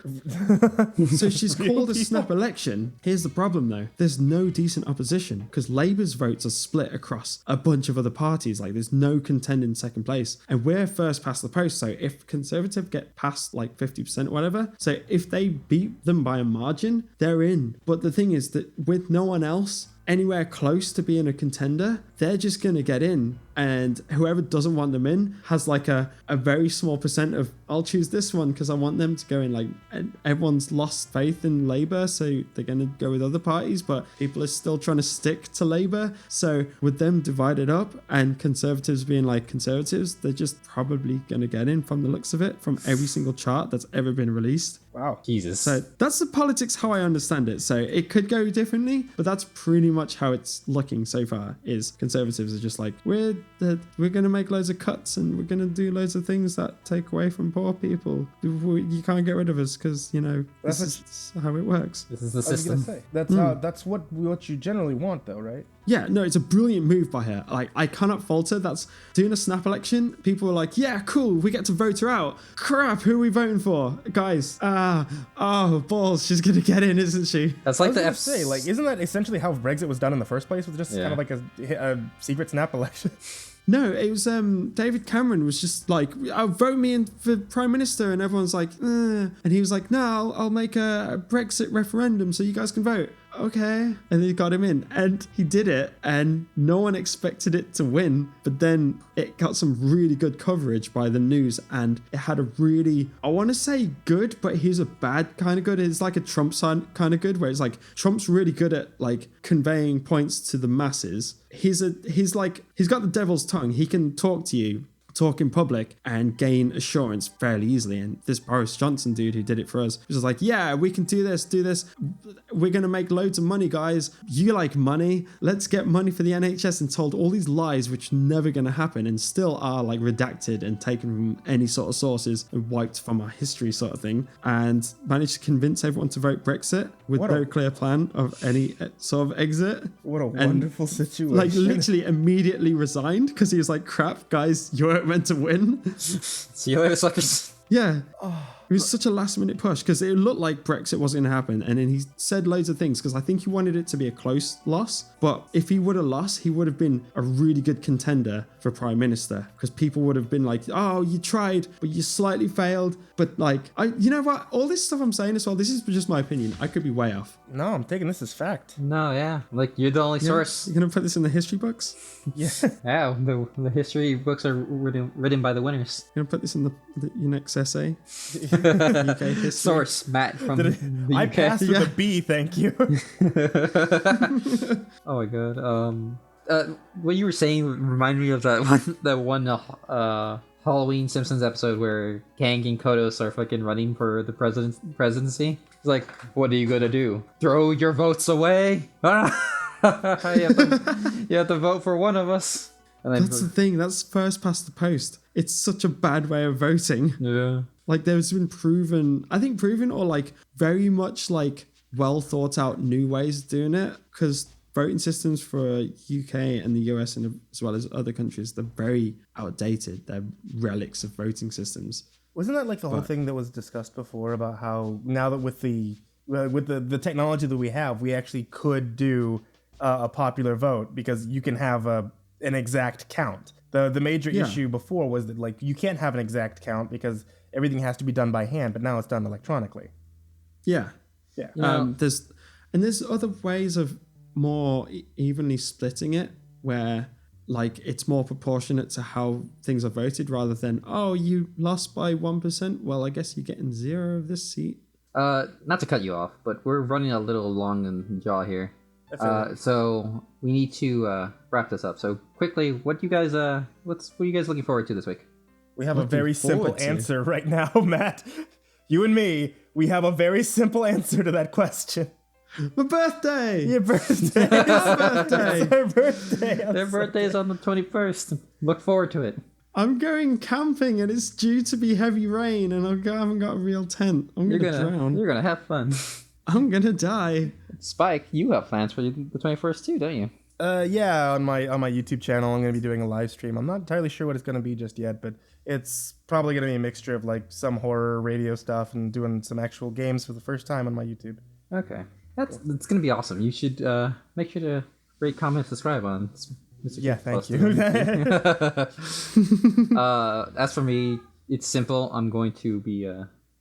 So she's called a snap election. Here's the problem though. There's no decent opposition because Labour's votes are split across a bunch of other parties. There's no contending second place. And we're first past the post. So if Conservative get past 50% or whatever, so if they beat them by a margin, they're in. But the thing is that with no one else anywhere close to being a contender, they're just going to get in. And whoever doesn't want them in has a very small percent of, I'll choose this one because I want them to go in. And everyone's lost faith in Labour, so they're going to go with other parties, but people are still trying to stick to Labour. So with them divided up and Conservatives being Conservatives, they're just probably going to get in from the looks of it, from every single chart that's ever been released. Wow. Jesus. So that's the politics how I understand it. So it could go differently, but that's pretty much how it's looking so far, is Conservatives are just we're going to make loads of cuts and we're going to do loads of things that take away from poor people. You can't get rid of us because, this is how it works. This is the system. That's what you generally want though, right? Yeah, no, it's a brilliant move by her. I cannot fault her. That's doing a snap election. People are like, yeah, cool, we get to vote her out. Crap, who are we voting for? Guys, balls, she's going to get in, isn't she? That's the FC. Isn't that essentially how Brexit was done in the first place? With just kind of a secret snap election? No, it was David Cameron was just vote me in for Prime Minister, and everyone's like, and he was like, no, I'll make a Brexit referendum so you guys can vote. Okay. And they got him in, and he did it, and no one expected it to win, but then it got some really good coverage by the news, and it had a really, I want to say good, but he's a bad kind of good. It's like a Trump kind of good, where it's Trump's really good at conveying points to the masses. He's got the devil's tongue. He can talk in public and gain assurance fairly easily. And this Boris Johnson dude who did it for us was just yeah, we can do this. We're going to make loads of money, guys. You like money. Let's get money for the NHS, and told all these lies which are never going to happen and still are redacted and taken from any sort of sources and wiped from our history sort of thing, and managed to convince everyone to vote Brexit with no clear plan of any sort of exit. What a wonderful situation. Literally immediately resigned because he was crap, guys, you weren't meant to win. See you later, suckers. Yeah. It was such a last minute push because it looked like Brexit wasn't going to happen. And then he said loads of things because I think he wanted it to be a close loss. But if he would have lost, he would have been a really good contender for Prime Minister, because people would have been oh, you tried, but you slightly failed. But you know what? All this stuff I'm saying as well, this is just my opinion. I could be way off. No, I'm taking this as fact. No, yeah. You're the only source. You're going to put this in the history books? Yeah. Yeah, the history books are written by the winners. You're going to put this in your next essay? UK history. Source, Matt from the UK. I passed with a B, thank you. Oh my god. What you were saying reminded me of that one Halloween Simpsons episode where Kang and Kodos are fucking running for the presidency. It's what are you gonna do? Throw your votes away? You have to vote for one of us. And then, that's the thing. That's first past the post. It's such a bad way of voting. Yeah. There's been proven or very much well thought out new ways of doing it, because voting systems for UK and the US and as well as other countries, they're very outdated. They're relics of voting systems. Wasn't that the whole thing that was discussed before about how now that with the technology that we have, we actually could do a popular vote because you can have an exact count. The major issue before was that you can't have an exact count because everything has to be done by hand, but now it's done electronically. Yeah. Yeah. You know, There's other ways of more evenly splitting it where like it's more proportionate to how things are voted rather than, oh, you lost by 1%. Well, I guess you're getting 0 of this seat. not to cut you off, but we're running a little long in the jaw here. So we need to wrap this up. So quickly, what are you guys looking forward to this week? We have a very simple forward to. answer right now, Matt. You and me, we have a very simple answer to that question. My birthday! Your birthday. Your birthday! Their birthday. Their birthday is on the 21st. Look forward to it. I'm going camping and it's due to be heavy rain and I haven't got a real tent. I'm gonna drown. You're gonna have fun. I'm gonna die. Spike, you have plans for the 21st too, don't you? Yeah, on my YouTube channel, I'm gonna be doing a live stream. I'm not entirely sure what it's gonna be just yet, but it's probably gonna be a mixture of like some horror radio stuff and doing some actual games for the first time on my YouTube. Okay, that's gonna be awesome. You should make sure to rate, comment, subscribe on. Yeah, thank you. As for me, it's simple. I'm going to be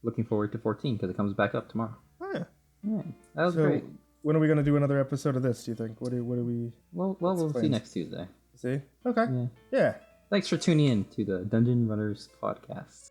looking forward to 14 because it comes back up tomorrow. Oh, yeah. Yeah, that was great. When are we gonna do another episode of this? Do you think? What do we? Well, we'll see next Tuesday. See? Okay. Yeah. Thanks for tuning in to the Dungeon Runners podcast.